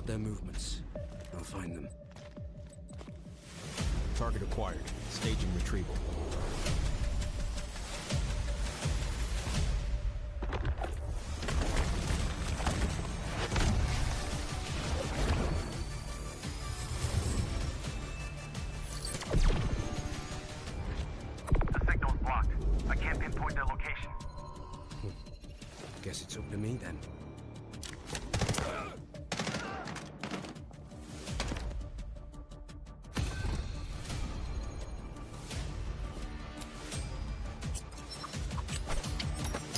their movements. I'll find them. Target acquired. Staging retrieval. The signal's blocked. I can't pinpoint their location. Guess it's up to me then.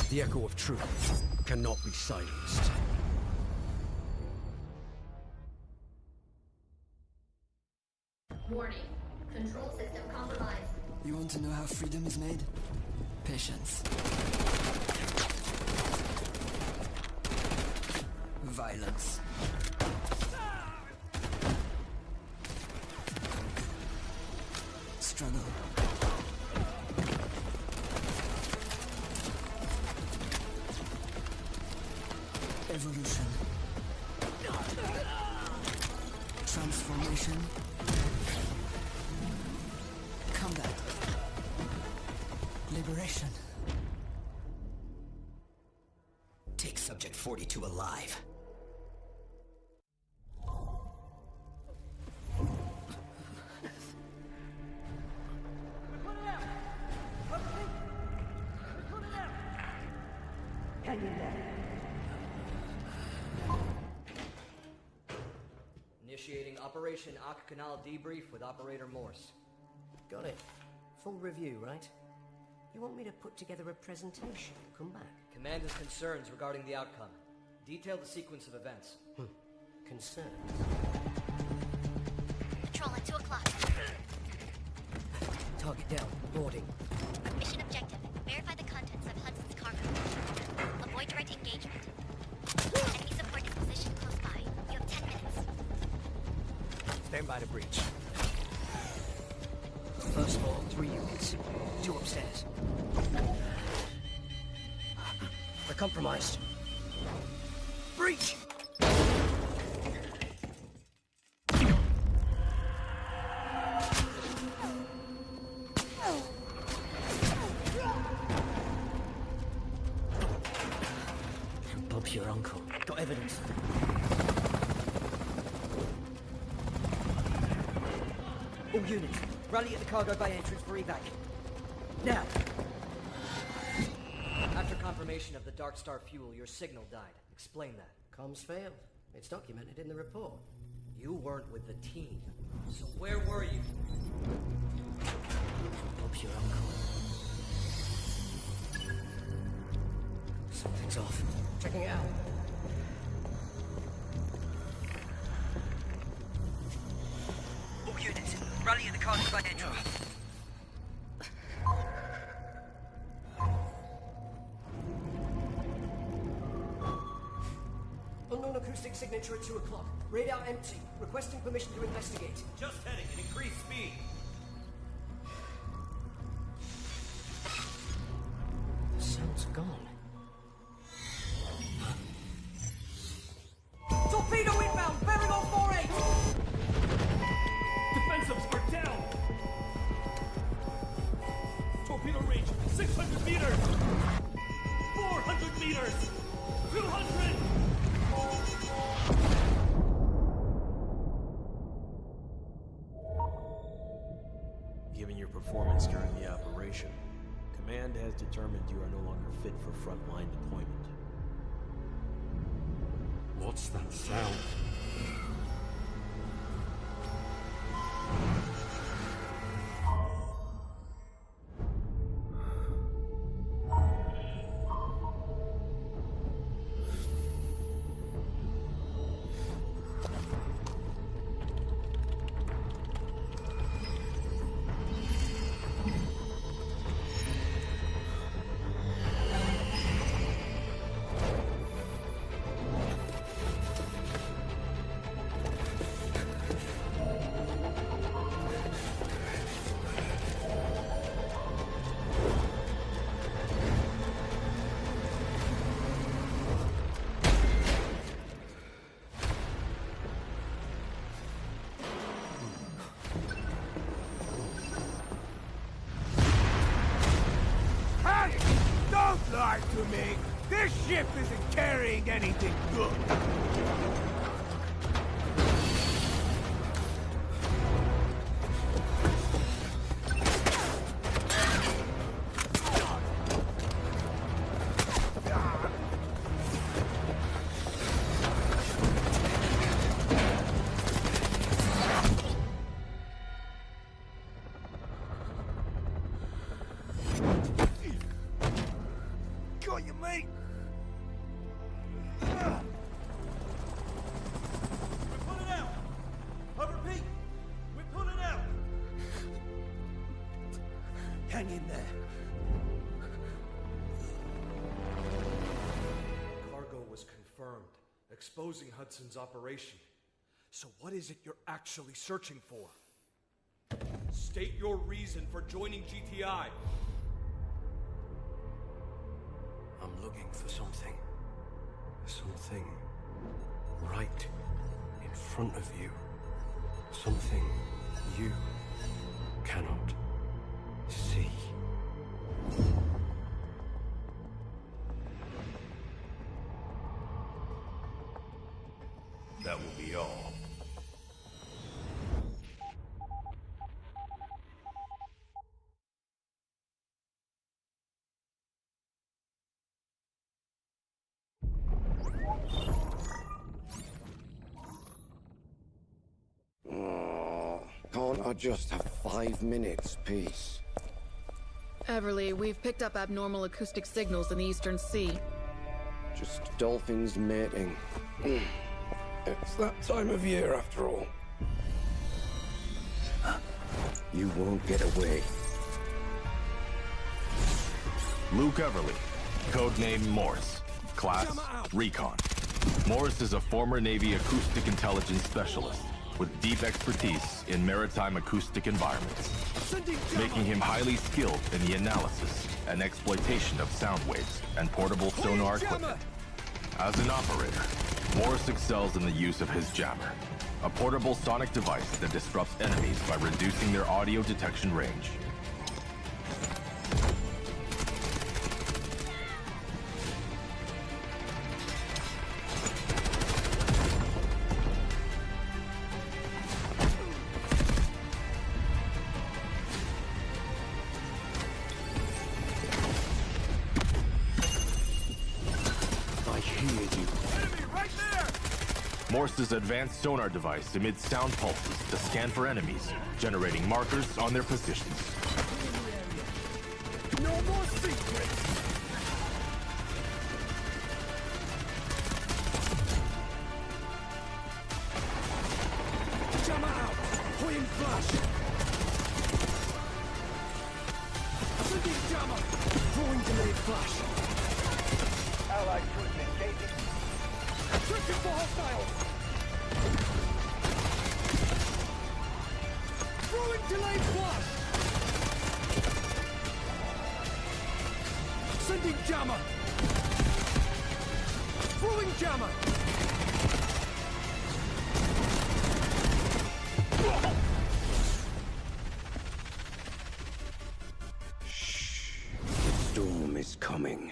The echo of truth cannot be silenced. Warning. Control system compromised. You want to know how freedom is made? Patience. Violence. Struggle. Evolution. Transformation. Combat. Liberation. Take Subject 42 alive. Initiating Operation Ak Canal debrief with Operator Morse. Got it. Full review, right? You want me to put together a presentation? Come back. Command has concerns regarding the outcome. Detail the sequence of events. Concerns? Patrol at 2 o'clock. Target down. Boarding. Mission objective. Verify the contents of Hudson's cargo. Avoid direct engagement. Enemy support is positioned close by. You have 10 minutes. Stand by to breach. First floor, 3 units. 2 upstairs. We're compromised. Breach! Bob's your uncle. Got evidence. All units, rally at the cargo bay entrance for evac. Now! After confirmation of the Dark Star fuel, your signal died. Explain that. Comms failed. It's documented in the report. You weren't with the team. So where were you? Bob's your uncle. Something's off. Checking it out. All units, rally at the cargo bay entrance. Unknown acoustic signature at 2 o'clock. Radar empty. Requesting permission to investigate. Just heading at increased speed. The sound's gone. Torpedo inbound! Bearing on 4-8! Defensives are down! Torpedo range, 600 meters! 400 meters! 200! Given your performance during the operation, Command has determined you are no longer fit for frontline deployment. What's that sound? lie to me. This ship isn't carrying anything good. Got you, mate. We're pulling out! I repeat, we're pulling out! Hang in there. Cargo was confirmed, exposing Hudson's operation. So what is it you're actually searching for? State your reason for joining GTI. I'm looking for something. Something right in front of you. Something you cannot see. That will be all. Can't I just have 5 minutes, peace? Everly, we've picked up abnormal acoustic signals in the Eastern Sea. Just dolphins mating. It's that time of year, after all. You won't get away. Luke Everly, codename Morris. Class, Recon. Morris is a former Navy acoustic intelligence specialist with deep expertise in maritime acoustic environments, making him highly skilled in the analysis and exploitation of sound waves and portable sonar equipment. As an operator, Morris excels in the use of his jammer, a portable sonic device that disrupts enemies by reducing their audio detection range. Morse's advanced sonar device emits sound pulses to scan for enemies, generating markers on their positions. No more secrets! Jammer out! Point flash! Sending jammer! Throwing delayed flash! Allied troops engaging. Searching for hostiles! Throwing delayed flash! Sending jammer! Throwing jammer! Shh. The storm is coming.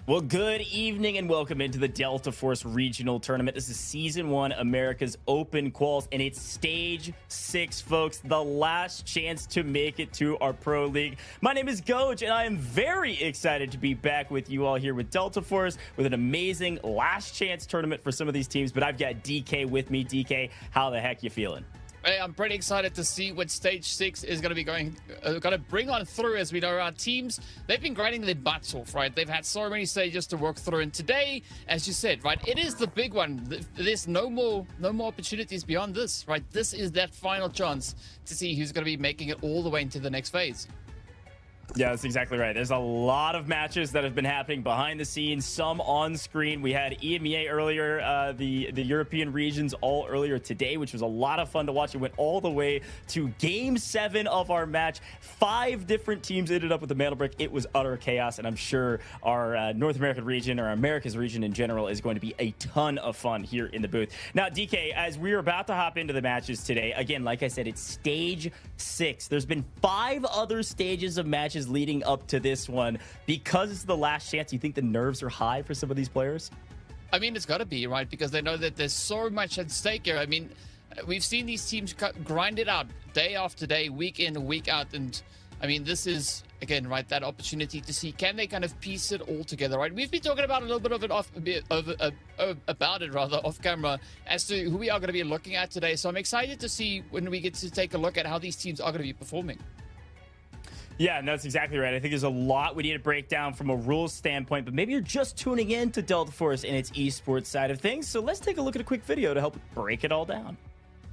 Well, good evening and welcome into the Delta Force Regional Tournament. This is Season 1 America's Open Quals, and it's Stage 6, folks. The last chance to make it to our Pro League. My name is Goj, and I am very excited to be back with you all here with Delta Force with an amazing last chance tournament for some of these teams. But I've got DK with me. DK, how the heck you feeling? Hey, I'm pretty excited to see what Stage 6 is going to be going to bring on through. As we know, our teams, they've been grinding their butts off, right? They've had so many stages to work through, and today, as you said, right, it is the big one. There's no more opportunities beyond this, right? This is that final chance to see who's going to be making it all the way into the next phase. Yeah, that's exactly right. There's a lot of matches that have been happening behind the scenes, some on screen. We had EMEA earlier, the European regions all earlier today, which was a lot of fun to watch. It went all the way to Game 7 of our match. 5 different teams ended up with the mantle brick. It was utter chaos, and I'm sure our North American region, or America's region in general, is going to be a ton of fun here in the booth. Now, DK, as we're about to hop into the matches today, again, like I said, it's Stage 6. There's been 5 other stages of matches leading up to this one. Because it's the last chance, you think the nerves are high for some of these players? I mean, it's got to be, right? Because they know that there's so much at stake here. I mean, we've seen these teams grind it out day after day, week in, week out. And I mean, this is, again, right, that opportunity to see, can they kind of piece it all together, right? We've been talking about a little bit of it off camera as to who we are going to be looking at today. So I'm excited to see when we get to take a look at how these teams are going to be performing. Yeah, and that's exactly right. I think there's a lot we need to break down from a rules standpoint, but maybe you're just tuning in to Delta Force and its esports side of things. So let's take a look at a quick video to help break it all down.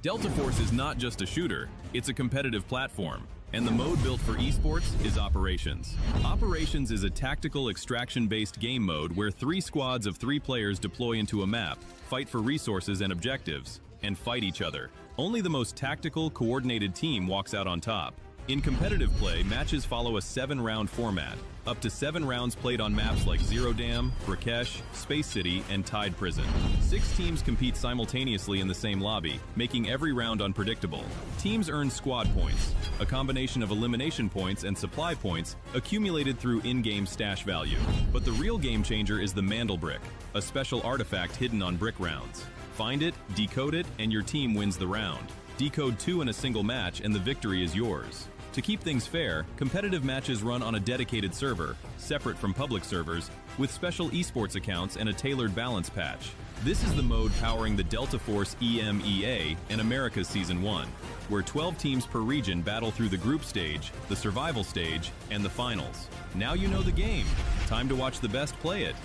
Delta Force is not just a shooter, it's a competitive platform. And the mode built for esports is Operations. Operations is a tactical extraction-based game mode where 3 squads of 3 players deploy into a map, fight for resources and objectives, and fight each other. Only the most tactical, coordinated team walks out on top. In competitive play, matches follow a 7-round format, up to 7 rounds played on maps like Zero Dam, Brakkesh, Space City, and Tide Prison. 6 teams compete simultaneously in the same lobby, making every round unpredictable. Teams earn squad points, a combination of elimination points and supply points accumulated through in-game stash value. But the real game changer is the Mandel Brick, a special artifact hidden on brick rounds. Find it, decode it, and your team wins the round. Decode 2 in a single match and the victory is yours. To keep things fair, competitive matches run on a dedicated server, separate from public servers, with special esports accounts and a tailored balance patch. This is the mode powering the Delta Force AM&EMEA and America's Season 1, where 12 teams per region battle through the group stage, the survival stage, and the finals. Now you know the game. Time to watch the best play it.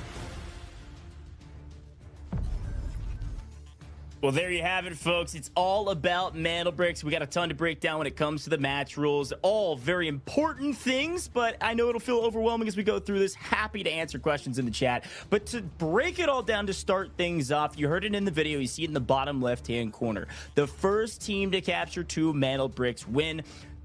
Well, there you have it, folks. It's all about mantle bricks. We got a ton to break down when it comes to the match rules. All very important things, but I know it'll feel overwhelming as we go through this. Happy to answer questions in the chat. But to break it all down, to start things off, you heard it in the video. You see it in the bottom left-hand corner. The first team to capture 2 mantle bricks win.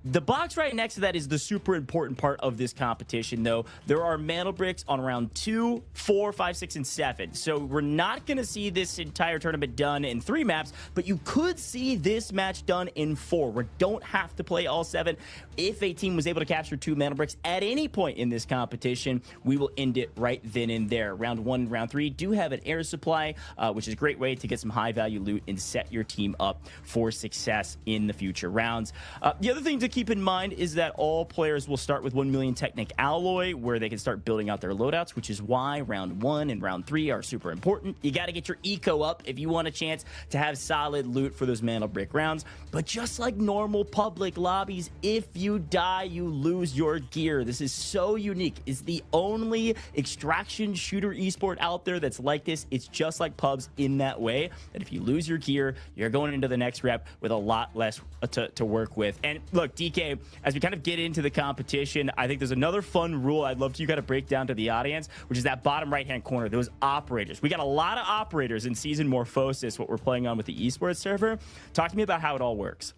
The box right next to that is the super important part of this competition, though. There are mantle bricks on round 2, 4, 5, 6, and 7. So we're not going to see this entire tournament done in 3 maps, but you could see this match done in 4. We don't have to play all 7. If a team was able to capture 2 mantle bricks at any point in this competition, we will end it right then and there. Round 1 and round 3 do have an air supply, which is a great way to get some high-value loot and set your team up for success in the future rounds. The other thing to keep in mind is that all players will start with 1 million Technic Alloy, where they can start building out their loadouts, which is why round 1 and round 3 are super important. You got to get your eco up if you want a chance to have solid loot for those mantle brick rounds. But just like normal public lobbies, if you die, you lose your gear. This is so unique. It's the only extraction shooter esport out there that's like this. It's just like pubs in that way, that if you lose your gear, you're going into the next rep with a lot less to work with. And look, DK, as we kind of get into the competition, I think there's another fun rule I'd love you to break down to the audience, which is that bottom right-hand corner, those operators. We got a lot of operators in Season Morphosis, what we're playing on with the esports server. Talk to me about how it all works.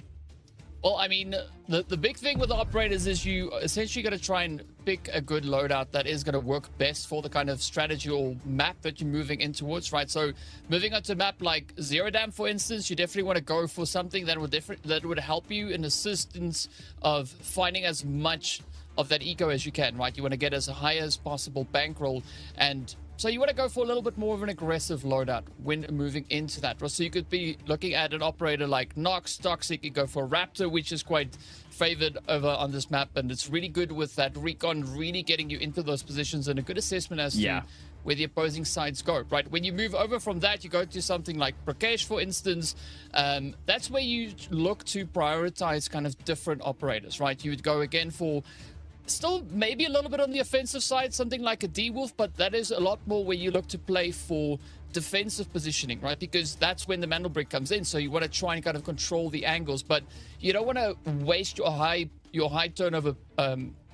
Well, I mean, the big thing with the operators is you essentially got to try and pick a good loadout that is going to work best for the kind of strategy or map that you're moving in towards, right? So moving onto a map like Zero Dam, for instance, you definitely want to go for something that would help you in assistance of finding as much of that eco as you can, right? You want to get as high as possible bankroll, and so you want to go for a little bit more of an aggressive loadout when moving into that. So you could be looking at an operator like Nox, Toxic, you go for Raptor, which is quite favored over on this map, and it's really good with that recon really getting you into those positions and a good assessment as to where the opposing sides go, right? When you move over from that, you go to something like Brakkesh, for instance. That's where you look to prioritize kind of different operators, right? You would go again for still maybe a little bit on the offensive side, something like a D-Wolf, but that is a lot more where you look to play for defensive positioning, right? Because that's when the Mantle Brick comes in. So you want to try and kind of control the angles, but you don't want to waste your high turnover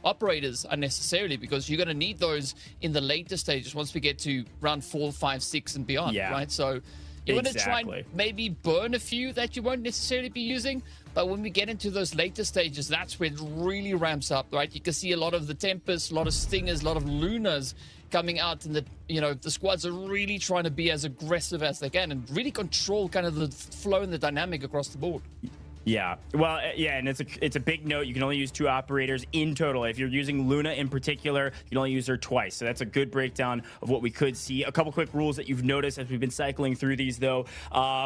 operators unnecessarily, because you're going to need those in the later stages once we get to round 4, 5, 6 and beyond, right? So you want to try and maybe burn a few that you won't necessarily be using, but when we get into those later stages, that's where it really ramps up, right? You can see a lot of the Tempest, a lot of Stingers, a lot of Lunas coming out, and the squads are really trying to be as aggressive as they can and really control kind of the flow and the dynamic across the board. Yeah, well, yeah, and it's a big note. You can only use 2 operators in total. If you're using Luna in particular, you can only use her twice. So that's a good breakdown of what we could see. A couple quick rules that you've noticed as we've been cycling through these, though.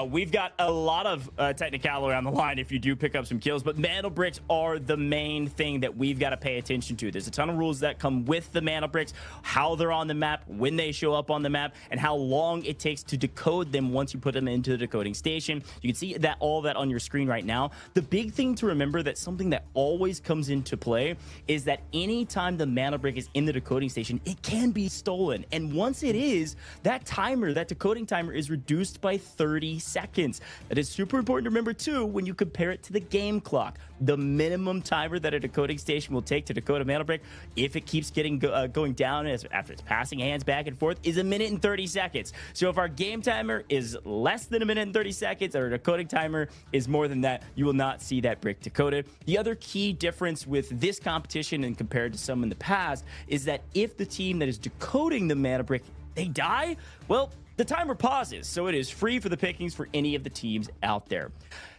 We've got a lot of technicality on the line if you do pick up some kills, but Mantle Bricks are the main thing that we've got to pay attention to. There's a ton of rules that come with the Mantle Bricks, how they're on the map, when they show up on the map, and how long it takes to decode them once you put them into the decoding station. You can see that all that on your screen right now. The big thing to remember, that something that always comes into play, is that anytime the Mantle Brick is in the decoding station, it can be stolen. And once it is, that timer, that decoding timer, is reduced by 30 seconds. That is super important to remember too when you compare it to the game clock. The minimum timer that a decoding station will take to decode a Mantle Brick, if it keeps getting going down after it's passing hands back and forth, is 1 minute and 30 seconds. So if our game timer is less than 1 minute and 30 seconds, or a decoding timer is more than that, you will not see that brick decoded. The other key difference with this competition and compared to some in the past is that if the team that is decoding the Mantle Brick, they die, well, the timer pauses, so it is free for the pickings for any of the teams out there.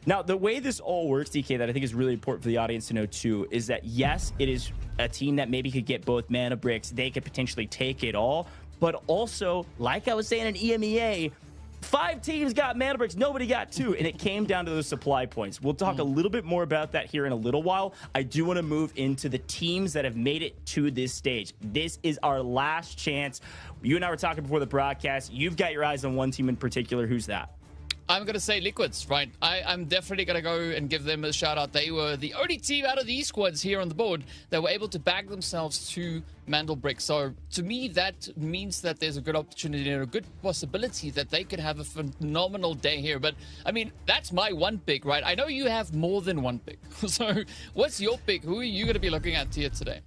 Now, the way this all works, DK, that I think is really important for the audience to know too, is that yes, it is a team that maybe could get both Mana Bricks. They could potentially take it all, but also, like I was saying in EMEA, 5 teams got Mana Bricks, nobody got 2, and it came down to those supply points. We'll talk a little bit more about that here in a little while. I do want to move into the teams that have made it to this stage. This is our last chance. You and I were talking before the broadcast. You've got your eyes on one team in particular. Who's that? I'm going to say Liquids, right? I'm definitely going to go and give them a shout out. They were the only team out of these squads here on the board that were able to bag themselves to Mantle Brick. So to me, that means that there's a good opportunity and a good possibility that they could have a phenomenal day here. But I mean, that's my one pick, right? I know you have more than one pick. So what's your pick? Who are you going to be looking at here today?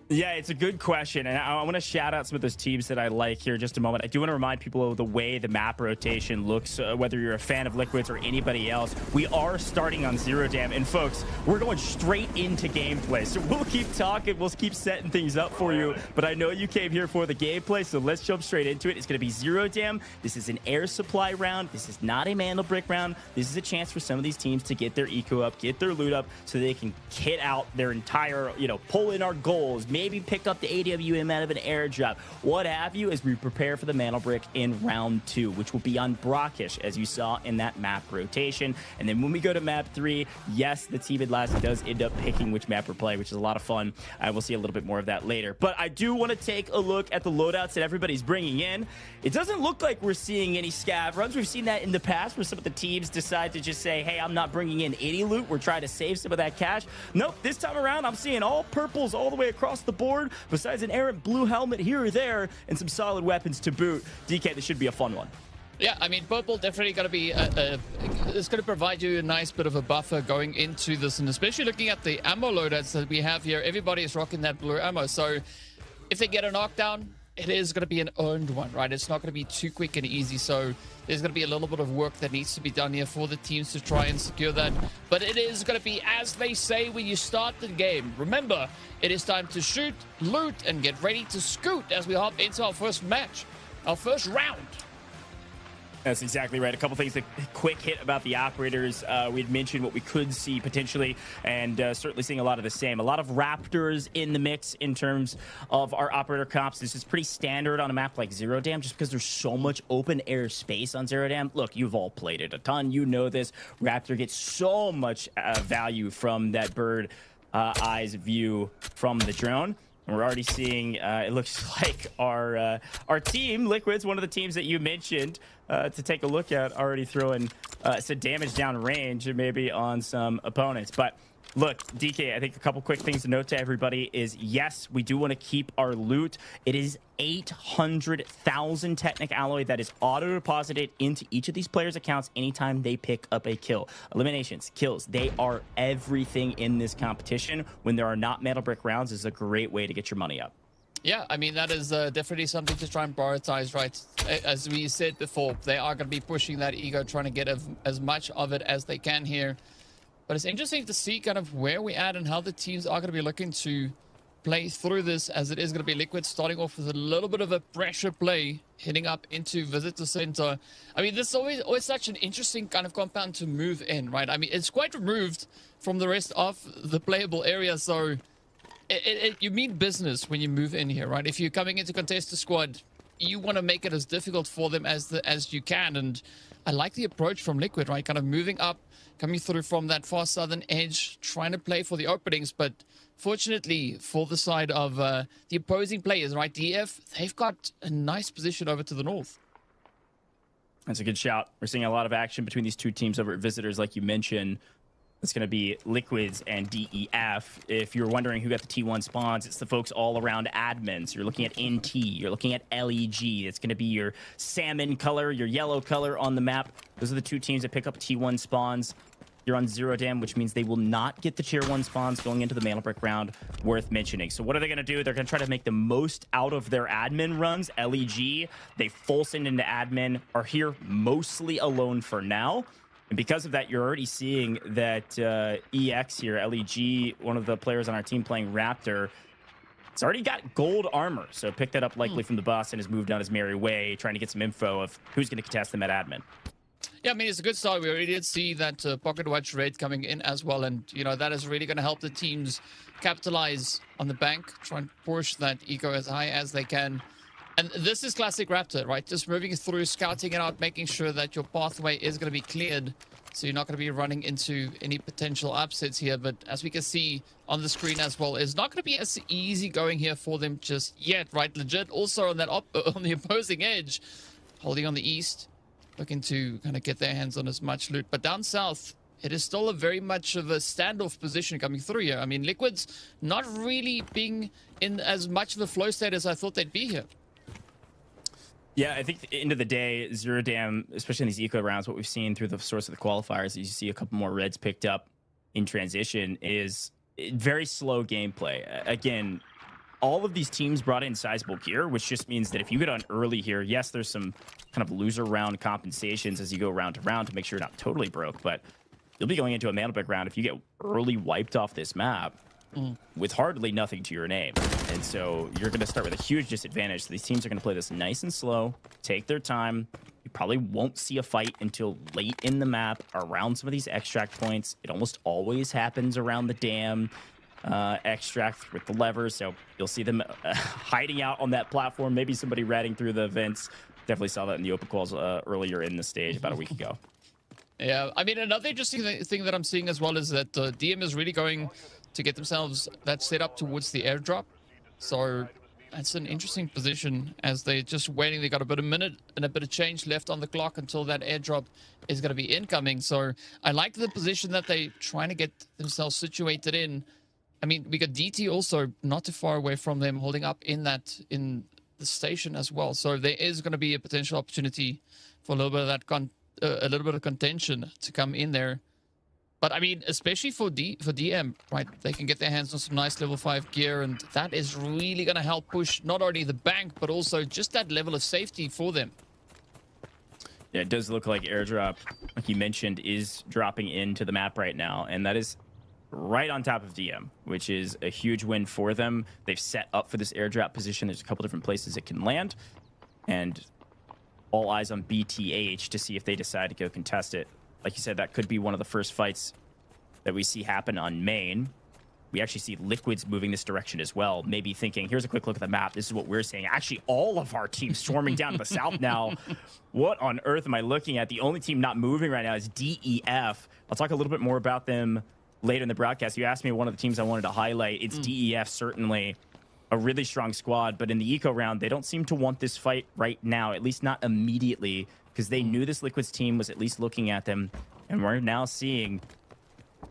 Yeah, it's a good question, and I want to shout out some of those teams that I like here in just a moment. I do want to remind people of the way the map rotation looks, whether you're a fan of Liquids or anybody else. We are starting on Zero Dam, and folks, we're going straight into gameplay, so we'll keep talking, we'll keep setting things up for you, but I know you came here for the gameplay, so let's jump straight into it. It's going to be Zero Dam. This is an air supply round. This is not a Mantle Brick round. This is a chance for some of these teams to get their eco up, get their loot up, so they can kit out their entire, pull in our goals, maybe pick up the AWM out of an airdrop, what have you, as we prepare for the Mantle Brick in round 2, which will be on Brakkesh, as you saw in that map rotation. And then when we go to map 3, yes, the team at last does end up picking which map we're playing, which is a lot of fun. We'll see a little bit more of that later. But I do want to take a look at the loadouts that everybody's bringing in. It doesn't look like we're seeing any scav runs. We've seen that in the past where some of the teams decide to just say, hey, I'm not bringing in any loot. We're trying to save some of that cash. Nope, this time around, I'm seeing all purples all the way across the board, besides an errant blue helmet here or there and some solid weapons to boot. DK, this should be a fun one. Yeah, I mean, purple definitely going to be it's going to provide you a nice bit of a buffer going into this, and especially looking at the ammo loadouts that we have here, everybody is rocking that blue ammo. So if they get a knockdown, it is going to be an earned one, right? It's not going to be too quick and easy. So there's going to be a little bit of work that needs to be done here for the teams to try and secure that. But it is going to be, as they say when you start the game. Remember, it is time to shoot, loot, and get ready to scoot as we hop into our first match, our first round. That's exactly right. A couple things, a quick hit about the operators. We'd mentioned what we could see potentially, and certainly seeing a lot of the same. A lot of Raptors in the mix in terms of our operator comps. This is pretty standard on a map like Zero Dam, just because there's so much open air space on Zero Dam. Look, you've all played it a ton. You know this. Raptor gets so much value from that bird eyes view from the drone. And we're already seeing, it looks like our team, Liquid's one of the teams that you mentioned to take a look at, already throwing some damage down range maybe on some opponents. But look, DK, I think a couple quick things to note to everybody is, yes, we do want to keep our loot. It is 800,000 Technic Alloy that is auto-deposited into each of these players' accounts anytime they pick up a kill. Eliminations, kills, they are everything in this competition. When there are not Metal Brick rounds, is a great way to get your money up. Yeah, I mean, that is definitely something to try and prioritize, right? As we said before, they are going to be pushing that ego, trying to get as much of it as they can here. But it's interesting to see kind of where we're at and how the teams are going to be looking to play through this, as it is going to be Liquid starting off with a little bit of a pressure play, heading up into Visitor Center. I mean, this is always such an interesting kind of compound to move in, right? I mean, it's quite removed from the rest of the playable area, so you mean business when you move in here, right? If you're coming into contest a squad, you want to make it as difficult for them as you can. And I like the approach from Liquid, right? Kind of moving up, coming through from that far southern edge, trying to play for the openings. But fortunately for the side of the opposing players, right, DF, they've got a nice position over to the north. That's a good shout. We're seeing a lot of action between these two teams over at Visitors, like you mentioned. It's going to be Liquids and DEF. If you're wondering who got the T1 spawns, it's the folks all around admins. You're looking at NT, you're looking at LEG. It's going to be your salmon color, your yellow color on the map. Those are the two teams that pick up T1 spawns. You're on Zero Dam, which means they will not get the Tier 1 spawns going into the Metal Brick round, worth mentioning. So what are they going to do? They're going to try to make the most out of their admin runs. LEG, they full send into admin, are here mostly alone for now. And because of that, you're already seeing that EX here, LEG, one of the players on our team playing Raptor, it's already got gold armor. So picked that up likely from the boss and has moved on his merry way, trying to get some info of who's going to contest them at admin. Yeah, I mean, it's a good start. We already did see that Pocket Watch raid coming in as well. And, you know, that is really going to help the teams capitalize on the bank, try and push that eco as high as they can. And this is classic Raptor, right? Just moving through, scouting it out, making sure that your pathway is going to be cleared. So you're not going to be running into any potential upsets here. But as we can see on the screen as well, it's not going to be as easy going here for them just yet, right? Legit also on that on the opposing edge, holding on the east, looking to kind of get their hands on as much loot. But down south, it is still a very much of a standoff position coming through here. I mean, Liquid's not really being in as much of a flow state as I thought they'd be here. Yeah, I think at the end of the day, Zero Dam, especially in these eco rounds, what we've seen through the source of the qualifiers, is you see a couple more reds picked up in transition, is very slow gameplay. Again, all of these teams brought in sizable gear, which just means that if you get on early here, yes, there's some kind of loser round compensations as you go round to round to make sure you're not totally broke, but you'll be going into a Metal Brick round if you get early wiped off this map with hardly nothing to your name. And so you're going to start with a huge disadvantage. So these teams are going to play this nice and slow, take their time. You probably won't see a fight until late in the map around some of these extract points. It almost always happens around the dam extract with the levers. So you'll see them hiding out on that platform. Maybe somebody ratting through the vents. Definitely saw that in the open calls earlier in the stage about a week ago. Yeah, I mean, another interesting thing that I'm seeing as well is that DM is really going to get themselves that set up towards the airdrop. So that's an interesting position as they're just waiting. They got about a minute and a bit of change left on the clock until that airdrop is going to be incoming. So I like the position that they're trying to get themselves situated in. I mean, we got DT also not too far away from them, holding up in the station as well. So there is going to be a potential opportunity for a little bit of that a little bit of contention to come in there. But I mean, especially for DM, right? They can get their hands on some nice level 5 gear, and that is really going to help push not only the bank, but also just that level of safety for them. Yeah, it does look like airdrop, like you mentioned, is dropping into the map right now, and that is right on top of DM, which is a huge win for them. They've set up for this airdrop position. There's a couple different places it can land, and all eyes on BTH to see if they decide to go contest it. Like you said, that could be one of the first fights that we see happen on main. We actually see Liquids moving this direction as well. Maybe thinking, here's a quick look at the map. This is what we're seeing. Actually, all of our teams swarming down to the south now. What on earth am I looking at? The only team not moving right now is DEF. I'll talk a little bit more about them later in the broadcast. You asked me one of the teams I wanted to highlight. It's DEF, certainly a really strong squad. But in the eco round, they don't seem to want this fight right now, at least not immediately, because they knew this Liquids team was at least looking at them. And we're now seeing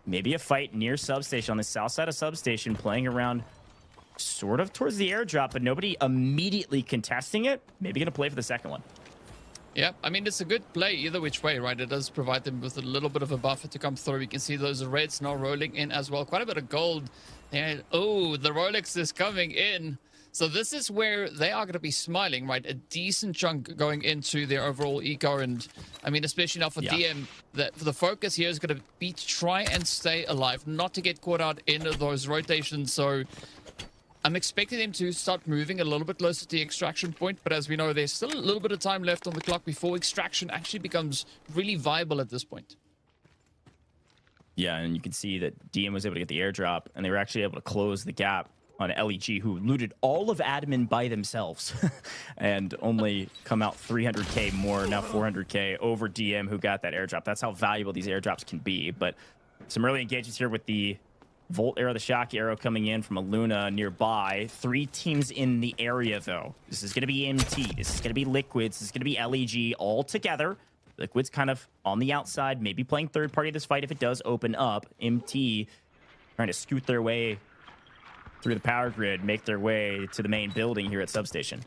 maybe a fight near Substation, on the south side of Substation, playing around sort of towards the airdrop, but nobody immediately contesting it. Maybe going to play for the second one. Yeah, I mean, it's a good play either which way, right? It does provide them with a little bit of a buffer to come through. We can see those reds now rolling in as well. Quite a bit of gold. And, oh, the Rolex is coming in. So this is where they are going to be smiling, right? A decent chunk going into their overall eco. And, I mean, especially now for DM, the focus here is going to be to try and stay alive, not to get caught out in those rotations. So I'm expecting them to start moving a little bit closer to the extraction point. But as we know, there's still a little bit of time left on the clock before extraction actually becomes really viable at this point. Yeah, and you can see that DM was able to get the airdrop, and they were actually able to close the gap on LEG, who looted all of admin by themselves and only come out 300k more, now 400k over DM, who got that airdrop. That's how valuable these airdrops can be. But some early engagements here with the Volt arrow, the shock arrow coming in from a Luna nearby. 3 teams in the area, though. This is going to be MT. This is going to be Liquids. This is going to be LEG all together. Liquids kind of on the outside, maybe playing third party this fight if it does open up. MT trying to scoot their way through the power grid, make their way to the main building here at Substation.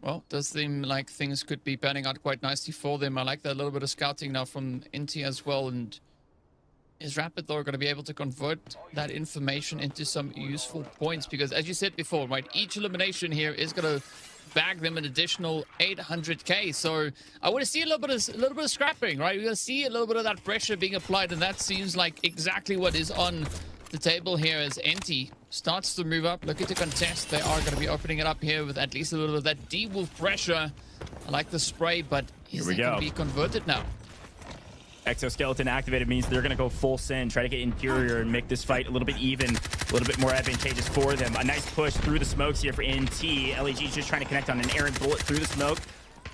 Well, does seem like things could be panning out quite nicely for them. I like that little bit of scouting now from Inti as well. And is Rapid, though, going to be able to convert that information into some useful points? Because as you said before, right, each elimination here is going to bag them an additional 800k. So I want to see a little bit of scrapping, right? We're going to see a little bit of that pressure being applied, and that seems like exactly what is on the table here as Enti starts to move up, looking to contest. They are going to be opening it up here with at least a little bit of that D-Wolf pressure. I like the spray, but is it going to be converted now? Exoskeleton activated means they're going to go full send, try to get interior and make this fight a little bit even, a little bit more advantageous for them. A nice push through the smokes here for NT. LEG's just trying to connect on an errant bullet through the smoke.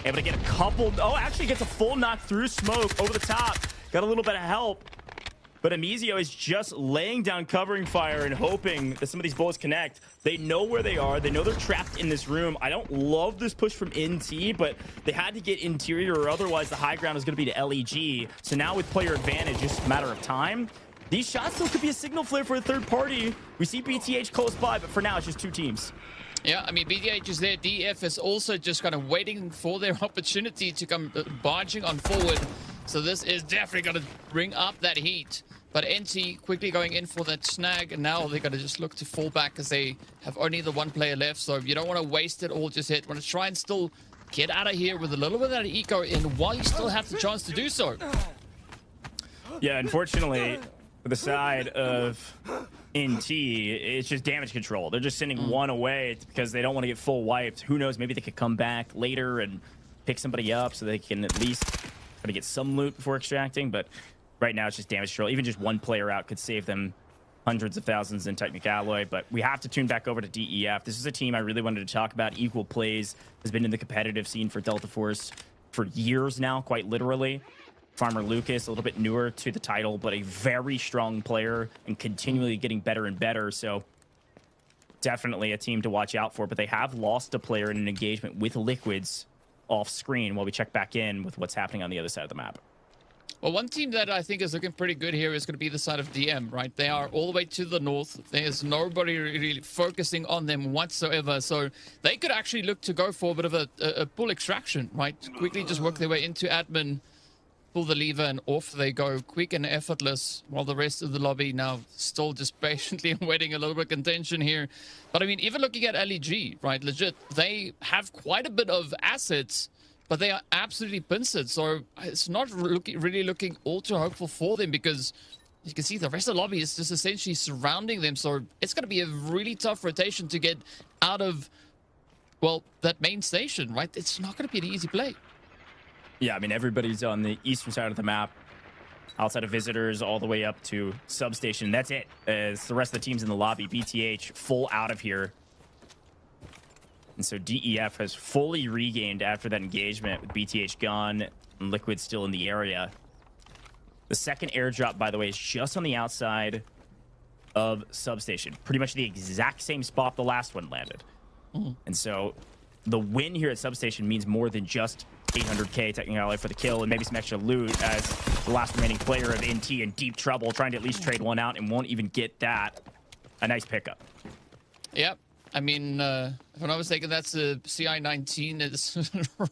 Able to get a couple. Oh, actually gets a full knock through smoke over the top. Got a little bit of help. But Amizio is just laying down covering fire and hoping that some of these bullets connect. They know where they are. They know they're trapped in this room. I don't love this push from NT, but they had to get interior or otherwise the high ground is going to be to LEG. So now with player advantage, just a matter of time. These shots still could be a signal flare for a third party. We see BTH close by, but for now it's just 2 teams. Yeah, I mean, BTH is there. DF is also just kind of waiting for their opportunity to come barging on forward. So this is definitely going to bring up that heat. But NT quickly going in for that snag, and now they're going to just look to fall back as they have only the 1 player left. So you don't want to waste it all just yet. Want to try and still get out of here with a little bit of that eco in while you still have the chance to do so. Yeah, unfortunately, for the side of NT, it's just damage control. They're just sending 1 away because they don't want to get full wiped. Who knows, maybe they could come back later and pick somebody up so they can at least try to get some loot before extracting, but right now it's just damage control. Even just 1 player out could save them hundreds of thousands in Technic Alloy, but we have to tune back over to DEF. This is a team I really wanted to talk about. Equal Plays has been in the competitive scene for Delta Force for years now, quite literally. Farmer Lucas, a little bit newer to the title, but a very strong player and continually getting better and better. So definitely a team to watch out for, but they have lost a player in an engagement with Liquids off screen while we check back in with what's happening on the other side of the map. Well, one team that I think is looking pretty good here is going to be the side of DM, right? They are all the way to the north. There's nobody really focusing on them whatsoever. So they could actually look to go for a bit of a pull extraction, right? Quickly just work their way into admin, pull the lever, and off they go. Quick and effortless, while the rest of the lobby now still just patiently waiting a little bit of contention here. But I mean, even looking at LEG, right? Legit, they have quite a bit of assets, but they are absolutely pincered, so it's not really looking all too hopeful for them because you can see the rest of the lobby is just essentially surrounding them. So it's going to be a really tough rotation to get out of well, that main station, right? It's not going to be an easy play. Yeah, I mean, everybody's on the eastern side of the map, outside of visitors, all the way up to substation. That's it. As the rest of the teams in the lobby, BTH full out of here. And so DEF has fully regained after that engagement with BTH gone and Liquid still in the area. The second airdrop, by the way, is just on the outside of substation. Pretty much the exact same spot the last one landed. And so the win here at substation means more than just 800k technically for the kill and maybe some extra loot, as the last remaining player of NT in deep trouble, trying to at least trade one out and won't even get that. A nice pickup. Yep. I mean, if I'm not mistaken, that's a CI-19. It's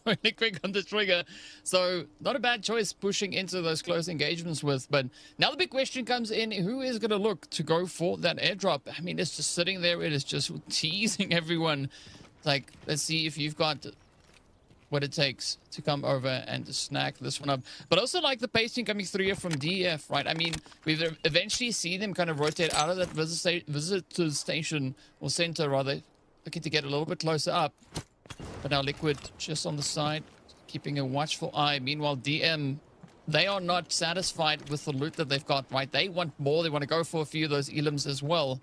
really quick on the trigger. So not a bad choice pushing into those close engagements with. But now the big question comes in, who is going to look to go for that airdrop? I mean, it's just sitting there. It is just teasing everyone. Like, let's see if you've got what it takes to come over and to snag this one up. But also like the pacing coming through here from DF, right? I mean, we've eventually seen them kind of rotate out of that visitor station, or center rather, looking to get a little bit closer up. But now Liquid just on the side, keeping a watchful eye. Meanwhile, DM, they are not satisfied with the loot that they've got, right? They want more. They want to go for a few of those elims as well.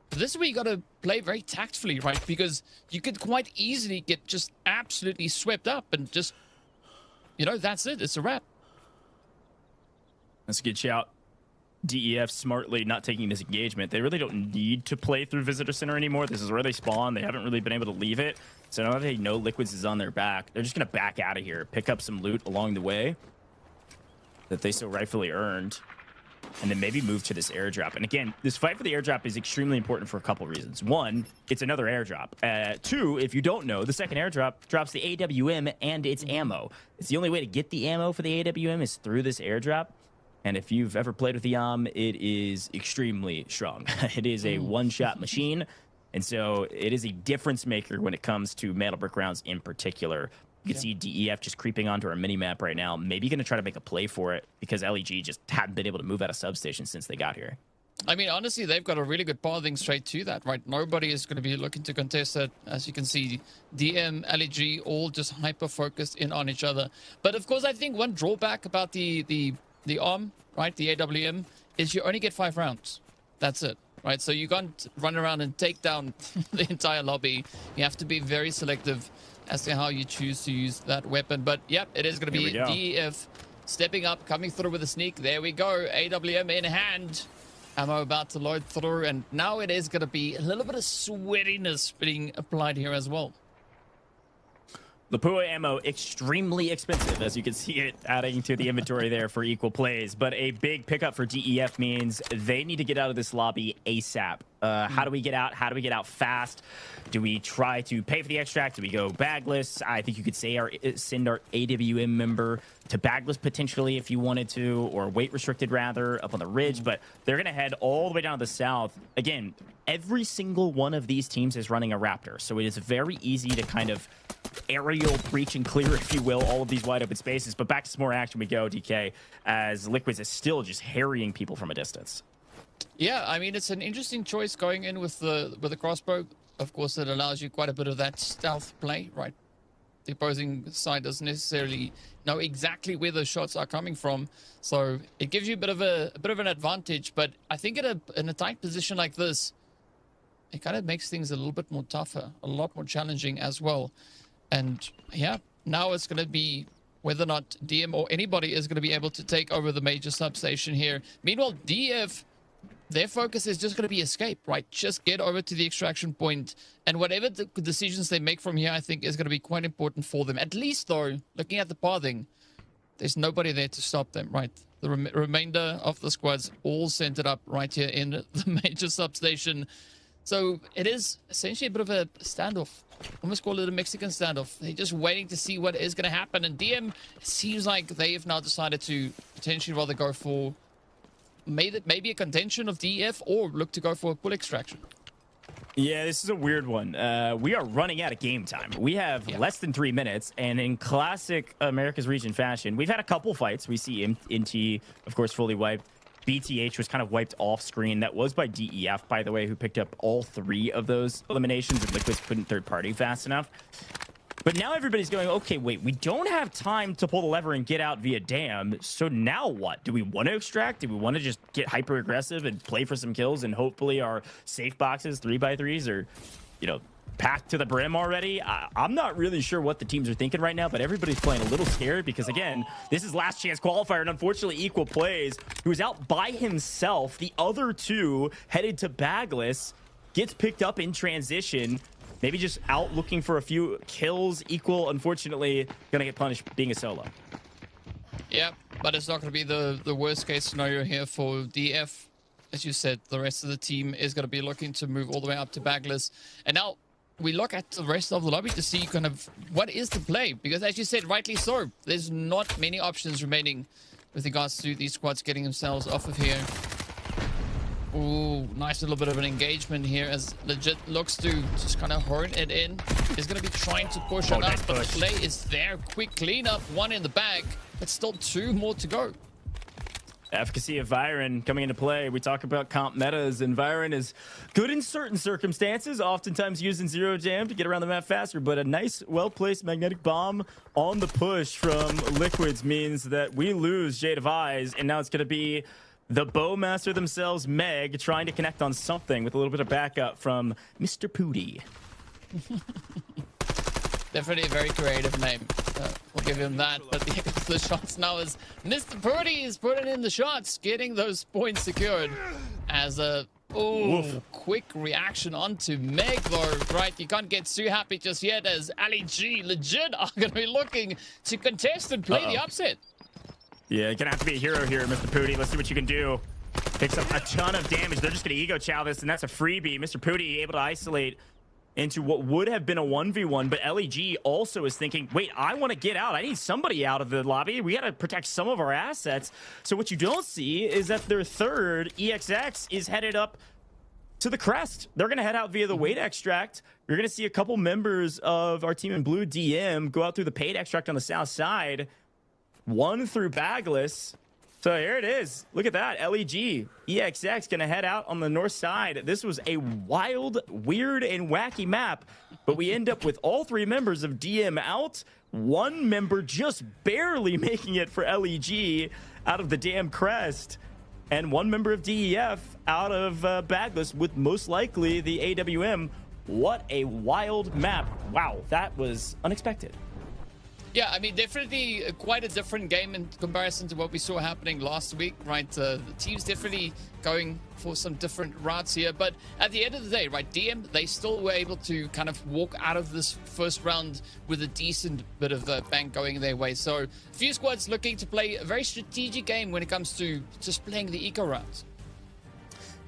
But this is where you got to play very tactfully, right? Because you could quite easily get just absolutely swept up and just, you know, that's it. It's a wrap. That's a good shout. DEF smartly not taking this engagement. They really don't need to play through Visitor Center anymore. This is where they spawn. They haven't really been able to leave it. So now that they know Liquids is on their back, they're just going to back out of here, pick up some loot along the way that they so rightfully earned, and then maybe move to this airdrop. And again, this fight for the airdrop is extremely important for a couple reasons. One, it's another airdrop. Two, if you don't know, the second airdrop drops the AWM and its ammo. It's the only way to get the ammo for the AWM is through this airdrop. And if you've ever played with the it is extremely strong. It is a one-shot machine. And so it is a difference maker when it comes to metal brick rounds in particular. You can see DEF just creeping onto our mini-map right now. Maybe going to try to make a play for it because LEG just hadn't been able to move out of substation since they got here. I mean, honestly, they've got a really good pathing straight to that, right? Nobody is going to be looking to contest that. As you can see, DM, LEG, all just hyper-focused in on each other. But, of course, I think one drawback about the ARM, right, the AWM, is you only get 5 rounds. That's it, right? So you can't run around and take down the entire lobby. You have to be very selective as to how you choose to use that weapon. But yep, it is going to be DEF stepping up, coming through with a sneak. There we go, AWM in hand. Ammo about to load through, and now it is going to be a little bit of sweatiness being applied here as well. Lapua ammo, extremely expensive, as you can see it adding to the inventory there for equal plays. But a big pickup for DEF means they need to get out of this lobby ASAP. How do we get out? How do we get out fast? Do we try to pay for the extract? Do we go bagless? I think you could say send our AWM member to bagless potentially if you wanted to, or weight restricted rather, up on the ridge. But they're going to head all the way down to the south. Again, every single one of these teams is running a Raptor, so it is very easy to kind of aerial breach and clear, if you will, all of these wide open spaces. But back to some more action we go, DK, as Liquids is still just harrying people from a distance. Yeah, I mean, it's an interesting choice going in with the crossbow. Of course, it allows you quite a bit of that stealth play, right? The opposing side doesn't necessarily know exactly where the shots are coming from, so it gives you a bit of an advantage. But I think in a tight position like this, it kind of makes things a little bit more tougher, a lot more challenging as well. And yeah, now it's going to be whether or not DM or anybody is going to be able to take over the major substation here. Meanwhile, DF, their focus is just going to be escape, right? Just get over to the extraction point, and whatever the decisions they make from here, I think, is going to be quite important for them. At least, though, looking at the pathing, there's nobody there to stop them, right? The remainder of the squads all centered up right here in the major substation. So it is essentially a bit of a standoff. Almost call it a Mexican standoff. They're just waiting to see what is going to happen. And DM, it seems like they have now decided to potentially rather go for maybe a contention of DF or look to go for a full extraction. Yeah, this is a weird one. We are running out of game time. We have less than 3 minutes, and in classic America's Region fashion, we've had a couple fights. We see NT, of course, fully wiped. BTH was kind of wiped off screen. That was by DEF, by the way, who picked up all 3 of those eliminations, and Liquids couldn't third party fast enough. But now everybody's going, okay, wait, we don't have time to pull the lever and get out via dam. So now what? Do we want to extract? Do we want to just get hyper aggressive and play for some kills, and hopefully our safe boxes 3x3s are, you know, packed to the brim already? I'm not really sure what the teams are thinking right now, but everybody's playing a little scared because, again, this is last chance qualifier, and unfortunately Equal Plays, who is out by himself. The other 2 headed to Bagless, gets picked up in transition, maybe just out looking for a few kills. Equal, unfortunately, gonna get punished being a solo. Yeah, but it's not going to be the worst case scenario here for DF. As you said, the rest of the team is going to be looking to move all the way up to Bagless. And now we look at the rest of the lobby to see kind of what is the play. Because as you said, rightly so, there's not many options remaining with regards to these squads getting themselves off of here. Ooh, nice little bit of an engagement here as Legit looks to just kind of hone it in. He's going to be trying to push it up, but the play is there. Quick cleanup, 1 in the bag, but still 2 more to go. Efficacy of Viren coming into play. We talk about comp metas, and Viren is good in certain circumstances, oftentimes using zero jam to get around the map faster, but a nice, well-placed magnetic bomb on the push from Liquids means that we lose Jade of Eyes, and now it's going to be the Bowmaster themselves, Meg, trying to connect on something with a little bit of backup from Mr. Pooty. Definitely a very creative name. We'll give him that. But the shots now is Mr. Purdy is putting in the shots, getting those points secured. As a quick reaction onto Meg, though, right? You can't get too happy just yet, as Ali G Legit are going to be looking to contest and play the upset. Yeah, you're gonna have to be a hero here, Mr. Pooty. Let's see what you can do. Picks up a ton of damage. They're just gonna ego chow this, and that's a freebie. Mr. Pooty able to isolate into what would have been a 1v1, but LEG also is thinking, wait, I want to get out. I need somebody out of the lobby. We got to protect some of our assets. So what you don't see is that their third, EXX, is headed up to the crest. They're going to head out via the weight extract. You're going to see a couple members of our team in blue, DM, go out through the paid extract on the south side. 1 through Bagless. So here it is. Look at that. LEG, EXX going to head out on the north side. This was a wild, weird, and wacky map, but we end up with all 3 members of DM out. 1 member just barely making it for LEG out of the damn crest, and 1 member of DEF out of Bagless with most likely the AWM. What a wild map. Wow, that was unexpected. Yeah, I mean, definitely quite a different game in comparison to what we saw happening last week, right? The team's definitely going for some different routes here. But at the end of the day, right, DM, they still were able to kind of walk out of this first round with a decent bit of the bank going their way. So a few squads looking to play a very strategic game when it comes to just playing the eco rounds.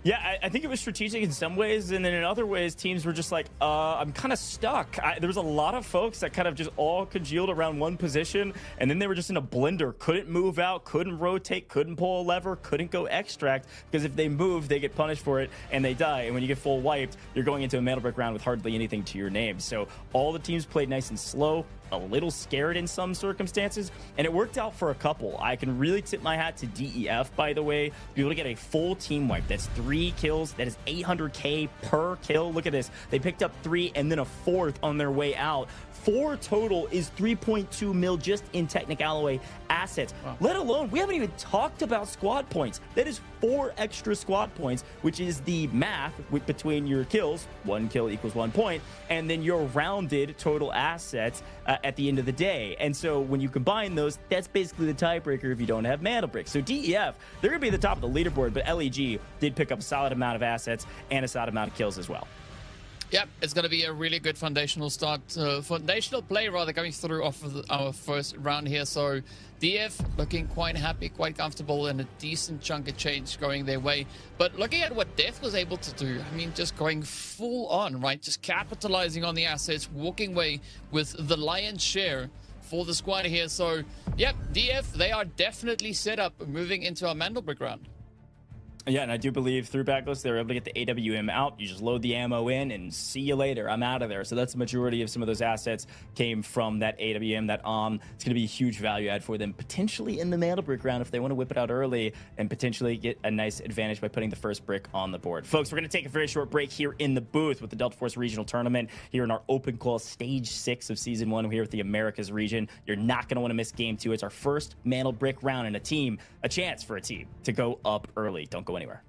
Yeah, I think it was strategic in some ways, and then in other ways, teams were just like, I'm kind of stuck. There was a lot of folks that kind of just all congealed around one position, and then they were just in a blender, couldn't move out, couldn't rotate, couldn't pull a lever, couldn't go extract, because if they move, they get punished for it, and they die. And when you get full wiped, you're going into a metal brick round with hardly anything to your name. So all the teams played nice and slow, a little scared in some circumstances, and it worked out for a couple. I can really tip my hat to DEF, by the way, to be able to get a full team wipe. That's 3 kills. That is 800k per kill. Look at this. They picked up 3 and then a 4th on their way out. 4 total is 3.2 mil just in Technic Alloy assets. Wow. Let alone, we haven't even talked about squad points. That is 4 extra squad points, which is the math between your kills, 1 kill equals 1 point, and then your rounded total assets at the end of the day. And so when you combine those, that's basically the tiebreaker if you don't have mana bricks. So DEF, they're going to be at the top of the leaderboard, but LEG did pick up a solid amount of assets and a solid amount of kills as well. Yep, it's going to be a really good foundational start, foundational play rather, going through off of our first round here. So DF looking quite happy, quite comfortable, and a decent chunk of change going their way. But looking at what Death was able to do, I mean, just going full on, right? Just capitalizing on the assets, walking away with the lion's share for the squad here. So, yep, DF, they are definitely set up moving into our Mandelbrick round. Yeah, and I do believe through Backlist, they were able to get the AWM out. You just load the ammo in and see you later. I'm out of there. So that's the majority of some of those assets came from that AWM, that it's going to be a huge value add for them, potentially in the Mantle Brick round if they want to whip it out early and potentially get a nice advantage by putting the first brick on the board. Folks, we're going to take a very short break here in the booth with the Delta Force Regional Tournament here in our Open Call Stage 6 of Season 1 here with the Americas region. You're not going to want to miss Game 2. It's our first Mantle Brick round and a chance for a team to go up early. Don't go anywhere.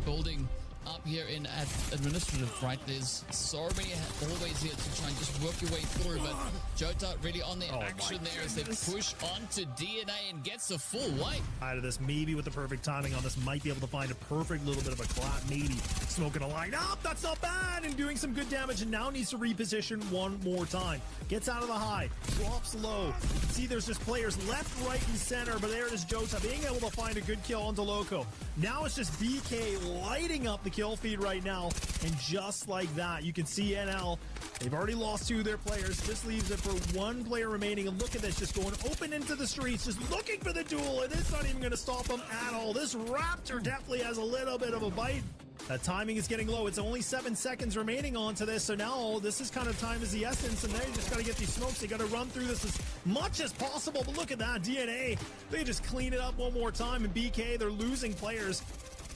Building up here in administrative, right? There's so many hallways here to try and just work your way through, but Jota really on the action there as they push onto DNA and gets the full wipe. Out of this, maybe with the perfect timing on this, might be able to find a perfect little bit of a clap, maybe smoking a line up. That's not bad, and doing some good damage, and now needs to reposition one more time. Gets out of the high, drops low. You can see there's just players left, right, and center, but there it is Jota being able to find a good kill onto Loco. Now it's just BK lighting up the kill feed right now, and just like that, you can see NL, they've already lost 2 of their players. This leaves it for 1 player remaining, and look at this, just going open into the streets, just looking for the duel, and it's not even going to stop them at all. This Raptor definitely has a little bit of a bite. That timing is getting low. It's only 7 seconds remaining onto this, so now this is kind of time is the essence, and they just got to get these smokes. They got to run through this as much as possible, but look at that, DNA, they just clean it up one more time, and BK, they're losing players.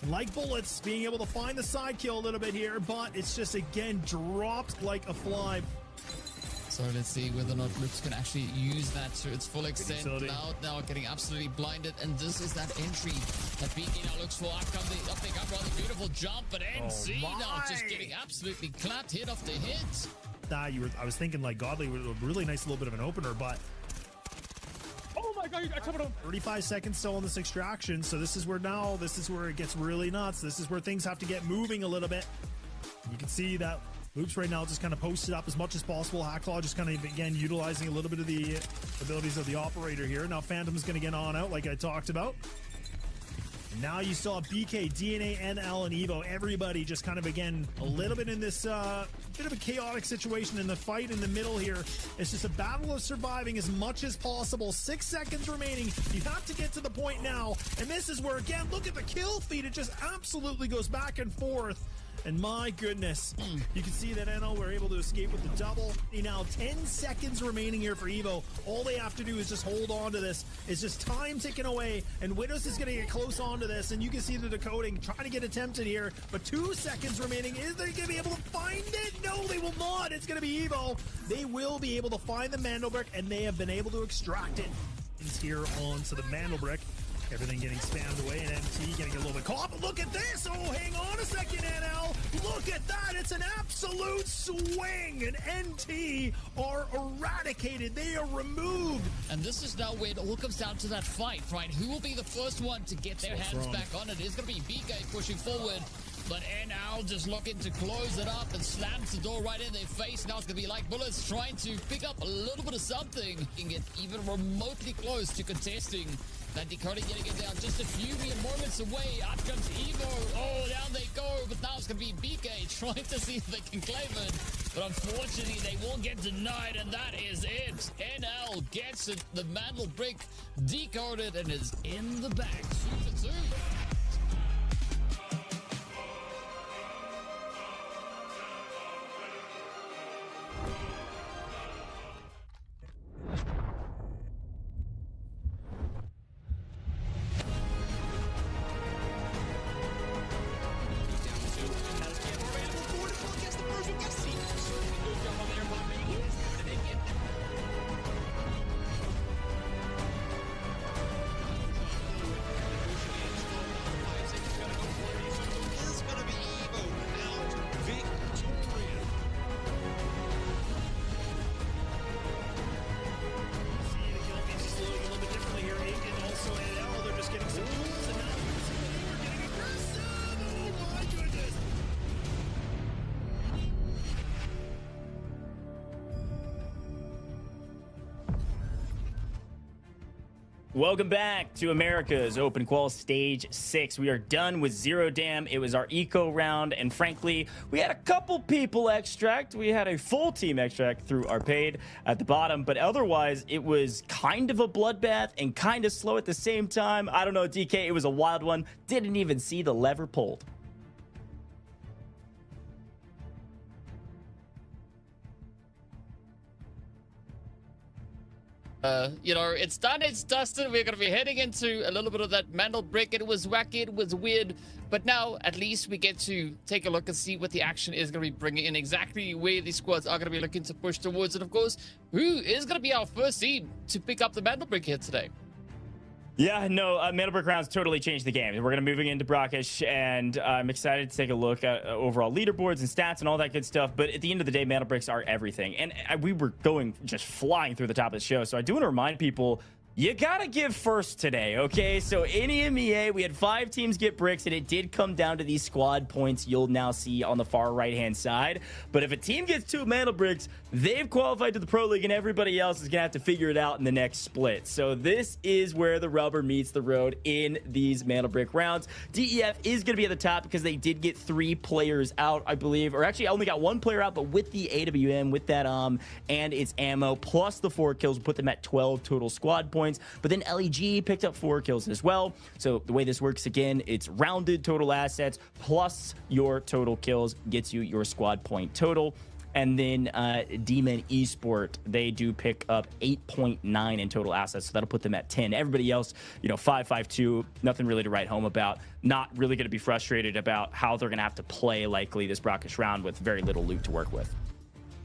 Like bullets, being able to find the side kill a little bit here, but it's just, again, dropped like a fly. So let's see whether or not Loops can actually use that to its full extent. Now getting absolutely blinded, and this is that entry that BK now looks for. Up they come, rather beautiful jump, but NC now just getting absolutely clapped, hit off the hit. I was thinking like Godly was a really nice little bit of an opener, but oh my god, you got covered on 35 seconds still on this extraction, so this is where it gets really nuts. This is where things have to get moving a little bit. You can see that Loops right now just kind of posted up as much as possible. Hacklaw just kind of, again, utilizing a little bit of the abilities of the operator here. Now Phantom's going to get on out like I talked about. Now you still have BK, DNA, NL, and Evo. Everybody just kind of, again, a little bit in this bit of a chaotic situation in the fight in the middle here. It's just a battle of surviving as much as possible. 6 seconds remaining. You have to get to the point now. And this is where, again, look at the kill feed. It just absolutely goes back and forth. And my goodness, you can see that NL were able to escape with the double. Now 10 seconds remaining here for Evo. All they have to do is just hold on to this. It's just time ticking away, and Widows is going to get close onto this, and you can see the decoding trying to get attempted here, but 2 seconds remaining. Is they going to be able to find it? No, they will not. It's going to be Evo. They will be able to find the Mandelbrick, and they have been able to extract it. It's here onto the Mandelbrick. Everything getting spammed away, and MT getting a little bit caught. But look at this! Oh, hang on a second, NL! Look at that! It's an absolute swing! And NT are eradicated. They are removed. And this is now where it all comes down to that fight, right? Who will be the first one to get their hands back on it? It's going to be BK pushing forward. But NL just looking to close it up and slams the door right in their face. Now it's going to be like bullets trying to pick up a little bit of something and get even remotely close to contesting. That decoding getting it down just a few mere moments away. Out comes Evo. Oh, down they go. But now it's going to be BK trying to see if they can claim it. But unfortunately, they will get denied, and that is it. NL gets it. The Mantle Brick decoded and is in the bag. 2-2. Welcome back to America's Open Qual Stage 6. We are done with Zero Dam. It was our eco round, and frankly, we had a couple people extract. We had a full team extract through Arcade at the bottom, but otherwise, it was kind of a bloodbath and kind of slow at the same time. I don't know, DK, it was a wild one. Didn't even see the lever pulled. You know, it's done, it's dusted. We're going to be heading into a little bit of that Mandel Brick. It was wacky, it was weird, but now at least we get to take a look and see what the action is going to be bringing in, exactly where these squads are going to be looking to push towards, and of course, who is going to be our first team to pick up the Mandel Brick here today. Yeah, no, Mandel Brick rounds totally changed the game. We're going to moving into Brakkesh, and I'm excited to take a look at overall leaderboards and stats and all that good stuff. But at the end of the day, Mandel Bricks are everything. And we were going just flying through the top of the show. So I do want to remind people, you gotta give first today, okay? So AM&EMEA, we had 5 teams get bricks, and it did come down to these squad points you'll now see on the far right-hand side. But if a team gets 2 Mandel Bricks, they've qualified to the Pro League, and everybody else is gonna have to figure it out in the next split. So this is where the rubber meets the road in these Mandel Brick rounds. DEF is gonna be at the top because they did get 3 players out, I believe. Or actually, I only got 1 player out, but with the AWM, with that and its ammo, plus the 4 kills, put them at 12 total squad points. But then LEG picked up 4 kills as well. So the way this works, again, it's rounded total assets plus your total kills gets you your squad point total. And then Demon Esport, they do pick up 8.9 in total assets, so that'll put them at 10. Everybody else, you know, 5-5-2, nothing really to write home about. Not really going to be frustrated about how they're going to have to play likely this Brakkesh round with very little loot to work with.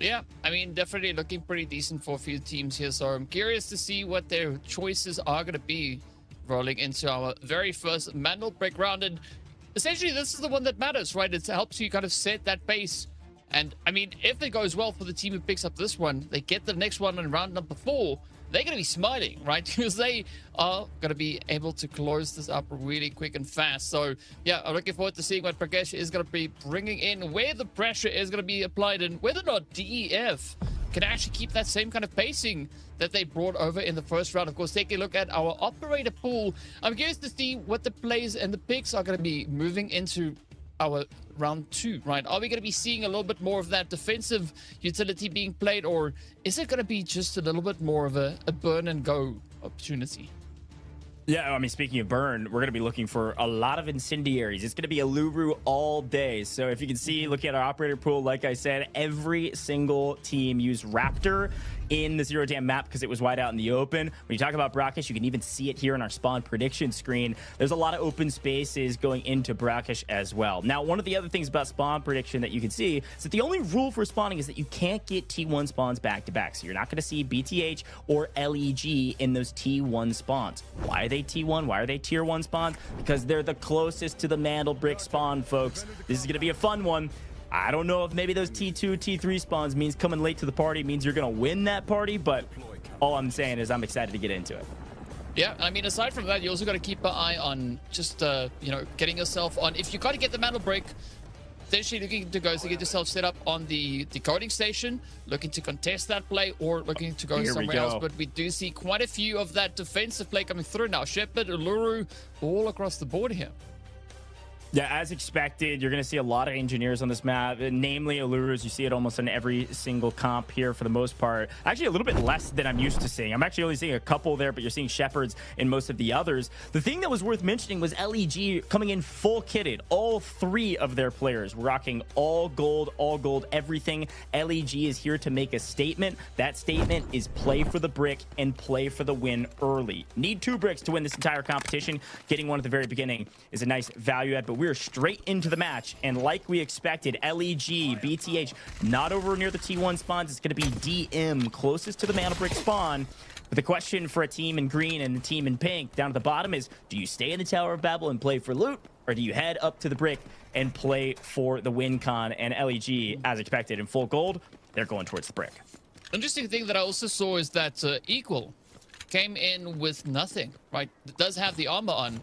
Yeah, I mean, definitely looking pretty decent for a few teams here, so I'm curious to see what their choices are going to be rolling into our very first Mandel Brick round. And essentially, this is the one that matters, right? It helps you kind of set that base. And, I mean, if it goes well for the team who picks up this one, they get the next one in round number 4, they're going to be smiling, right? Because they are going to be able to close this up really quick and fast. So, yeah, I'm looking forward to seeing what Brakkesh is going to be bringing in, where the pressure is going to be applied, and whether or not DEF can actually keep that same kind of pacing that they brought over in the first round. Of course, taking a look at our operator pool, I'm curious to see what the plays and the picks are going to be moving into our round 2, right? Are we going to be seeing a little bit more of that defensive utility being played, or is it going to be just a little bit more of a burn and go opportunity? Yeah, I mean, speaking of burn, we're going to be looking for a lot of incendiaries. It's going to be a Luru all day. So if you can see, looking at our operator pool, like I said, every single team used Raptor in the Zero Dam map because it was wide out in the open. When you talk about Brakkesh, you can even see it here in our spawn prediction screen. There's a lot of open spaces going into Brakkesh as well. Now, one of the other things about spawn prediction that you can see is that the only rule for spawning is that you can't get T1 spawns back to back. So you're not going to see BTH or LEG in those T1 spawns. Why are they T1? Why are they tier 1 spawns? Because they're the closest to the Mandel Brick spawn, folks. This is going to be a fun one. I don't know if maybe those T2, T3 spawns means coming late to the party means you're going to win that party, but all I'm saying is I'm excited to get into it. Yeah, I mean, aside from that, you also got to keep an eye on just, you know, getting yourself on. If you got to get the Mandel Brick, potentially looking to go to get yourself set up on the decoding station, looking to contest that play, or looking to go somewhere else. But we do see quite a few of that defensive play coming through now. Shepard, Uluru, all across the board here. Yeah, as expected, you're going to see a lot of engineers on this map, namely Allurers. You see it almost on every single comp here for the most part. Actually, a little bit less than I'm used to seeing. I'm actually only seeing a couple there, but you're seeing Shepards in most of the others. The thing that was worth mentioning was LEG coming in full kitted. All 3 of their players rocking all gold, everything. LEG is here to make a statement. That statement is play for the brick and play for the win early. Need 2 bricks to win this entire competition. Getting one at the very beginning is a nice value add, but we're straight into the match, and like we expected, LEG, BTH, not over near the T1 spawns. It's going to be DM, closest to the Mandel Brick spawn. But the question for a team in green and the team in pink down at the bottom is, do you stay in the Tower of Babel and play for loot, or do you head up to the brick and play for the win con? And LEG, as expected, in full gold, they're going towards the brick. Interesting thing that I also saw is that Equal came in with nothing, right? It does have the armor on,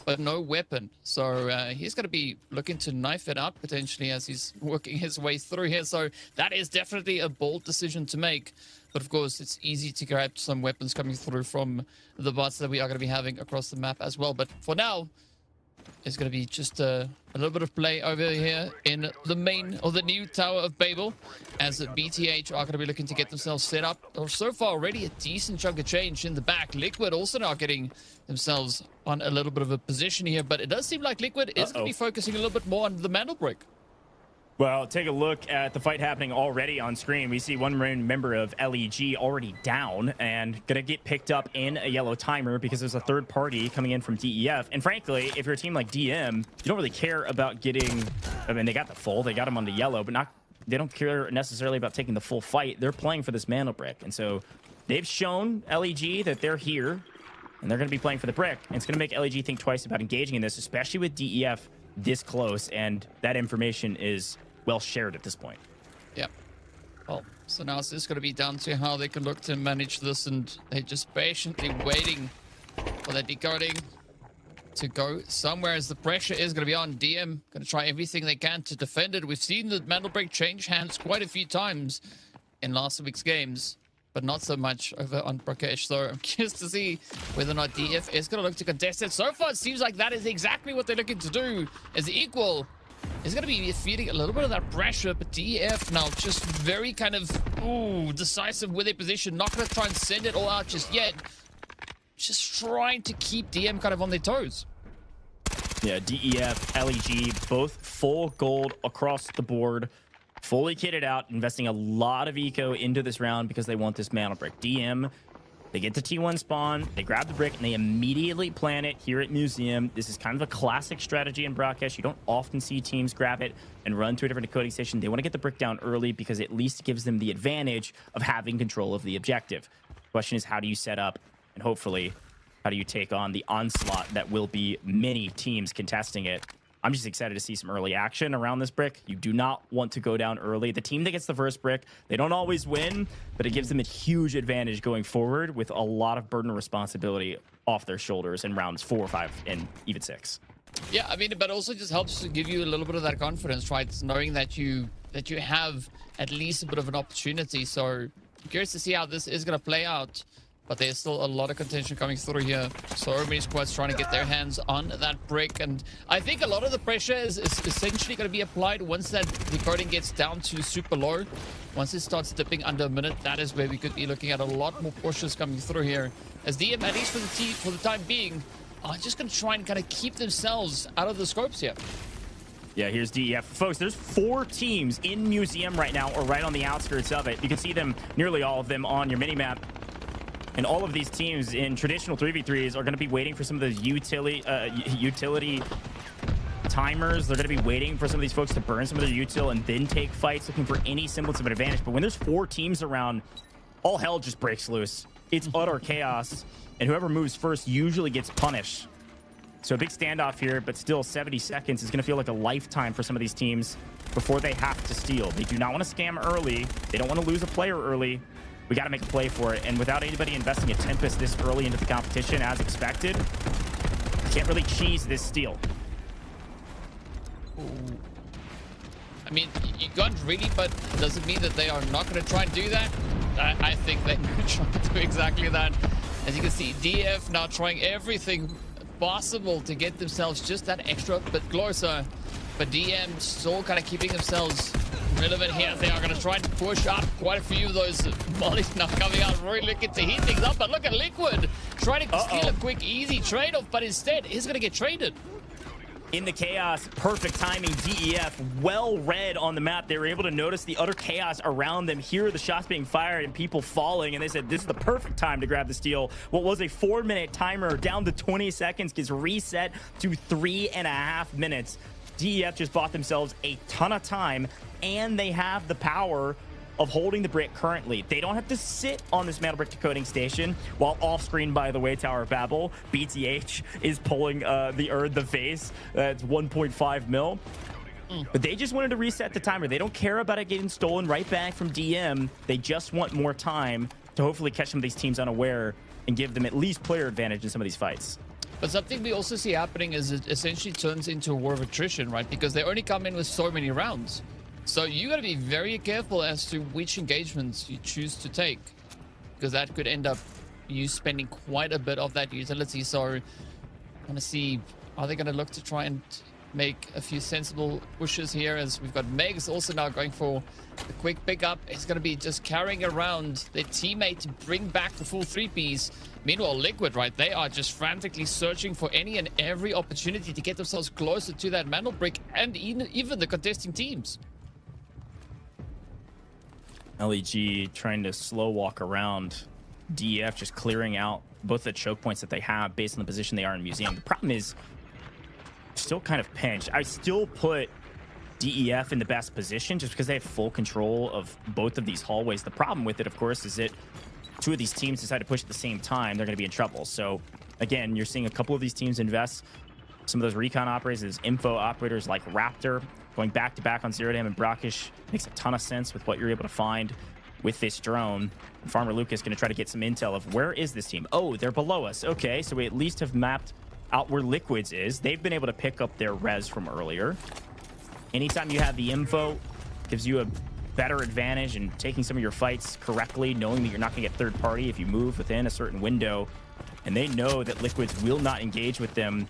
but no weapon. So he's going to be looking to knife it out potentially as he's working his way through here. So that is definitely a bold decision to make. But of course, it's easy to grab some weapons coming through from the bots that we are going to be having across the map as well. But for now, it's going to be just a little bit of play over here in the main, or the new Tower of Babel, as BTH are going to be looking to get themselves set up. Or so far already a decent chunk of change in the back. Liquid also now getting themselves on a little bit of a position here, but it does seem like Liquid is going to be focusing a little bit more on the mantle break. Well, take a look at the fight happening already on screen. We see one member of LEG already down and going to get picked up in a yellow timer because there's a third party coming in from DEF. And frankly, if you're a team like DM, you don't really care about getting... I mean, they got the full. They got him on the yellow, but they don't care necessarily about taking the full fight. They're playing for this mantle brick. And so they've shown LEG that they're here, and they're going to be playing for the brick. And it's going to make LEG think twice about engaging in this, especially with DEF this close, and that information is well shared at this point. Yep. Well, so now it's just going to be down to how they can look to manage this, and they're just patiently waiting for that decoding to go somewhere, as the pressure is going to be on. DM going to try everything they can to defend it. We've seen the mantle break change hands quite a few times in last week's games, but not so much over on Brakkesh. So I'm curious to see whether or not DF is going to look to contest it. So far, it seems like that is exactly what they're looking to do, as Equal is going to be feeding a little bit of that pressure, but DF now just very kind of decisive with their position. Not going to try and send it all out just yet. Just trying to keep DM kind of on their toes. Yeah, DEF, LEG, both full gold across the board. Fully kitted out, investing a lot of eco into this round because they want this mantle brick. DM, they get the T1 spawn, they grab the brick, and they immediately plant it here at Museum. This is kind of a classic strategy in Brakkesh. You don't often see teams grab it and run to a different decoding station. They want to get the brick down early because it at least gives them the advantage of having control of the objective. The question is, how do you set up, and hopefully, how do you take on the onslaught that will be many teams contesting it? I'm just excited to see some early action around this brick. You do not want to go down early. The team that gets the first brick, they don't always win, but it gives them a huge advantage going forward with a lot of burden and responsibility off their shoulders in rounds 4, 5, and even 6. Yeah, I mean, but also just helps to give you a little bit of that confidence, right? Knowing that you have at least a bit of an opportunity. So I'm curious to see how this is going to play out. But there's still a lot of contention coming through here. So many squads trying to get their hands on that brick. And I think a lot of the pressure is essentially going to be applied once that decoding gets down to super low. Once it starts dipping under a minute, that is where we could be looking at a lot more pushes coming through here. As DM, at least for the time being, are just going to try and kind of keep themselves out of the scopes here. Yeah, here's DEF. Folks, there's 4 teams in Museum right now, or right on the outskirts of it. You can see them, nearly all of them, on your minimap. And all of these teams in traditional 3v3s are going to be waiting for some of those utility timers. They're going to be waiting for some of these folks to burn some of their util and then take fights, looking for any semblance of an advantage. But when there's 4 teams around, all hell just breaks loose. It's utter chaos, and whoever moves first usually gets punished. So a big standoff here, but still 70 seconds is going to feel like a lifetime for some of these teams before they have to steal. They do not want to scam early. They don't want to lose a player early. We got to make a play for it. And without anybody investing a Tempest this early into the competition as expected, you can't really cheese this steal. Ooh. I mean, you can't really, but does it mean that they are not going to try and do that? I think they're going to try to do exactly that. As you can see, DF now trying everything possible to get themselves just that extra bit closer. But DM still kind of keeping themselves relevant here. They are going to try and push up quite a few of those mollies now coming out, really looking to heat things up. But look at Liquid trying to steal a quick, easy trade-off, but instead he's going to get traded. In the chaos, perfect timing. DEF, well read on the map. They were able to notice the utter chaos around them, hear the shots being fired and people falling, and they said, this is the perfect time to grab the steal. What was a 4-minute timer down to 20 seconds gets reset to 3.5 minutes. DEF just bought themselves a ton of time, and they have the power of holding the brick currently. They don't have to sit on this mantle brick decoding station, while off screen, by the way, Tower of Babel, BTH is pulling the face. It's 1.5 mil. But they just wanted to reset the timer. They don't care about it getting stolen right back from DM. They just want more time to hopefully catch some of these teams unaware and give them at least player advantage in some of these fights. But something we also see happening is it essentially turns into a war of attrition, right? Because they only come in with so many rounds. So you got to be very careful as to which engagements you choose to take. because that could end up you spending quite a bit of that utility. So I want to see, are they going to look to try and make a few sensible pushes here, as we've got Megs also now going for the quick pickup. It's going to be just carrying around their teammate to bring back the full 3Ps. Meanwhile, Liquid, right, they are just frantically searching for any and every opportunity to get themselves closer to that mantle brick, and even the contesting teams. LEG trying to slow walk around. DEF just clearing out both the choke points that they have based on the position they are in Museum. The problem is still kind of pinched. I still put DEF in the best position just because they have full control of both of these hallways. The problem with it, of course, is that two of these teams decide to push at the same time, they're going to be in trouble. So again, you're seeing a couple of these teams invest some of those recon operators, those info operators like Raptor, going back to back on Zero Dam and Brakkesh. Makes a ton of sense with what you're able to find with this drone. And Farmer Lucas going to try to get some intel of where is this team. Oh, they're below us. Okay, so we at least have mapped out where Liquids is. They've been able to pick up their res from earlier. Anytime you have the info, gives you a better advantage in taking some of your fights correctly, knowing that you're not going to get third party if you move within a certain window. And they know that Liquids will not engage with them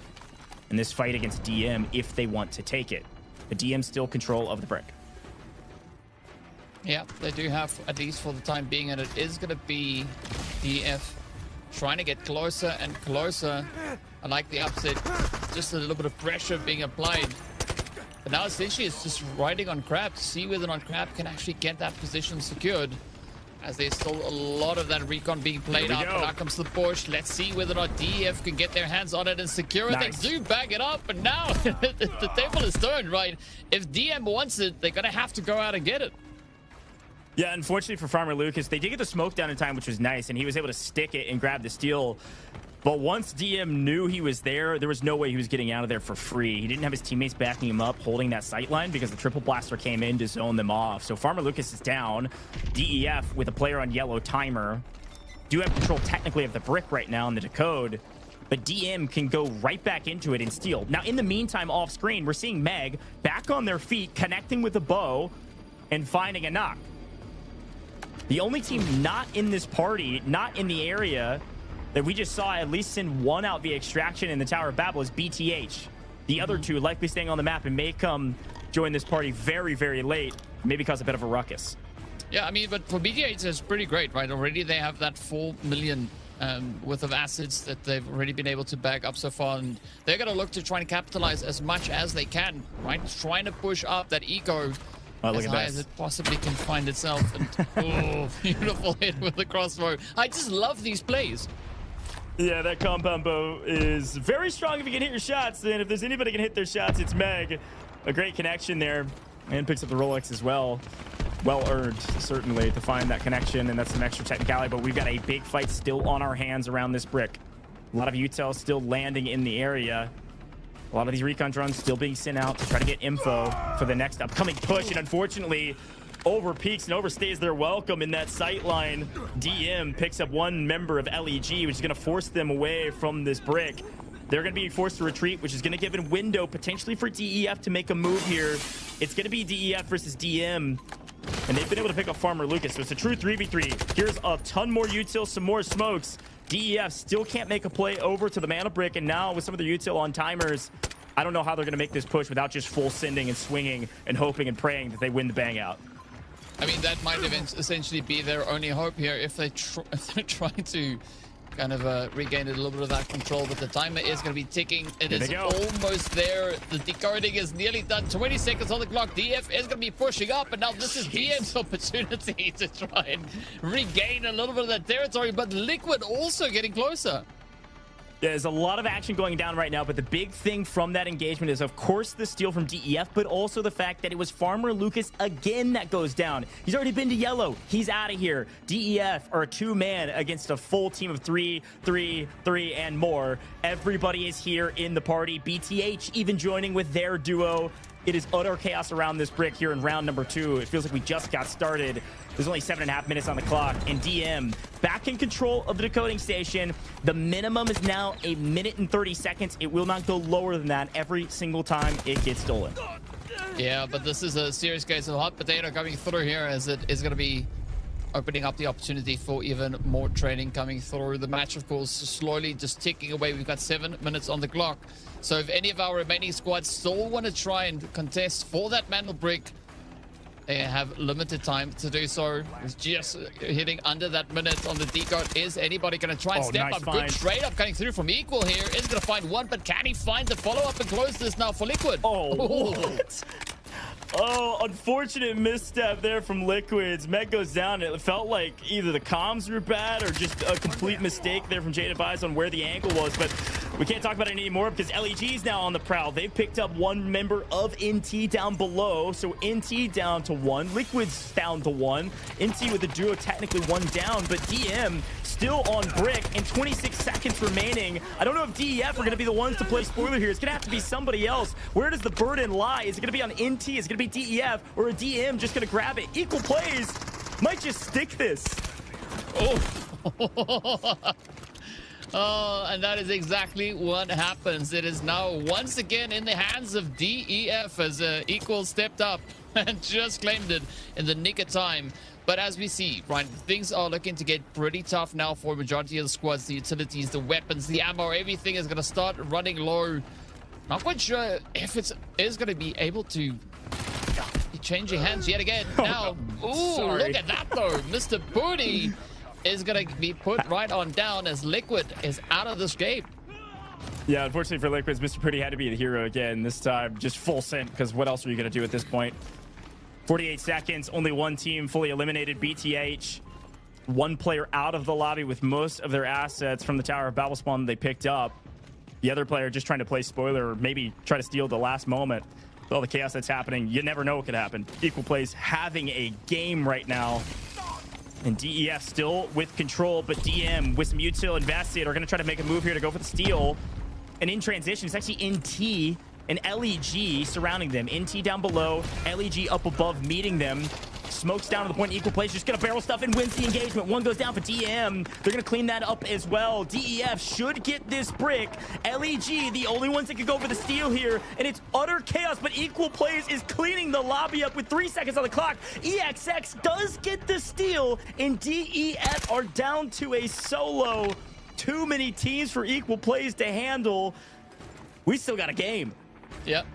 in this fight against DM if they want to take it. The DM's still control of the brick. Yeah, they do have, at least for the time being, and it is going to be DF trying to get closer and closer. I like the upset, just a little bit of pressure being applied. But now essentially it's just riding on Crab to see whether or not Crab can actually get that position secured, as there's still a lot of that recon being played out. Now comes the push. Let's see whether or not DEF can get their hands on it and secure it. Nice. They do bag it up, but now the table is turned, right? If DM wants it, they're going to have to go out and get it. Yeah, unfortunately for Farmer Lucas, they did get the smoke down in time, which was nice, and he was able to stick it and grab the steal. But once DM knew he was there, there was no way he was getting out of there for free. He didn't have his teammates backing him up, holding that sight line, because the triple blaster came in to zone them off. So Farmer Lucas is down. DEF with a player on yellow timer do have control technically of the brick right now in the decode, but DM can go right back into it and steal. Now, in the meantime, off screen, we're seeing Meg back on their feet, connecting with the bow and finding a knock. The only team not in this party, not in the area that we just saw at least send one out via extraction in the Tower of Babel is BTH. The other two likely staying on the map and may come join this party very, very late, maybe cause a bit of a ruckus. Yeah, I mean, but for BTH, it's pretty great, right? Already they have that 4 million worth of assets that they've already been able to bag up so far, and they're going to look to try and capitalize as much as they can, right? Trying to push up that eco as high as it possibly can find itself. And oh, beautiful hit with the crossbow. I just love these plays. Yeah, that compound bow is very strong if you can hit your shots. And if there's anybody who can hit their shots, it's Meg. A great connection there. And picks up the Rolex as well. Well earned, certainly, to find that connection. And that's some extra technicality. But we've got a big fight still on our hands around this brick. A lot of util still landing in the area. A lot of these recon drones still being sent out to try to get info for the next upcoming push. And unfortunately, over peaks and overstays their welcome in that sight line. DM picks up one member of LEG, which is going to force them away from this brick. They're going to be forced to retreat, which is going to give a window potentially for DEF to make a move here. It's going to be DEF versus DM, and they've been able to pick up Farmer Lucas. So it's a true 3v3. Here's a ton more util, some more smokes. DEF still can't make a play over to the mana brick, and now with some of the util on timers, I don't know how they're going to make this push without just full sending and swinging and hoping and praying that they win the bang out. I mean, that might essentially be their only hope here if they're trying to kind of regain a little bit of that control. But the timer is going to be ticking. It is almost there. The decoding is nearly done. 20 seconds on the clock. DF is going to be pushing up, and now this is DM's opportunity to try and regain a little bit of that territory. But Liquid also getting closer. There's a lot of action going down right now, but the big thing from that engagement is, of course, the steal from DEF, but also the fact that it was Farmer Lucas again that goes down. He's already been to yellow. He's out of here. DEF are a two-man against a full team of 3, and more. Everybody is here in the party. BTH even joining with their duo. It is utter chaos around this brick here in round number 2. It feels like we just got started. There's only 7.5 minutes on the clock, and DM back in control of the decoding station. The minimum is now 1 minute and 30 seconds. It will not go lower than that every single time it gets stolen. Yeah, but this is a serious case of hot potato coming through here, as it is going to be opening up the opportunity for even more training coming through. The match, of course, slowly just ticking away. We've got 7 minutes on the clock. So if any of our remaining squads still want to try and contest for that mantle brick, they have limited time to do so. It's just hitting under that minute on the decode. Is anybody going to try and step up? Good trade up coming through from Equal here. Is going to find one, but can he find the follow-up and close this now for Liquid? Oh, what? Oh, unfortunate misstep there from Liquids. Meg goes down. It felt like either the comms were bad or just a complete mistake there from Jade Advise on where the angle was, but we can't talk about it anymore because LEG is now on the prowl. They've picked up one member of NT down below, so NT down to 1, Liquids down to 1, NT with the duo technically 1 down, but DM still on brick and 26 seconds remaining. I don't know if DEF are going to be the ones to play spoiler here. It's going to have to be somebody else. Where does the burden lie? Is it going to be on NT? Is it going to be DEF, or a DM just going to grab it? Equal plays might just stick this. Oh, and that is exactly what happens. It is now once again in the hands of DEF as Equal stepped up and just claimed it in the nick of time. But as we see, right, things are looking to get pretty tough now for a majority of the squads. The utilities, the weapons, the ammo, everything is going to start running low. Not quite sure if it is going to be able to be changing hands yet again. Now, ooh, look at that though. Mr. Booty is going to be put right on down as Liquid is out of this game. Yeah, unfortunately for Liquids, Mr. Pretty had to be the hero again this time. Just full sent, because what else are you going to do at this point? 48 seconds, only one team fully eliminated. BTH, one player out of the lobby with most of their assets from the Tower of Babel Spawn they picked up. The other player just trying to play spoiler or maybe try to steal the last moment. With all the chaos that's happening, you never know what could happen. Equal Plays having a game right now. And DEF still with control, but DM with some util invested are going to try to make a move here to go for the steal. And in transition, it's actually NT and LEG surrounding them. NT down below, LEG up above meeting them. Smokes down to the point. Equal Plays just gonna barrel stuff and wins the engagement. One goes down for DM. They're gonna clean that up as well. DEF should get this brick. LEG, the only ones that could go for the steal here, and it's utter chaos, but Equal Plays is cleaning the lobby up with 3 seconds on the clock. EXX does get the steal, and DEF are down to a solo. Too many teams for Equal Plays to handle. We still got a game. Yep.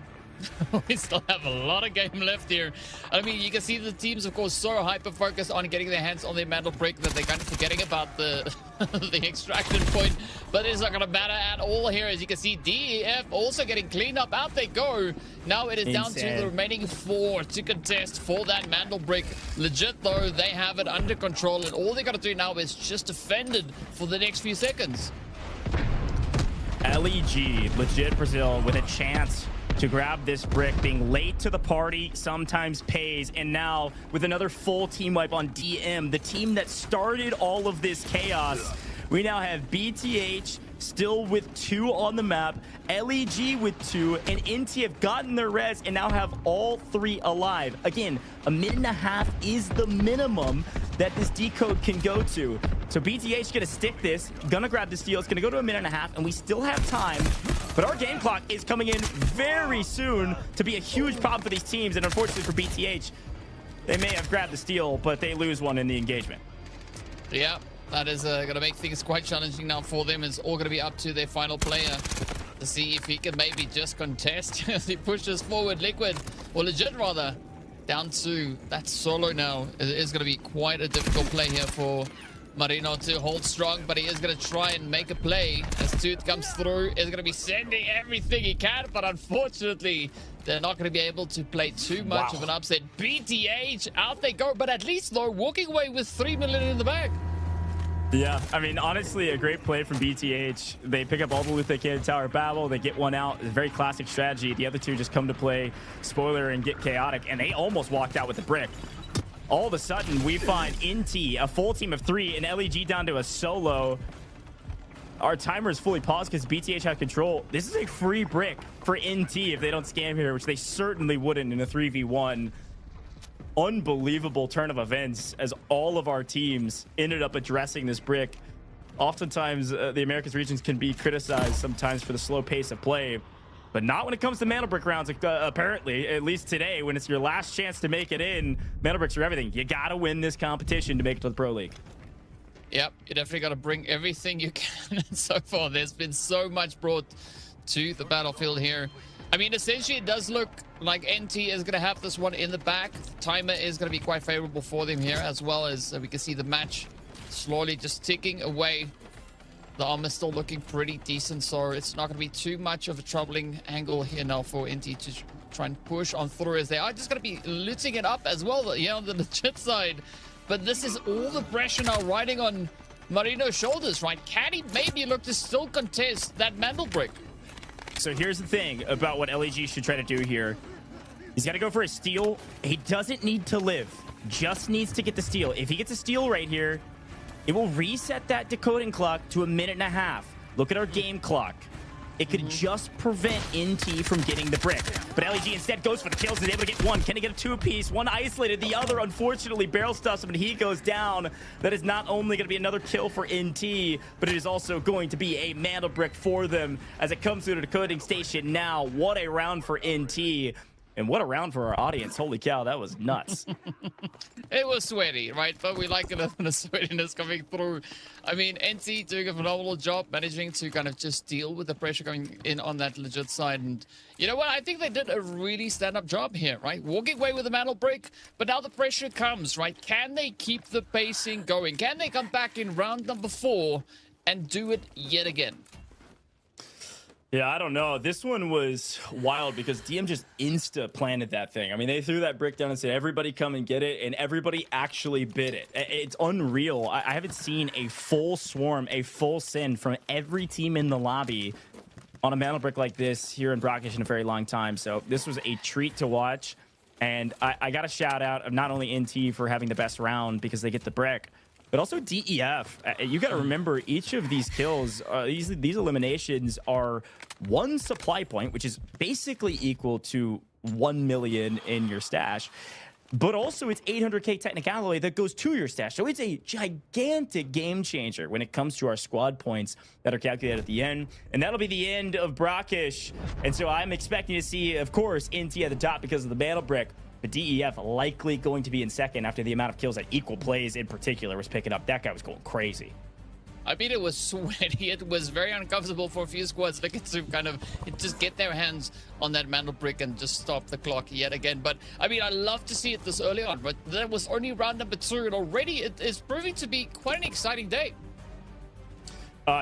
We still have a lot of game left here. I mean, you can see the teams, of course, so hyper-focused on getting their hands on their mantle brick that they're kind of forgetting about the the extraction point. But it's not going to matter at all here. As you can see, DEF also getting cleaned up. Out they go. Now it is down to the remaining 4 to contest for that mantle brick. Legit, though, they have it under control. And all they got to do now is just defend it for the next few seconds. LEG, legit Brazil, with a chance to grab this brick. Being late to the party sometimes pays, and now with another full team wipe on DM, the team that started all of this chaos, we now have BTH still with 2 on the map, LEG with 2, and NT have gotten their res and now have all 3 alive. Again, a minute and a half is the minimum that this decode can go to. So BTH gonna stick this, gonna grab the steal. It's gonna go to a minute and a half, and we still have time. But our game clock is coming in very soon to be a huge problem for these teams. And unfortunately for BTH, they may have grabbed the steal, but they lose one in the engagement. Yeah, that is going to make things quite challenging now for them. It's all going to be up to their final player to see if he can maybe just contest as he pushes forward. Liquid, or Legit rather, down to that solo now. It is going to be quite a difficult play here for Marino to hold strong, but he is going to try and make a play as Tooth comes through. Is going to be sending everything he can, but unfortunately, they're not going to be able to play too much of an upset. BTH, out they go, but at least, though, walking away with 3 million in the bag. Yeah, I mean, honestly, a great play from BTH. They pick up all the loot they can in Tower of Babel. They get one out. It's a very classic strategy. The other two just come to play spoiler and get chaotic, and they almost walked out with the brick. All of a sudden, we find NT, a full team of 3, and LEG down to a solo. Our timer is fully paused because BTH had control. This is a free brick for NT if they don't scam here, which they certainly wouldn't in a 3v1. Unbelievable turn of events as all of our teams ended up addressing this brick. Oftentimes, the Americas regions can be criticized sometimes for the slow pace of play. But not when it comes to Mandelbrick rounds, apparently, at least today, when it's your last chance to make it in. Mandelbricks are everything. You got to win this competition to make it to the Pro League. Yep, you definitely got to bring everything you can. So far, there's been so much brought to the battlefield here. I mean, essentially, it does look like NT is going to have this one in the back. Timer is going to be quite favorable for them here, as well as we can see the match slowly just ticking away. The armor's still looking pretty decent, so it's not going to be too much of a troubling angle here now for NT to try and push on through, as they are just going to be looting it up as well, you know, on the legit side. But this is all the pressure now riding on Marino's shoulders, right? Can he maybe look to still contest that Mandelbrick? So here's the thing about what LEG should try to do here. He's got to go for a steal. He doesn't need to live. Just needs to get the steal. If he gets a steal right here, it will reset that decoding clock to 1.5 minutes. Look at our game clock. It could just prevent NT from getting the brick. But LEG instead goes for the kills. He's able to get one. Can he get a two-piece? One isolated. The other, unfortunately, barrel stuffs him, and he goes down. That is not only going to be another kill for NT, but it is also going to be a Mandelbrick for them as it comes through the decoding station now. What a round for NT. And what a round for our audience. Holy cow, that was nuts. It was sweaty, right? But we like it, the sweatiness coming through. I mean, NT doing a phenomenal job managing to kind of just deal with the pressure coming in on that legit side. And you know what? I think they did a really stand-up job here, right? Walking away with the Mandelbrick, but now the pressure comes, right? Can they keep the pacing going? Can they come back in round number 4 and do it yet again? Yeah, I don't know. This one was wild because DM just insta-planted that thing. I mean, they threw that brick down and said, everybody come and get it, and everybody actually bid it. It's unreal. I haven't seen a full swarm, a full send from every team in the lobby on a Mandelbrick like this here in Brakkesh in a very long time. So this was a treat to watch, and I got a shout-out of not only NT for having the best round because they get the brick, but also DEF. You got to remember, each of these kills, these eliminations are 1 supply point, which is basically equal to 1 million in your stash. But also, it's 800k technic alloy that goes to your stash. So it's a gigantic game changer when it comes to our squad points that are calculated at the end. And that'll be the end of Brakkesh. And so I'm expecting to see, of course, NT at the top because of the Mandelbrick. But DEF likely going to be in second after the amount of kills that Equal Plays in particular was picking up. That guy was going crazy. I mean, it was sweaty. It was very uncomfortable for a few squads looking to kind of just get their hands on that Mandelbrick and just stop the clock yet again. But, I mean, I love to see it this early on, but that was only round number 2, and already it is proving to be quite an exciting day.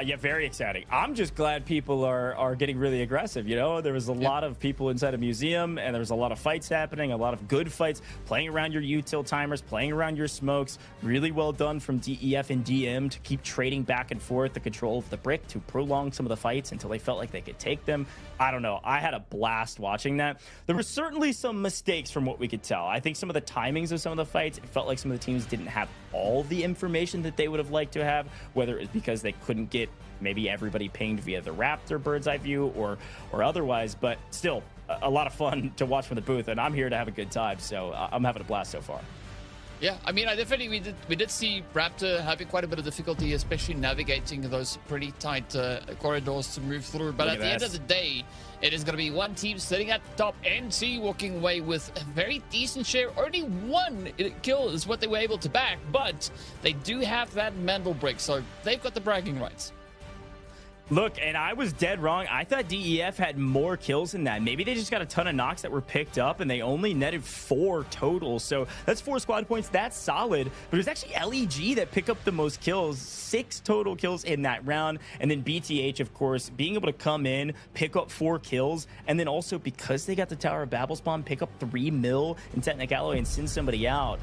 Yeah, very exciting. I'm just glad people are getting really aggressive. You know, there was a lot of people inside a museum, and there was a lot of fights happening, a lot of good fights, playing around your util timers, playing around your smokes. Really well done from DEF and DM to keep trading back and forth the control of the brick to prolong some of the fights until they felt like they could take them. I don't know. I had a blast watching that. There were certainly some mistakes from what we could tell. I think some of the timings of some of the fights, it felt like some of the teams didn't have all the information that they would have liked to have, whether it's because they couldn't get maybe everybody pinged via the Raptor bird's eye view or otherwise, but still a lot of fun to watch from the booth, and I'm here to have a good time, so I'm having a blast so far. Yeah, I mean, we did see Raptor having quite a bit of difficulty, especially navigating those pretty tight corridors to move through. But at the end of the day, it is going to be one team sitting at the top, NT walking away with a very decent share. Only 1 kill is what they were able to back, but they do have that Mandelbrick, so they've got the bragging rights. Look, and I was dead wrong. I thought DEF had more kills than that. Maybe they just got a ton of knocks that were picked up, and they only netted 4 total. So that's 4 squad points. That's solid. But it was actually LEG that picked up the most kills, 6 total kills in that round. And then BTH, of course, being able to come in, pick up 4 kills, and then also because they got the Tower of Babel spawn, pick up 3 mil in technic alloy and send somebody out.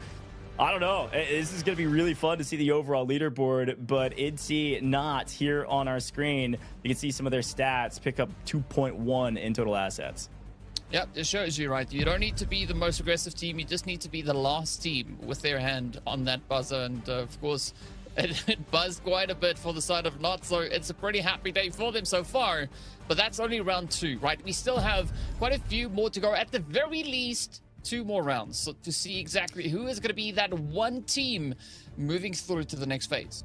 I don't know. This is going to be really fun to see the overall leaderboard, but IDC not here on our screen. You can see some of their stats, pick up 2.1 in total assets. Yep, it shows you, right? You don't need to be the most aggressive team. You just need to be the last team with their hand on that buzzer. And, of course, it buzzed quite a bit for the side of Not, so it's a pretty happy day for them so far. But that's only round 2, right? We still have quite a few more to go. At the very least, 2 more rounds, so to see exactly who is going to be that one team moving through to the next phase.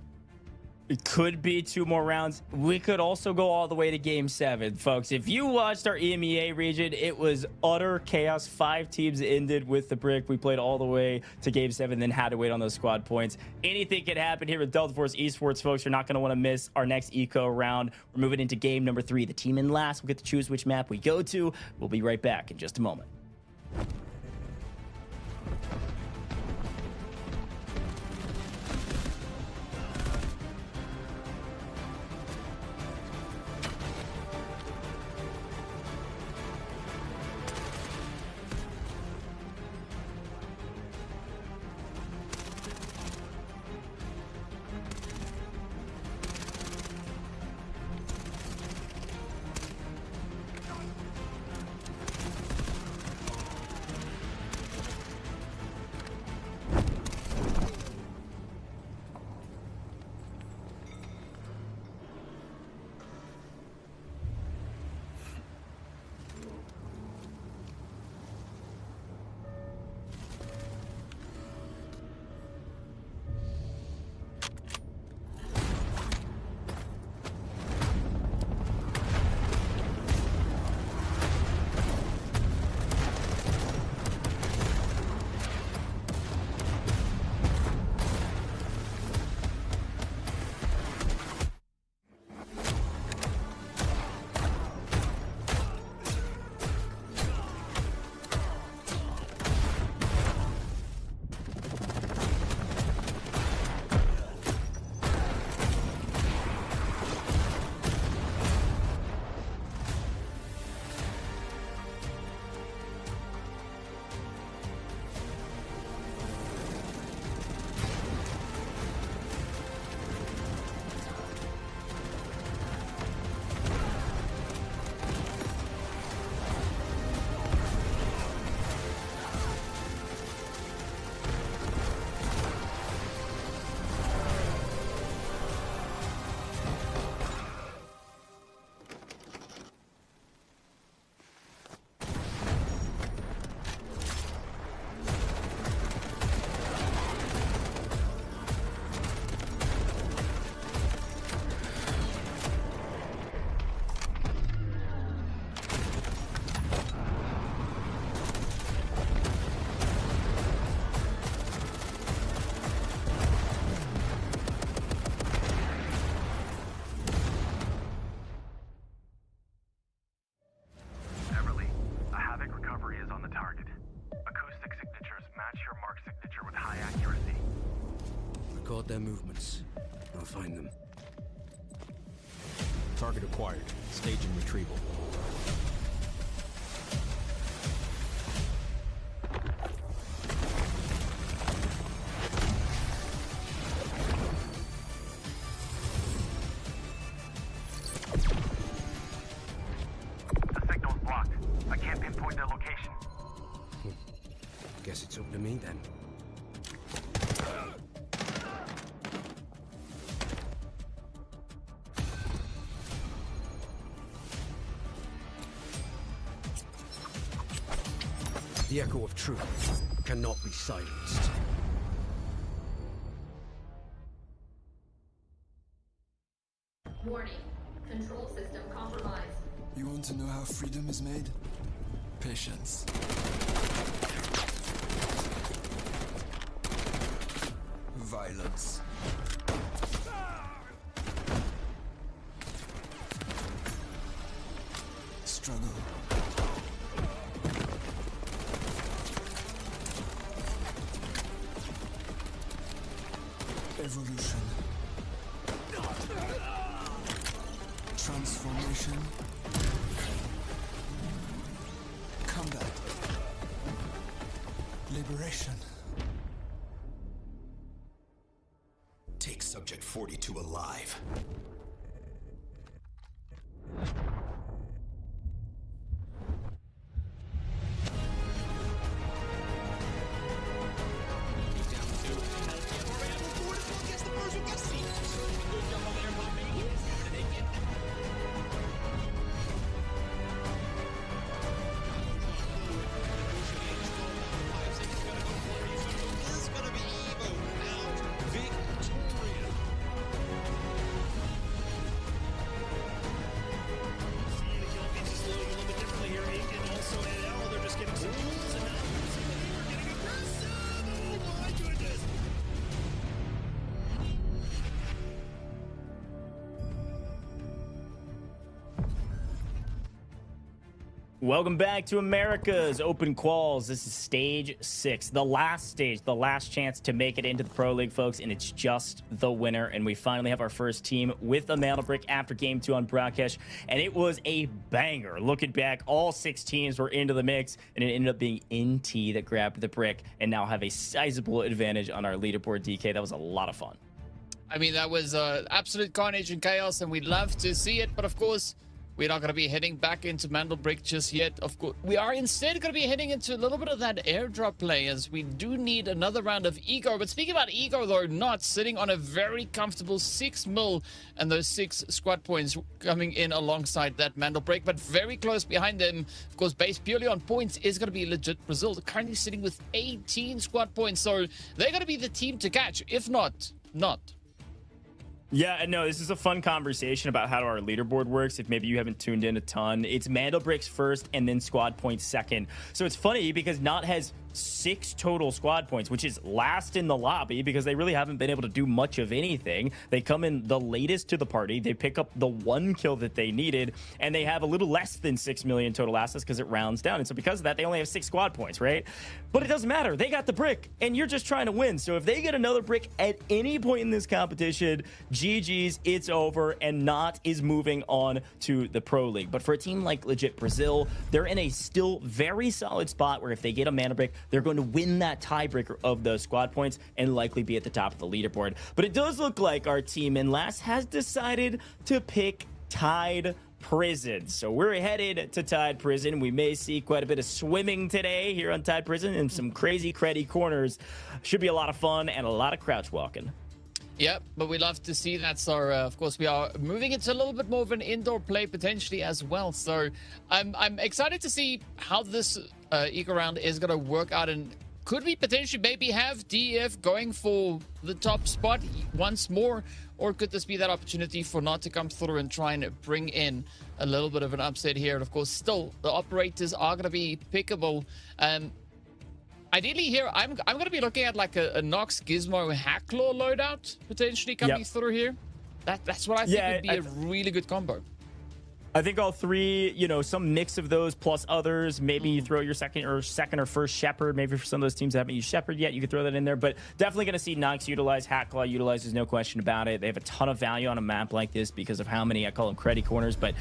It could be 2 more rounds. We could also go all the way to game 7, folks. If you watched our EMEA region, it was utter chaos. 5 teams ended with the brick. We played all the way to game 7, then had to wait on those squad points. Anything could happen here with Delta Force Esports, folks. You're not going to want to miss our next eco round. We're moving into game number 3. The team in last will get to choose which map we go to. We'll be right back in just a moment. Record their movements. I'll find them. Target acquired. Staging retrieval. The signal's blocked. I can't pinpoint their location. Guess it's up to me then. The echo of truth cannot be silenced. Warning. Control system compromised. You want to know how freedom is made? Patience. Violence. Struggle. Evolution. Transformation. Combat. Liberation. Take Subject 42 alive. Welcome back to America's Open Quals. This is stage 6, the last stage, the last chance to make it into the Pro League, folks, and it's just the winner. And we finally have our first team with a mantle brick after game 2 on Brakkesh, and it was a banger. Looking back, all 6 teams were into the mix, and it ended up being NT that grabbed the brick and now have a sizable advantage on our leaderboard. DK, that was a lot of fun. I mean, that was absolute carnage and chaos, and we'd love to see it, but of course, we're not going to be heading back into Mandelbrick just yet. Of course, we are instead going to be heading into a little bit of that airdrop play, as we do need another round of ego. But speaking about ego, though, not sitting on a very comfortable 6 mil, and those 6 squad points coming in alongside that Mandelbrick, but very close behind them. Of course, based purely on points is going to be legit Brazil. They're currently sitting with 18 squad points, so they're going to be the team to catch. If not. Yeah, no, this is a fun conversation about how our leaderboard works. If maybe you haven't tuned in a ton, it's Mandelbricks first and then squad points second. So it's funny because Not has 6 total squad points, which is last in the lobby because they really haven't been able to do much of anything. They come in the latest to the party. They pick up the 1 kill that they needed, and they have a little less than 6 million total assets because it rounds down. And so because of that, they only have 6 squad points, right? But it doesn't matter. They got the brick, and you're just trying to win. So if they get another brick at any point in this competition, GG's, it's over, and Not is moving on to the Pro League. But for a team like legit Brazil, they're in a still very solid spot where if they get a mana brick, they're going to win that tiebreaker of those squad points and likely be at the top of the leaderboard. But it does look like our team in last has decided to pick Tide Prison. So we're headed to Tide Prison. We may see quite a bit of swimming today here on Tide Prison and some crazy cruddy corners. Should be a lot of fun and a lot of crouch walking. Yep, but we love to see that. So, of course, we are moving into a little bit more of an indoor play potentially as well. So I'm excited to see how this eco round is going to work out, and could we potentially maybe have DEF going for the top spot once more, or could this be that opportunity for Not to come through and try and bring in a little bit of an upset here? And of course, still the operators are going to be pickable. Ideally here, I'm going to be looking at like a Nox Gizmo Hacklaw loadout potentially coming through here. That's what I think would be a really good combo. I think all 3, you know, some mix of those plus others. Maybe you throw your second or first Shepherd. Maybe for some of those teams that haven't used Shepherd yet, you could throw that in there. But definitely going to see Nox utilize, Hacklaw utilize. There's no question about it. They have a ton of value on a map like this because of how many, I call them cruddy corners, but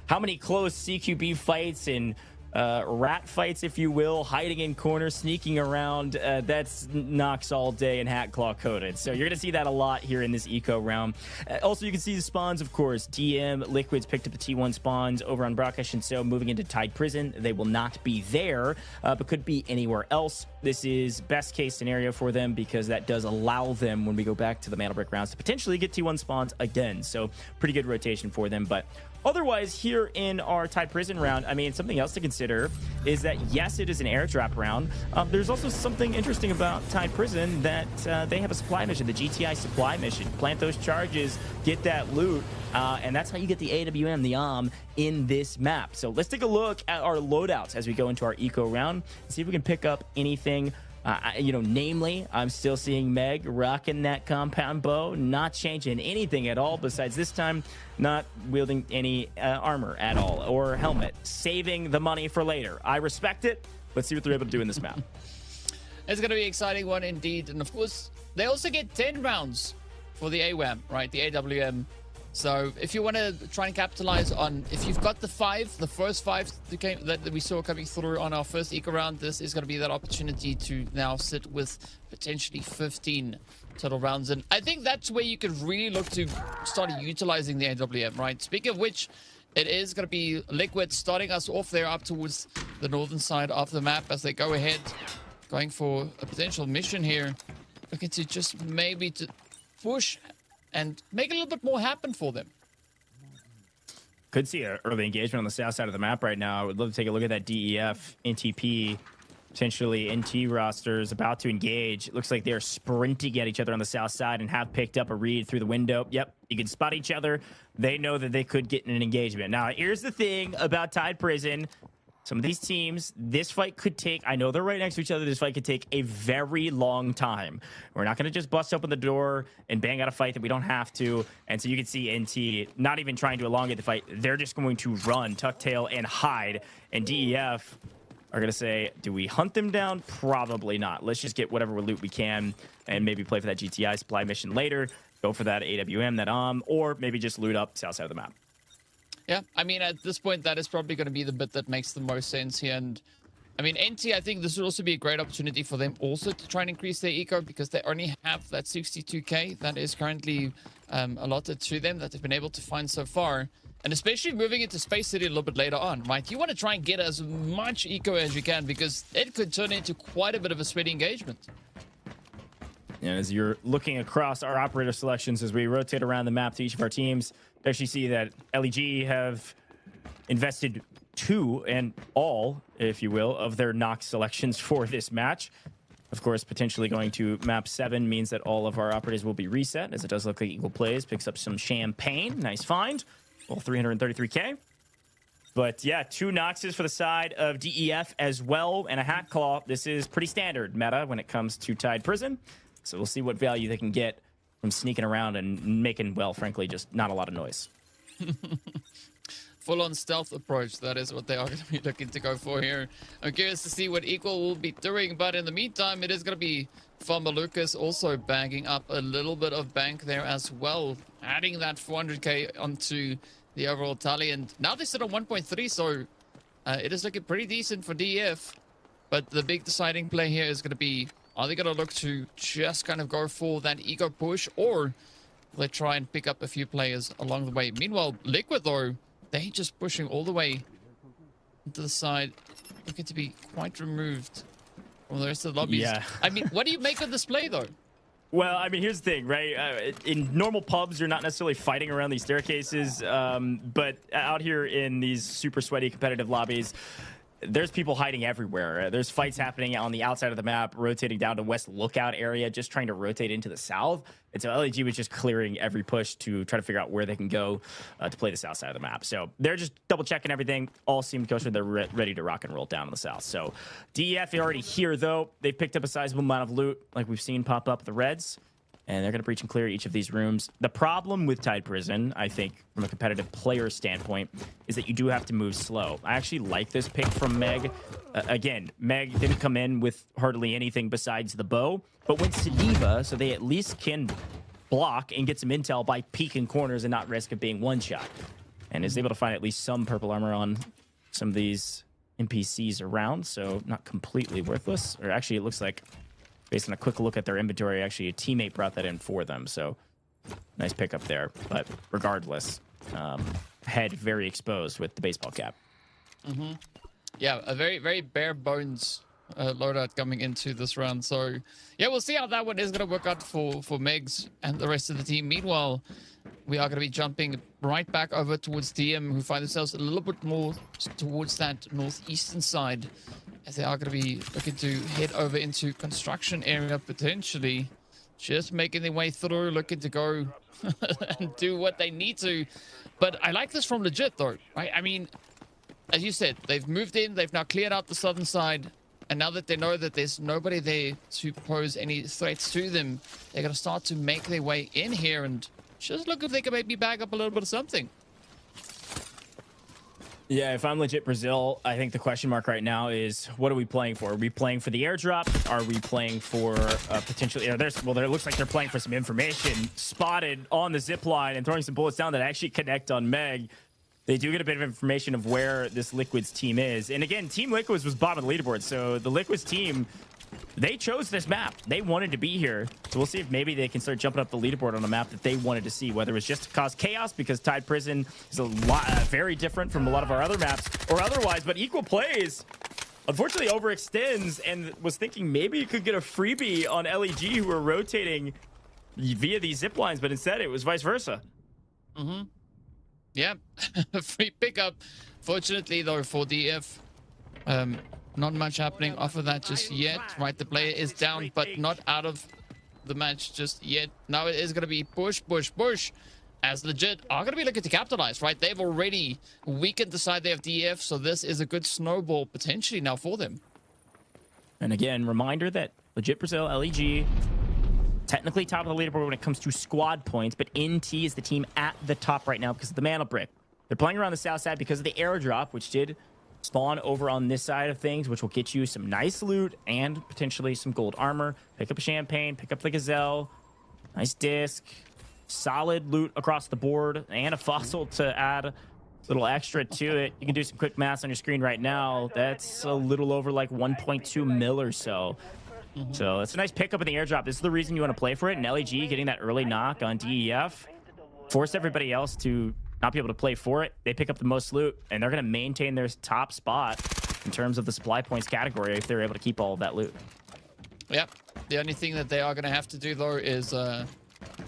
how many close CQB fights and rat fights, if you will, hiding in corners, sneaking around. That's Nox all day and Hacklaw coded. So you're going to see that a lot here in this eco round. Also, you can see the spawns, of course. DM Liquids picked up the T1 spawns over on Brakkesh, and so moving into Tide Prison, they will not be there, but could be anywhere else. This is best case scenario for them because that does allow them, when we go back to the Mantle Brick rounds, to potentially get T1 spawns again. So pretty good rotation for them. But otherwise, here in our Tide Prison round, I mean, something else to consider is that, yes, it is an airdrop round. There's also something interesting about Tide Prison that they have a supply mission, the GTI supply mission. Plant those charges, get that loot, and that's how you get the AWM, the ARM, in this map. So let's take a look at our loadouts as we go into our eco round, see if we can pick up anything. You know, namely, I'm still seeing Meg rocking that compound bow, not changing anything at all, besides this time not wielding any armor at all or helmet, saving the money for later. I respect it. Let's see what they're able to do in this map. It's going to be an exciting one indeed. And of course, they also get 10 rounds for the AWM, right? The AWM. So if you want to try and capitalize on, if you've got the first five that we saw coming through on our first eco round, this is going to be that opportunity to now sit with potentially 15 total rounds. And I think that's where you could really look to start utilizing the AWM, right? Speaking of which, it is going to be Liquid starting us off there up towards the northern side of the map as they go ahead, going for a potential mission here. Looking to just maybe to push and make a little bit more happen for them. Could see an early engagement on the south side of the map right now. I would love to take a look at that DEF, NTP, potentially NT rosters about to engage. It looks like they're sprinting at each other on the south side and have picked up a read through the window. Yep, you can spot each other. They know that they could get in an engagement. Now, here's the thing about Tide Prison. some of these teams, this fight could take, I know they're right next to each other, this fight could take a very long time. We're not going to just bust open the door and bang out a fight that we don't have to. And so you can see NT not even trying to elongate the fight. They're just going to run, tuck tail, and hide. And DEF are going to say, do we hunt them down? Probably not. Let's just get whatever loot we can and maybe play for that GTI supply mission later. Go for that AWM, that or maybe just loot up south side of the map. Yeah, I mean, at this point, that is probably going to be the bit that makes the most sense here. And I mean, NT, I think this would also be a great opportunity for them also to try and increase their eco, because they only have that 62k that is currently allotted to them that they've been able to find so far. And especially moving into Space City a little bit later on, right? You want to try and get as much eco as you can, because it could turn into quite a bit of a sweaty engagement. And as you're looking across our operator selections, as we rotate around the map to each of our teams, you actually see that LEG have invested 2 and all, if you will, of their Nox selections for this match. Of course, potentially going to map 7 means that all of our operators will be reset, as it does look like Eagle Plays picks up some champagne. Nice find. Well, 333k. But yeah, 2 Noxes for the side of DEF as well, and a Hat Claw. This is pretty standard meta when it comes to Tide Prison. So we'll see what value they can get from sneaking around and making, well, frankly, just not a lot of noise. Full-on stealth approach, that is what they are going to be looking to go for here. I'm curious to see what Equal will be doing, but in the meantime, it is going to be Farmer Lucas also bagging up a little bit of bank there as well, adding that 400k onto the overall tally. And now they sit on 1.3, so it is looking pretty decent for DF. But the big deciding play here is going to be, are they going to look to just kind of go for that ego push, or will they try and pick up a few players along the way? Meanwhile, Liquid, though, they're just pushing all the way to the side, looking to be quite removed from the rest of the lobbies. Yeah. I mean, what do you make of this play, though? Well, I mean, here's the thing, right? In normal pubs, you're not necessarily fighting around these staircases, but out here in these super sweaty competitive lobbies, there's people hiding everywhere. There's fights happening on the outside of the map, rotating down to West Lookout area, just trying to rotate into the south. And so LEG was just clearing every push to try to figure out where they can go to play the south side of the map. So they're just double checking everything. All seem kosher. They're ready to rock and roll down in the south. So DEF are already here, though. They've picked up a sizable amount of loot, like we've seen pop up the Reds. And they're going to breach and clear each of these rooms. The problem with Tide Prison, I think, from a competitive player standpoint, is that you do have to move slow. I actually like this pick from Meg. Again, Meg didn't come in with hardly anything besides the bow, but went Sediva, so they at least can block and get some intel by peeking corners and not risk of being one-shot. And is able to find at least some purple armor on some of these NPCs around, so not completely worthless. Or actually, it looks like, based on a quick look at their inventory, actually a teammate brought that in for them. So nice pickup there. But regardless, head very exposed with the baseball cap. Mm-hmm. Yeah, a very, very bare bones loadout coming into this round. So yeah, we'll see how that one is going to work out for Megs and the rest of the team. Meanwhile, we are going to be jumping right back over towards DM, who find themselves a little bit more towards that northeastern side, as they are going to be looking to head over into construction area, potentially just making their way through, looking to go and do what they need to. But I like this from Legit, though, right? I mean, as you said, they've moved in, they've now cleared out the southern side, and now that they know that there's nobody there to pose any threats to them, they're going to start to make their way in here and just look if they can maybe bag up a little bit of something. Yeah, if I'm Legit Brazil, I think the question mark right now is, what are we playing for? Are we playing for the airdrop? Are we playing for potentially... there looks like they're playing for some information spotted on the zip line and throwing some bullets down that actually connect on Meg. They do get a bit of information of where this Liquids team is. And again, Team Liquids was bottom of the leaderboard, so the Liquids team, they chose this map. They wanted to be here. So we'll see if maybe they can start jumping up the leaderboard on a map that they wanted to see, whether it was just to cause chaos because Tide Prison is a lot very different from a lot of our other maps or otherwise. But Equal Plays unfortunately overextends and was thinking maybe you could get a freebie on LEG who were rotating via these zip lines, but instead it was vice versa. Mm-hmm. Yeah, free pickup. Fortunately, though, for DF, not much happening off of that just yet, right? The player is down, but not out of the match just yet. Now it is going to be push, push, push. as Legit are going to be looking to capitalize, right? They've already weakened the side they have DEF, so this is a good snowball potentially now for them. And again, reminder that Legit Brazil, LEG, technically top of the leaderboard when it comes to squad points, but NT is the team at the top right now because of the Mantle Brick. They're playing around the south side because of the airdrop, which did spawn over on this side of things, which will get you some nice loot and potentially some gold armor. Pick up a champagne, pick up the gazelle, nice disc, solid loot across the board, and a fossil to add a little extra to it. You can do some quick math on your screen right now. That's a little over like 1.2 mil or so. So it's a nice pickup in the airdrop. This is the reason you want to play for it. And LEG getting that early knock on DEF forced everybody else to not be able to play for it. They pick up the most loot, and they're going to maintain their top spot in terms of the supply points category if they're able to keep all of that loot. Yep. The only thing that they are going to have to do, though, is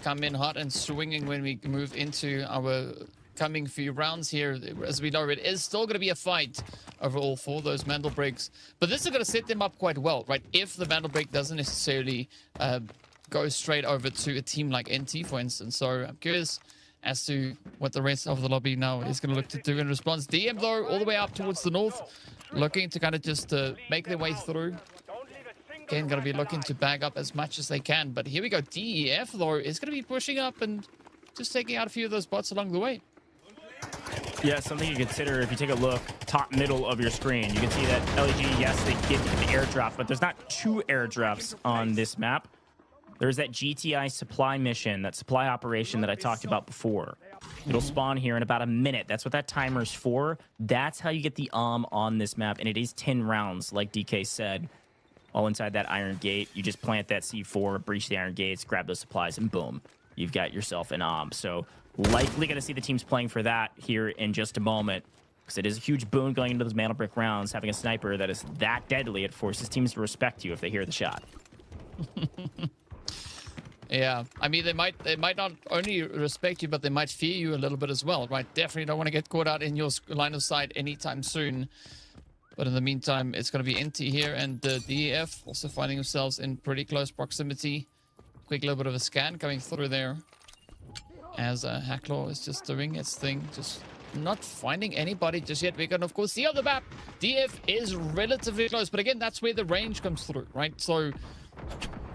come in hot and swinging when we move into our coming few rounds here. As we know, it is still going to be a fight overall for those Mantle Breaks. But this is going to set them up quite well, right? If the Mantle Break doesn't necessarily go straight over to a team like NT, for instance. So I'm curious as to what the rest of the lobby now is going to look to do in response. DM, though, all the way up towards the north, looking to kind of just make their way through. Again, going to be looking to bag up as much as they can. But here we go. DEF, though, is going to be pushing up and just taking out a few of those bots along the way. Yeah, something you consider if you take a look, top middle of your screen. You can see that LEG, yes, they did get the airdrop, but there's not two airdrops on this map. There's that GTI supply mission, that supply operation that I talked about before. It'll spawn here in about a minute. That's what that timer's for. That's how you get the on this map, and it is 10 rounds, like DK said, all inside that iron gate. You just plant that C4, breach the iron gates, grab those supplies, and boom, you've got yourself an So likely going to see the teams playing for that here in just a moment, because it is a huge boon going into those Mantle Brick rounds. Having a sniper that is that deadly, it forces teams to respect you if they hear the shot. Yeah, I mean, they might not only respect you, but they might fear you a little bit as well, right? Definitely don't want to get caught out in your line of sight anytime soon. But in the meantime, it's going to be NT here, and the DEF also finding themselves in pretty close proximity. Quick little bit of a scan coming through there, as Hacklaw is just doing its thing, just not finding anybody just yet. We can, of course, see on the map, DF is relatively close, but again, that's where the range comes through, right? So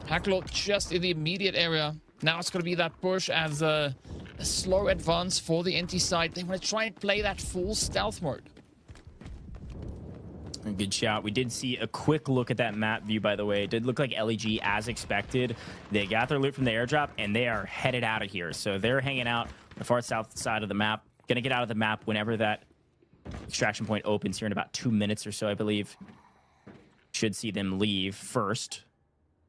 Hacklaw just in the immediate area. Now it's going to be that push as a slow advance for the NT side. They want to try and play that full stealth mode. Good shot. We did see a quick look at that map view, by the way. It did look like LEG as expected. They got their loot from the airdrop, and they are headed out of here. So they're hanging out on the far south side of the map. Going to get out of the map whenever that extraction point opens here in about 2 minutes or so, I believe. Should see them leave first.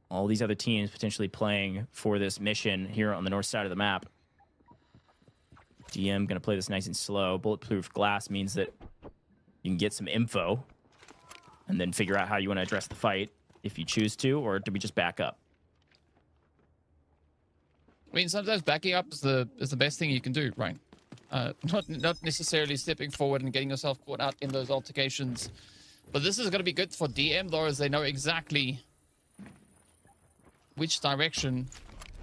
All these other teams potentially playing for this mission here on the north side of the map. DM going to play this nice and slow. Bulletproof glass means that you can get some info and then figure out how you want to address the fight if you choose to, or do we just back up? I mean, sometimes backing up is the best thing you can do, right? Not necessarily stepping forward and getting yourself caught out in those altercations. But this is going to be good for DM, though, as they know exactly which direction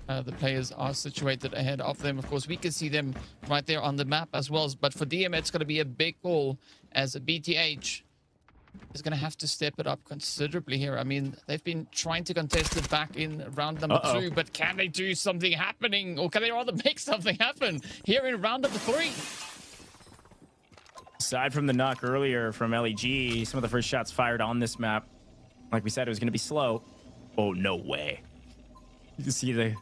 the players are situated ahead of them. Of course, we can see them right there on the map as well. But for DM, it's going to be a big call, as a BTH is going to have to step it up considerably here. I mean, they've been trying to contest it back in round number 2, but can they do something happening, or can they rather make something happen here in round number 3? Aside from the knock earlier from LEG, some of the first shots fired on this map, like we said, it was going to be slow. Oh, no way. You can see the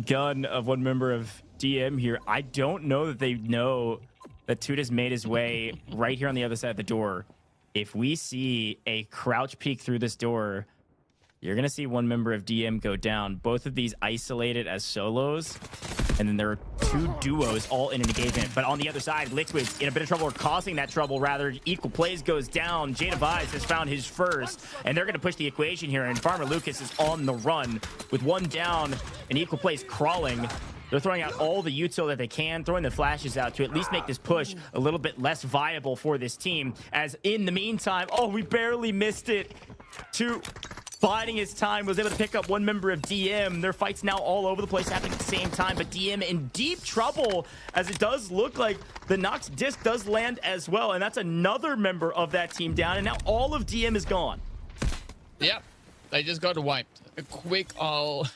gun of one member of DM here. I don't know that they know that Toot has made his way right here on the other side of the door. If we see a crouch peek through this door, you're going to see one member of DM go down. Both of these isolated as solos. And then there are 2 duos all in an engagement. But on the other side, Liquid's in a bit of trouble, or causing that trouble, rather. Equal Plays goes down. Jada Vise has found his first. And they're going to push the equation here. And Farmer Lucas is on the run with 1 down and Equal Plays crawling. They're throwing out all the util that they can, throwing the flashes out to at least make this push a little bit less viable for this team. As in the meantime, oh, we barely missed it. biding his time, was able to pick up one member of DM. Their fight's now all over the place, happening at the same time, but DM in deep trouble, as it does look like the Nox disc does land as well, and that's another member of that team down, and now all of DM is gone. Yep, they just got wiped. A quick takedown,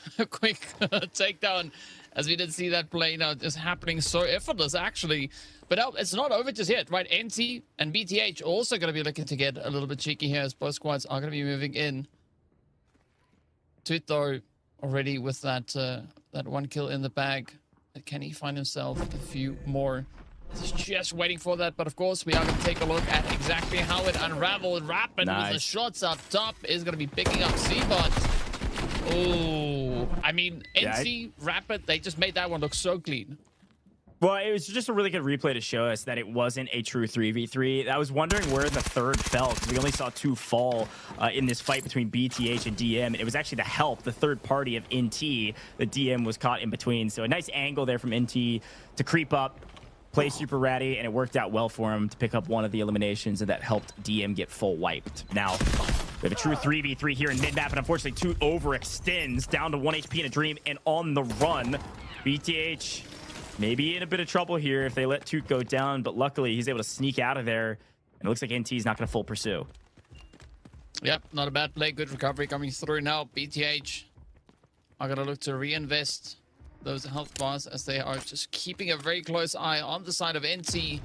as we did see that play now just happening so effortless, actually. But it's not over just yet, right? NT and BTH also going to be looking to get a little bit cheeky here, as both squads are going to be moving in. Toot, though, already with that one kill in the bag. But can he find himself a few more? He's just waiting for that, but of course we are going to take a look at exactly how it unraveled. Rapid with the shots up top is going to be picking up C-Bot. Oh, I mean, NC, Rapid, they just made that one look so clean. Well, it was just a really good replay to show us that it wasn't a true 3v3. I was wondering where the third fell, because we only saw two fall in this fight between BTH and DM. It was actually the help, the third party of NT, that DM was caught in between. So a nice angle there from NT to creep up, play super ratty, and it worked out well for him to pick up one of the eliminations, and that helped DM get full wiped. Now, we have a true 3v3 here in mid-map, and unfortunately, Toot overextends down to 1 HP in a dream and on the run. BTH maybe in a bit of trouble here if they let Toot go down, but luckily he's able to sneak out of there, and it looks like NT is not going to full pursue. Yep, not a bad play. Good recovery coming through now. BTH are going to look to reinvest those health bars, as they are just keeping a very close eye on the side of NT.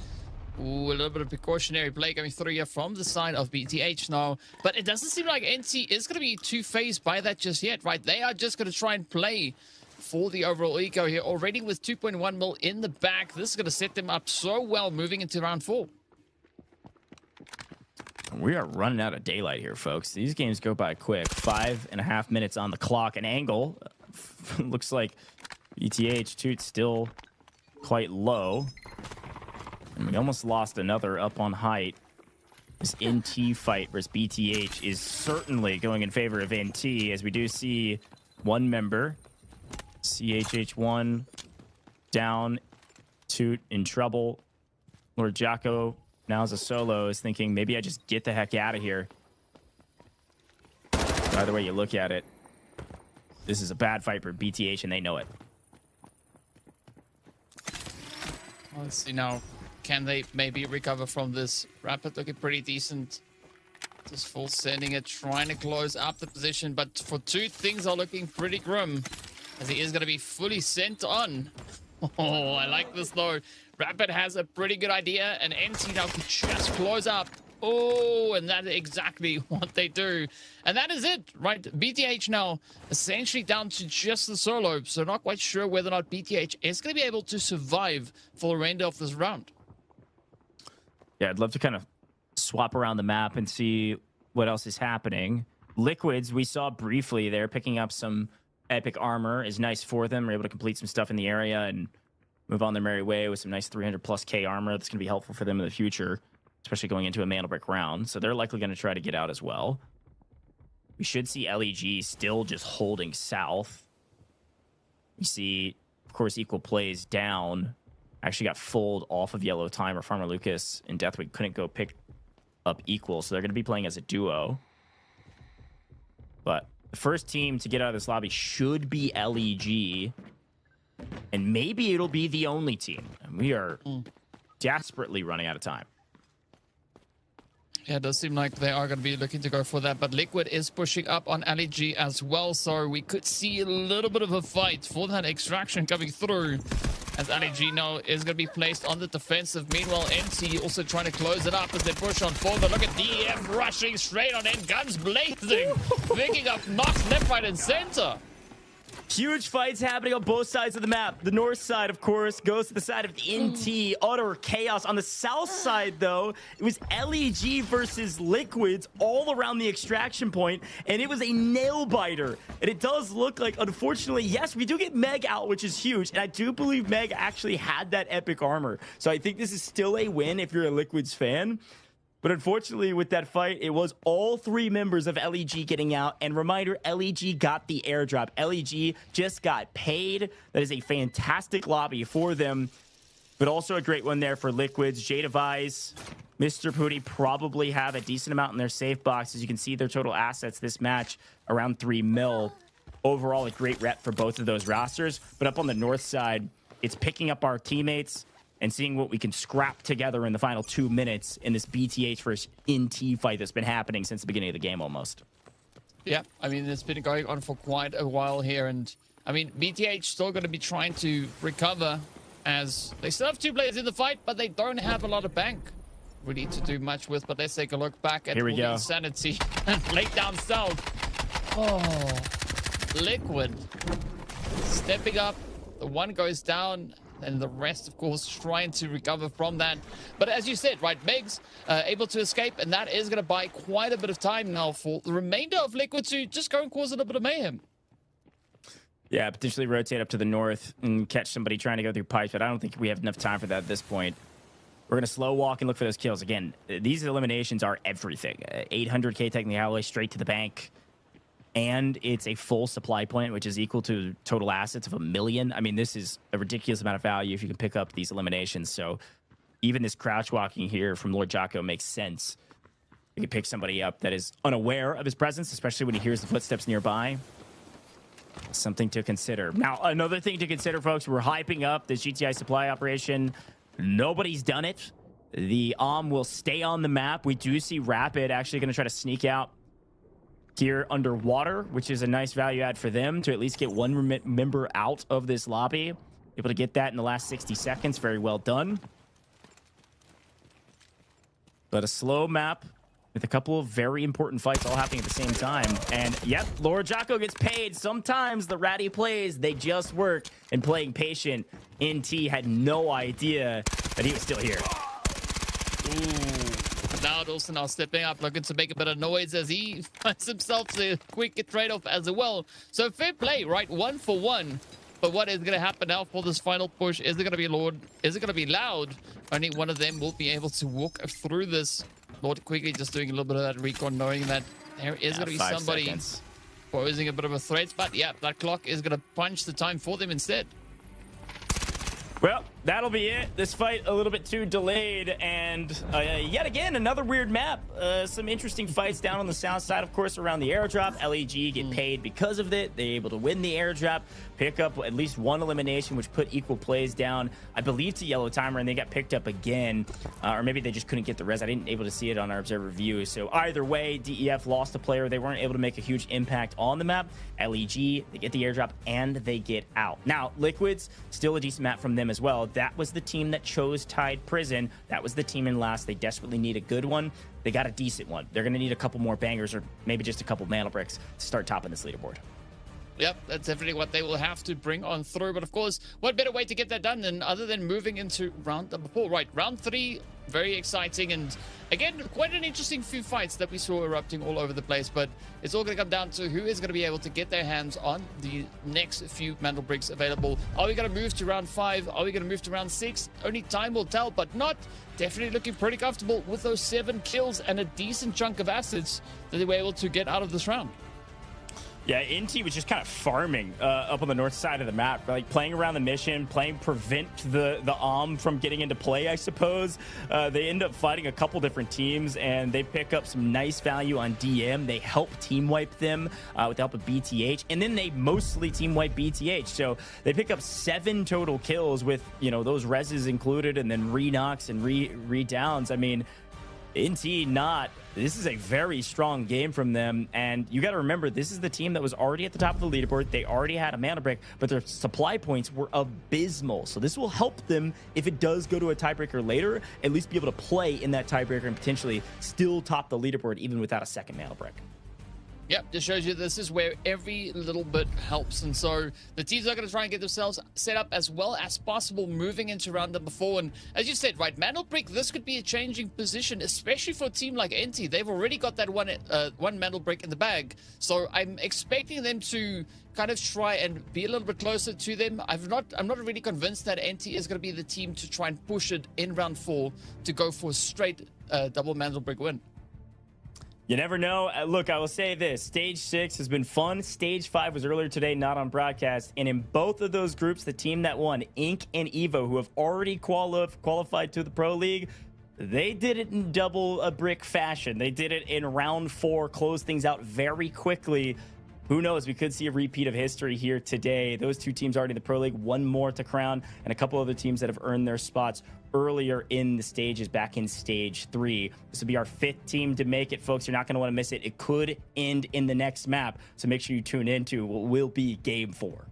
Ooh, a little bit of precautionary play coming through here from the side of BTH now. But it doesn't seem like NT is going to be too phased by that just yet, right? They are just going to try and play for the overall eco here, already with 2.1 mil in the back. This is going to set them up so well moving into round 4. We are running out of daylight here, folks. These games go by quick. 5.5 minutes on the clock. An angle. Looks like BTH Toot's still quite low. And we almost lost another up on height. This NT fight versus BTH is certainly going in favor of NT, as we do see one member, CHH1, down, Toot in trouble. Lord Jocko, now as a solo, is thinking, maybe I just get the heck out of here. Either way you look at it, this is a bad fight for BTH, and they know it. Let's see now. Can they maybe recover from this? Rapid looking pretty decent. Just full sending it, trying to close up the position. But for Toot, things are looking pretty grim, as he is going to be fully sent on. Oh, I like this though. Rapid has a pretty good idea, and NT now can just close up. Oh, and that is exactly what they do. And that is it, right? BTH now essentially down to just the solo. So not quite sure whether or not BTH is going to be able to survive for the remainder of this round. Yeah, I'd love to kind of swap around the map and see what else is happening. Liquids, we saw briefly there, picking up some epic armor is nice for them. We're able to complete some stuff in the area and move on their merry way with some nice 300+ K armor. That's going to be helpful for them in the future, especially going into a Mandelbrick round. So they're likely going to try to get out as well. We should see LEG still just holding south. We see, of course, equal plays down. Actually got fooled off of Yellow Time, or Farmer Lucas and Deathwing couldn't go pick up equal, so they're going to be playing as a duo. But the first team to get out of this lobby should be LEG, and maybe it'll be the only team. And we are desperately running out of time. Yeah, it does seem like they are going to be looking to go for that, but Liquid is pushing up on LEG as well, so we could see a little bit of a fight for that extraction coming through, as LEG now is going to be placed on the defensive. Meanwhile, NT also trying to close it up as they push on forward. Look at DF rushing straight on in, guns blazing, picking up knocks left, right, and center. Huge fights happening on both sides of the map. The north side, of course, goes to the side of NT. Utter chaos. On the south side, though, it was LEG versus Liquids all around the extraction point, and it was a nail-biter. And it does look like, unfortunately, yes, we do get Meg out, which is huge, and I do believe Meg actually had that epic armor. So I think this is still a win if you're a Liquids fan. But unfortunately, with that fight, it was all three members of LEG getting out. And reminder, LEG got the airdrop. LEG just got paid. That is a fantastic lobby for them, but also a great one there for Liquids. Jada Vise Mr. Pooty probably have a decent amount in their safe box. As you can see, their total assets this match around 3 mil. Overall, a great rep for both of those rosters. But up on the north side, it's picking up our teammates and seeing what we can scrap together in the final 2 minutes in this BTH versus NT fight that's been happening since the beginning of the game almost. Yeah, I mean, it's been going on for quite a while here. And, I mean, BTH still going to be trying to recover as they still have 2 players in the fight, but they don't have a lot of bank really to do much with. But let's take a look back at all the insanity and lay down south. Oh, Liquid stepping up. The one goes down, and the rest, of course, trying to recover from that. But as you said, right, Megs able to escape, and that is going to buy quite a bit of time now for the remainder of Liquid to just go and cause a little bit of mayhem. Yeah, potentially rotate up to the north and catch somebody trying to go through pipes, but I don't think we have enough time for that at this point. We're going to slow walk and look for those kills. Again, these eliminations are everything. 800k taking the alloy straight to the bank. And it's a full supply point, which is equal to total assets of 1 million. I mean, this is a ridiculous amount of value if you can pick up these eliminations. So even this crouch walking here from Lord Jocko makes sense. You can pick somebody up that is unaware of his presence, especially when he hears the footsteps nearby. Something to consider. Now, another thing to consider, folks, we're hyping up this GTI supply operation. Nobody's done it. The will stay on the map. We do see Rapid actually going to try to sneak out here underwater, which is a nice value add for them to at least get one member out of this lobby. Able to get that in the last 60 seconds. Very well done. But a slow map with a couple of very important fights all happening at the same time. And yep, Lord Jocko gets paid. Sometimes the ratty plays, they just work. And playing patient, NT had no idea that he was still here. Ooh. Now Dawson now stepping up, looking to make a bit of noise as he finds himself a quick trade-off as well. So fair play, right? 1 for 1. But what is going to happen now for this final push? Is it going to be Lord? Is it going to be Loud? Only one of them will be able to walk through this. Lord quickly just doing a little bit of that recon, knowing that there is going to be somebody posing a bit of a threat. But yeah, that clock is going to punch the time for them instead. Well, that'll be it. This fight a little bit too delayed, and yet again, another weird map. Some interesting fights down on the south side, of course, around the airdrop. LEG get paid because of it. They're able to win the airdrop, pick up at least one elimination, which put equal plays down, I believe, to Yellow Timer, and they got picked up again. Or maybe they just couldn't get the res. I didn't able to see it on our observer view. So either way, DEF lost a player. They weren't able to make a huge impact on the map. LEG, they get the airdrop, and they get out. Now, Liquids, still a decent map from them as well. That was the team that chose Tide Prison. That was the team in last. They desperately need a good one. They got a decent one. They're going to need a couple more bangers or maybe just a couple mantle bricks to start topping this leaderboard. Yep, that's definitely what they will have to bring on through. But of course, what better way to get that done than other than moving into round number 4? Right, round 3, very exciting. And again, quite an interesting few fights that we saw erupting all over the place. But it's all going to come down to who is going to be able to get their hands on the next few mantle bricks available. Are we going to move to round 5? Are we going to move to round 6? Only time will tell, but not. Definitely looking pretty comfortable with those 7 kills and a decent chunk of assets that they were able to get out of this round. Yeah, NT was just kind of farming up on the north side of the map, like playing around the mission, playing prevent the from getting into play, I suppose. They end up fighting a couple different teams, and they pick up some nice value on DM. They help team wipe them with the help of BTH, and then they mostly team wipe BTH. So they pick up 7 total kills with, you know, those reses included, and then re-knocks and re-downs. I mean, NT this is a very strong game from them, and you got to remember, this is the team that was already at the top of the leaderboard. They already had a mana break, but their supply points were abysmal. So this will help them if it does go to a tiebreaker later, at least be able to play in that tiebreaker and potentially still top the leaderboard even without a second mana break. Yep, just shows you this is where every little bit helps. And so the teams are going to try and get themselves set up as well as possible moving into round number 4. And as you said, right, mantle break, this could be a changing position, especially for a team like NT. They've already got that one mantle break in the bag. So I'm expecting them to kind of try and be a little bit closer to them. I'm not really convinced that NT is going to be the team to try and push it in round 4 to go for a straight double mantle break win. You never know. Look, I will say this. Stage 6 has been fun. Stage 5 was earlier today, not on broadcast. And in both of those groups, the team that won, Inc. and Evo, who have already qualified to the Pro League, They did it in double a brick fashion. They did it in round 4, closed things out very quickly. Who knows? We could see a repeat of history here today. Those two teams already in the Pro League, one more to crown, and a couple other teams that have earned their spots earlier in the stages, back in stage 3. This will be our 5th team to make it, folks. You're not going to want to miss it. It could end in the next map, so make sure you tune into what will be Game 4.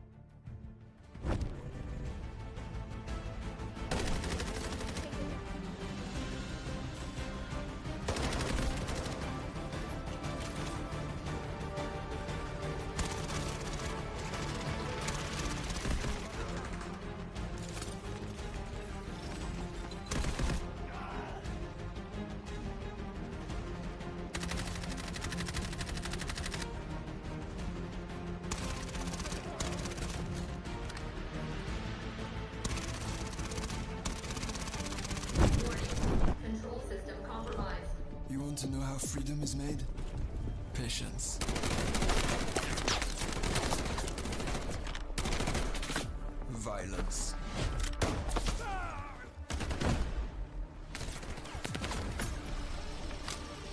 You want to know how freedom is made? Patience. Violence.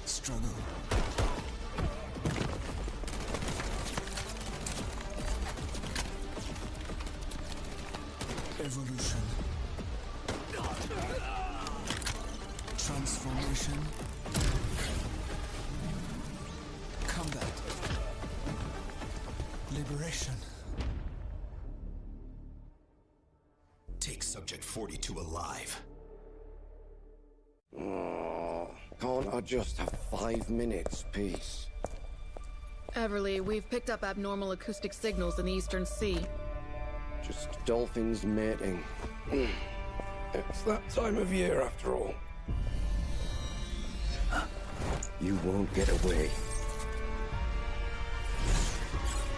Struggle. Evolution. Transformation. Combat. Liberation. Take Subject 42 alive. Oh, can't I just have 5 minutes, peace? Everly, we've picked up abnormal acoustic signals in the Eastern Sea. Just dolphins mating. It's that time of year, after all. You won't get away.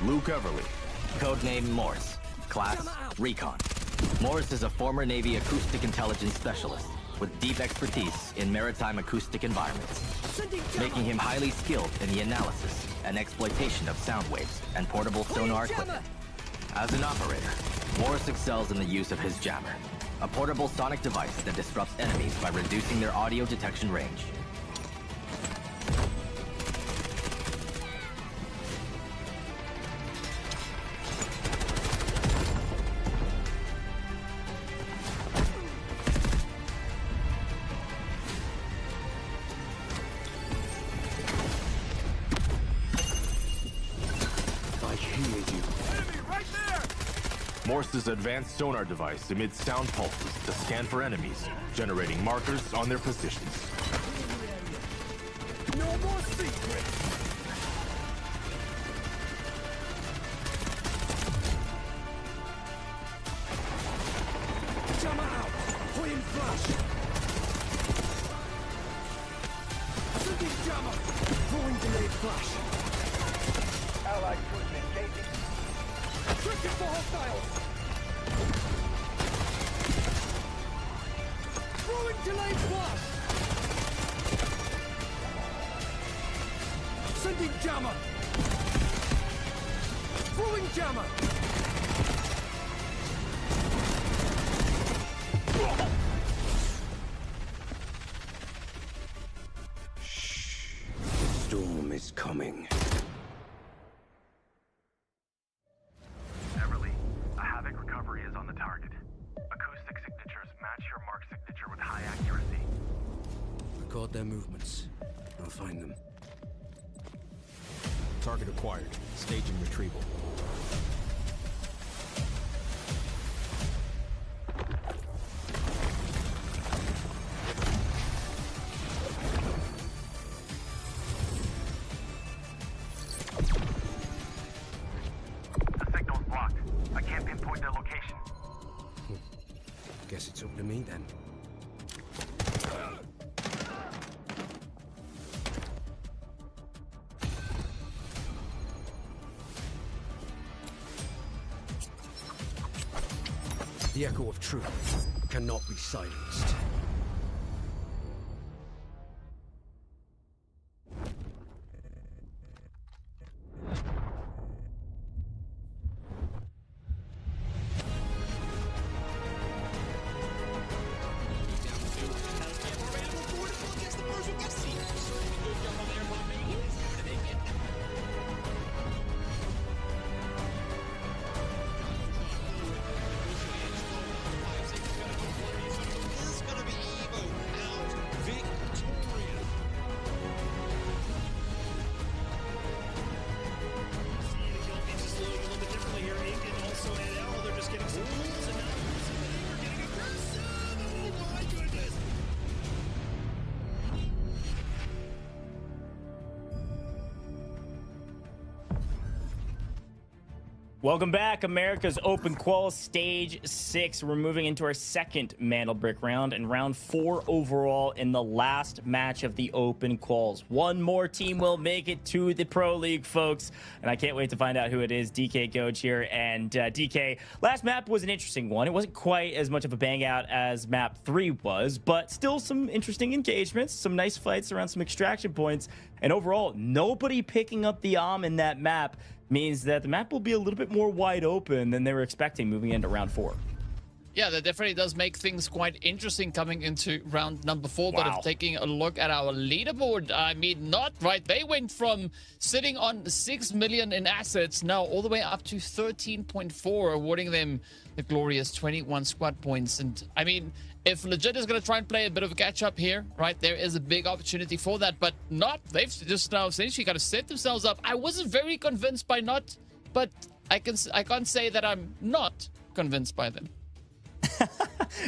Luke Everly, codename Morse. Class, Recon. Morse is a former Navy acoustic intelligence specialist with deep expertise in maritime acoustic environments, making him highly skilled in the analysis and exploitation of sound waves and portable sonar equipment. As an operator, Morse excels in the use of his jammer, a portable sonic device that disrupts enemies by reducing their audio detection range. Morse's advanced sonar device emits sound pulses to scan for enemies, generating markers on their positions. No more secrets! Jammer out! Point flash! Sending jammer! Throwing delayed flash! Allied equipment engaging! Trigger for hostiles! Throwing delayed flash! Sending jammer! Throwing jammer! Storm is coming. Everly, a Havoc recovery is on the target. Acoustic signatures match your mark signature with high accuracy. Record their movements. I'll find them. Target acquired. Staging retrieval. The signal's blocked. I can't pinpoint their location. Guess it's up to me then. The echo of truth cannot be silenced. Welcome back, America's Open Qual Stage 6. We're moving into our second Mantle Brick round and round 4 overall in the last match of the Open Quals. One more team will make it to the Pro League, folks, and I can't wait to find out who it is. DK Coach here, and DK, last map was an interesting one. It wasn't quite as much of a bang out as map 3 was, but still some interesting engagements, some nice fights around some extraction points, and overall, nobody picking up the in that map means that the map will be a little bit more wide open than they were expecting moving into round 4. Yeah, that definitely does make things quite interesting coming into round number 4. Wow. But if taking a look at our leaderboard, I mean, not right. They went from sitting on 6 million in assets now all the way up to 13.4, awarding them the glorious 21 squad points. And I mean, if Legit is going to try and play a bit of a catch-up here, right, there is a big opportunity for that, but not. They've just now essentially got to set themselves up. I wasn't very convinced by not, but I can't say that I'm not convinced by them.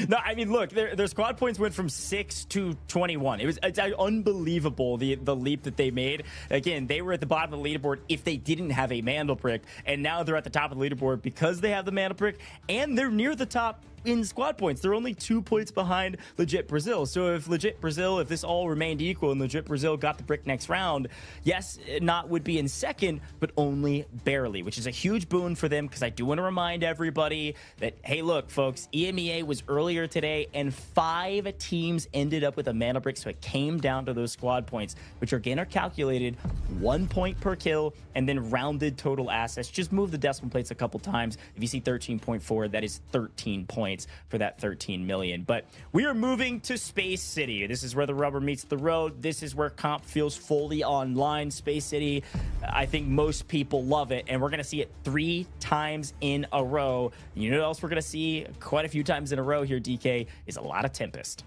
No, I mean, look, their squad points went from 6 to 21. It's unbelievable, the leap that they made. Again, they were at the bottom of the leaderboard if they didn't have a Mantle Brick, and now they're at the top of the leaderboard because they have the Mantle Brick, and they're near the top in squad points. They're only 2 points behind Legit Brazil. So if Legit Brazil, if this all remained equal and Legit Brazil got the brick next round, yes, Not would be in second, but only barely, which is a huge boon for them, because I do want to remind everybody that, hey, look, folks, EMEA was earlier today, and 5 teams ended up with a Mantle Brick, so it came down to those squad points, which again are calculated 1 point per kill, and then rounded total assets. Just move the decimal plates a couple times. If you see 13.4, that is 13 points for that 13 million. But we are moving to Space City. This is where the rubber meets the road. This is where comp feels fully online. Space City, I think most people love it, and we're going to see it 3 times in a row. You know what else we're going to see quite a few times in a row here, DK, is a lot of Tempest.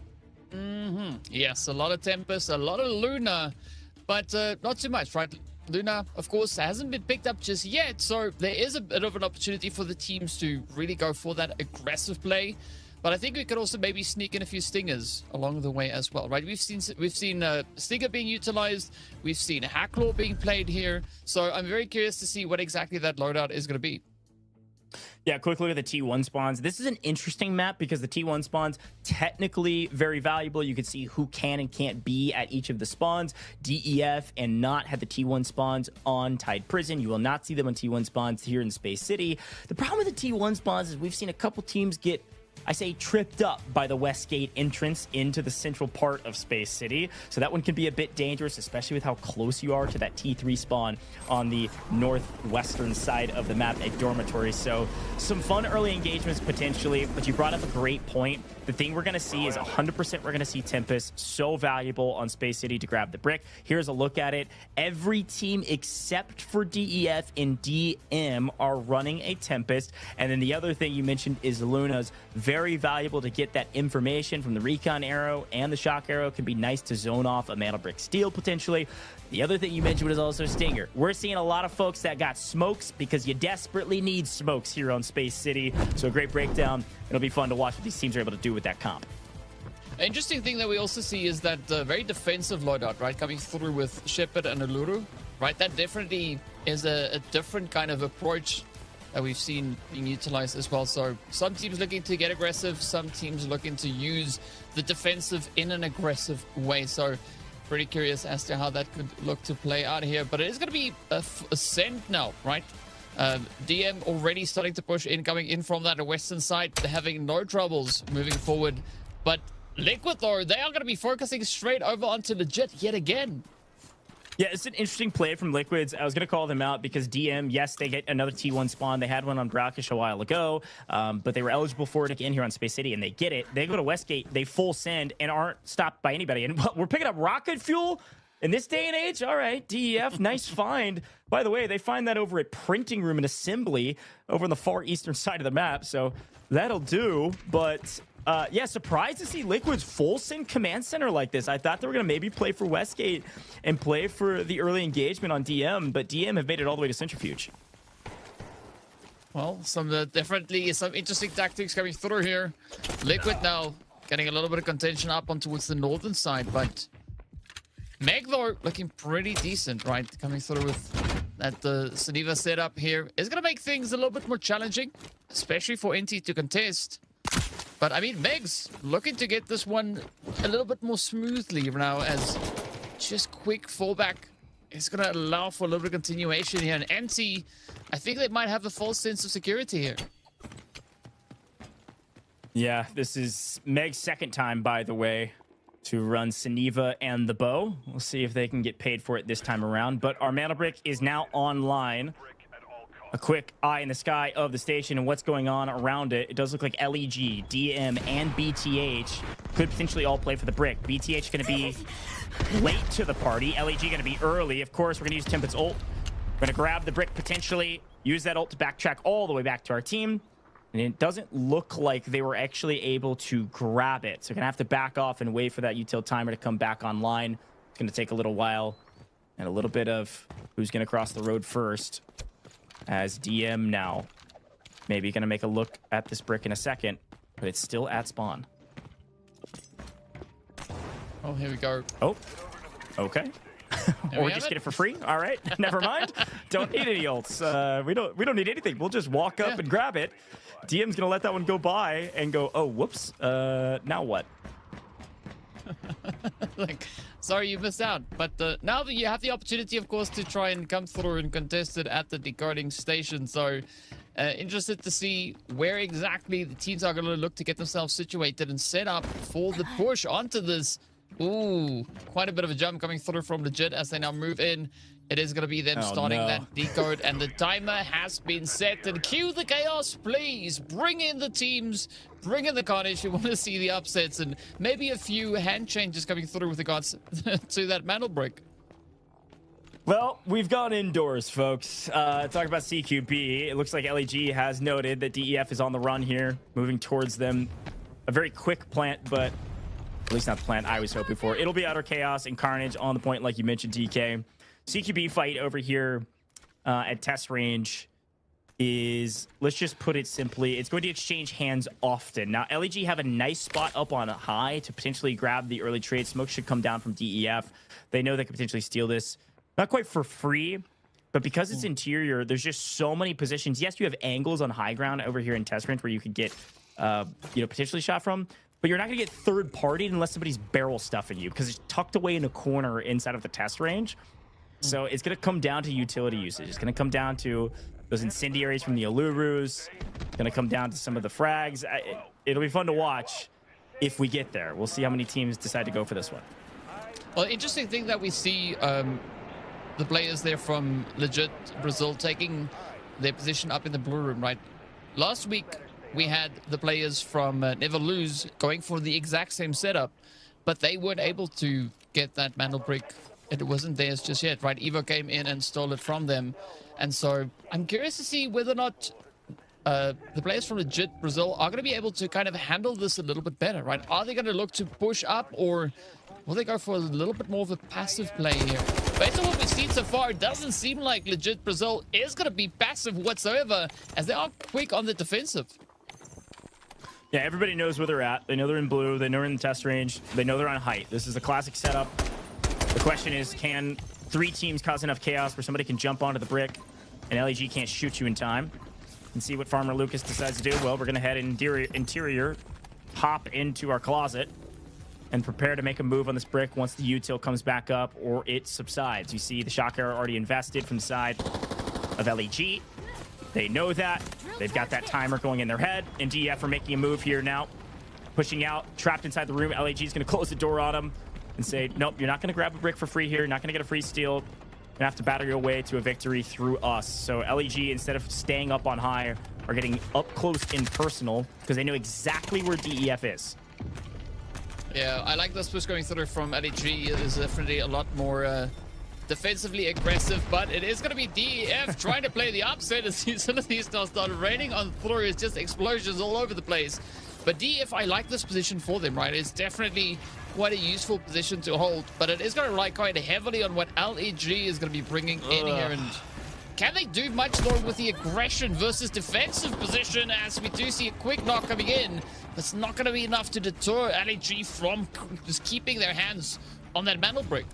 Yes, a lot of Tempest, a lot of Luna, but not too much, right? Luna, of course, hasn't been picked up just yet, so there is a bit of an opportunity for the teams to really go for that aggressive play. But I think we could also maybe sneak in a few Stingers along the way as well, right? We've seen Stinger being utilized. We've seen Hacklaw being played here. So I'm very curious to see what exactly that loadout is going to be. Yeah, quick look at the T1 spawns. This is an interesting map because the T1 spawns technically very valuable. You can see who can and can't be at each of the spawns. DEF and Not had the T1 spawns on Tide Prison. You will not see them on T1 spawns here in Space City. The problem with the T1 spawns is we've seen a couple teams get, I say, tripped up by the Westgate entrance into the central part of Space City. So that one can be a bit dangerous, especially with how close you are to that T3 spawn on the northwestern side of the map at Dormitory. So some fun early engagements potentially, but you brought up a great point. The thing we're going to see is 100% we're going to see Tempest. So valuable on Space City to grab the brick. Here's a look at it. Every team except for DEF and DM are running a Tempest. And then the other thing you mentioned is Luna's. Very valuable to get that information from the recon arrow and the shock arrow. Can be nice to zone off a Mantle Brick steal potentially. The other thing you mentioned was also Stinger. We're seeing a lot of folks that got smokes because you desperately need smokes here on Space City. So a great breakdown. It'll be fun to watch what these teams are able to do with that comp. An interesting thing that we also see is that very defensive loadout, right? Coming through with Shepard and Uluru, right? That definitely is a different kind of approach that we've seen being utilized as well. So some teams looking to get aggressive, some teams looking to use the defensive in an aggressive way. So pretty curious as to how that could look to play out here. But it is going to be a send now, right? DM already starting to push in, coming in from that western side. They're having no troubles moving forward. But Liquid, though, they are going to be focusing straight over onto Legit yet again. Yeah, it's an interesting play from Liquids. I was going to call them out because DM, yes, they get another T1 spawn. They had one on Brakkesh a while ago, but they were eligible for it again here on Space City, and they get it. They go to Westgate, they full send, and aren't stopped by anybody. And we're picking up rocket fuel in this day and age? All right, DEF, nice find. By the way, they find that over at Printing Room and Assembly over on the far eastern side of the map, so that'll do, but... yeah, surprised to see Liquid's full send command center like this. I thought they were going to maybe play for Westgate and play for the early engagement on DM, but DM have made it all the way to Centrifuge. Well, definitely some interesting tactics coming through here. Liquid now getting a little bit of contention up on towards the northern side, but Meg, though, looking pretty decent, right? Coming through with that the Saniva setup here is going to make things a little bit more challenging, especially for NT to contest. But I mean, Megs looking to get this one a little bit more smoothly now, as just quick fallback is going to allow for a little bit of continuation here. And NT, I think they might have a false sense of security here. Yeah, this is Meg's second time, by the way, to run Saniva and the bow. We'll see if they can get paid for it this time around. But our mana brick is now online. A quick eye in the sky of the station and what's going on around it. It does look like LEG, DM, and BTH could potentially all play for the brick. BTH going to be late to the party. LEG going to be early. Of course, we're going to use Tempest's ult. We're going to grab the brick potentially, use that ult to backtrack all the way back to our team. And it doesn't look like they were actually able to grab it. So we're going to have to back off and wait for that util timer to come back online. It's going to take a little while. And a little bit of who's going to cross the road first. As DM now. Maybe going to make a look at this brick in a second. But it's still at spawn. Oh, here we go. Oh, okay. Or just get it for free. All right, never mind. Don't need any ults. We don't need anything. We'll just walk up and grab it. DM's gonna let that one go by and go, oh, whoops. Now what? Like, sorry you missed out. But now that you have the opportunity, of course, to try and come through and contest it at the decoding station. So interested to see where exactly the teams are going to look to get themselves situated and set up for the push onto this. Ooh, quite a bit of a jump coming through from Legit as they now move in. It is going to be them starting that decode, and the timer has been set. And cue the chaos, please. Bring in the teams, bring in the carnage. You want to see the upsets and maybe a few hand changes coming through with regards to that mantle break. Well, we've gone indoors, folks. Talk about CQB. It looks like LEG has noted that DEF is on the run here, moving towards them. A very quick plant, but at least not the plant I was hoping for. It'll be Utter Chaos and Carnage on the point, like you mentioned, DK. CQB fight over here at test range is, let's just put it simply, it's going to exchange hands often. Now, LEG have a nice spot up on high to potentially grab the early trade. Smoke should come down from DEF. They know they could potentially steal this. Not quite for free, but because it's interior, there's just so many positions. Yes, you have angles on high ground over here in test range where you could get, potentially shot from. But you're not going to get third-partied unless somebody's barrel stuffing you because it's tucked away in a corner inside of the test range. So it's going to come down to utility usage. It's going to come down to those incendiaries from the Ulurus. It's going to come down to some of the frags. It'll be fun to watch if we get there. We'll see how many teams decide to go for this one. Well, interesting thing that we see the players there from Legit Brazil taking their position up in the blue room, right? Last week, we had the players from Never Lose going for the exact same setup, but they weren't able to get that mantle brick. It wasn't theirs just yet, right? Evo came in and stole it from them. And so I'm curious to see whether or not the players from Legit Brazil are going to be able to kind of handle this a little bit better, right? Are they going to look to push up, or will they go for a little bit more of a passive play here? Based on what we've seen so far, it doesn't seem like Legit Brazil is going to be passive whatsoever, as they are quick on the defensive. Yeah, everybody knows where they're at. They know they're in blue. They know they're in the test range. They know they're on height. This is a classic setup. The question is, can 3 teams cause enough chaos where somebody can jump onto the brick and LEG can't shoot you in time? And see what Farmer Lucas decides to do. Well, we're going to head interior, hop into our closet, and prepare to make a move on this brick once the util comes back up or it subsides. You see the shock arrow already invested from the side of LEG. They know that. They've got that timer going in their head, and DF are making a move here now. Pushing out, trapped inside the room. LEG is going to close the door on him and say, nope, you're not going to grab a brick for free here. You're not going to get a free steal. You're going to have to battle your way to a victory through us. So LEG, instead of staying up on high, are getting up close and personal because they know exactly where DEF is. Yeah, I like this push going through from LEG. It is definitely a lot more defensively aggressive, but it is going to be DEF trying to play the upset as utilities now start raining on through. It's just explosions all over the place. But DEF, I like this position for them, right? It's definitely quite a useful position to hold, but it is going to rely quite heavily on what LEG is going to be bringing in here. And can they do much more with the aggression versus defensive position, as we do see a quick knock coming in? That's not going to be enough to deter LEG from just keeping their hands on that mantle brick.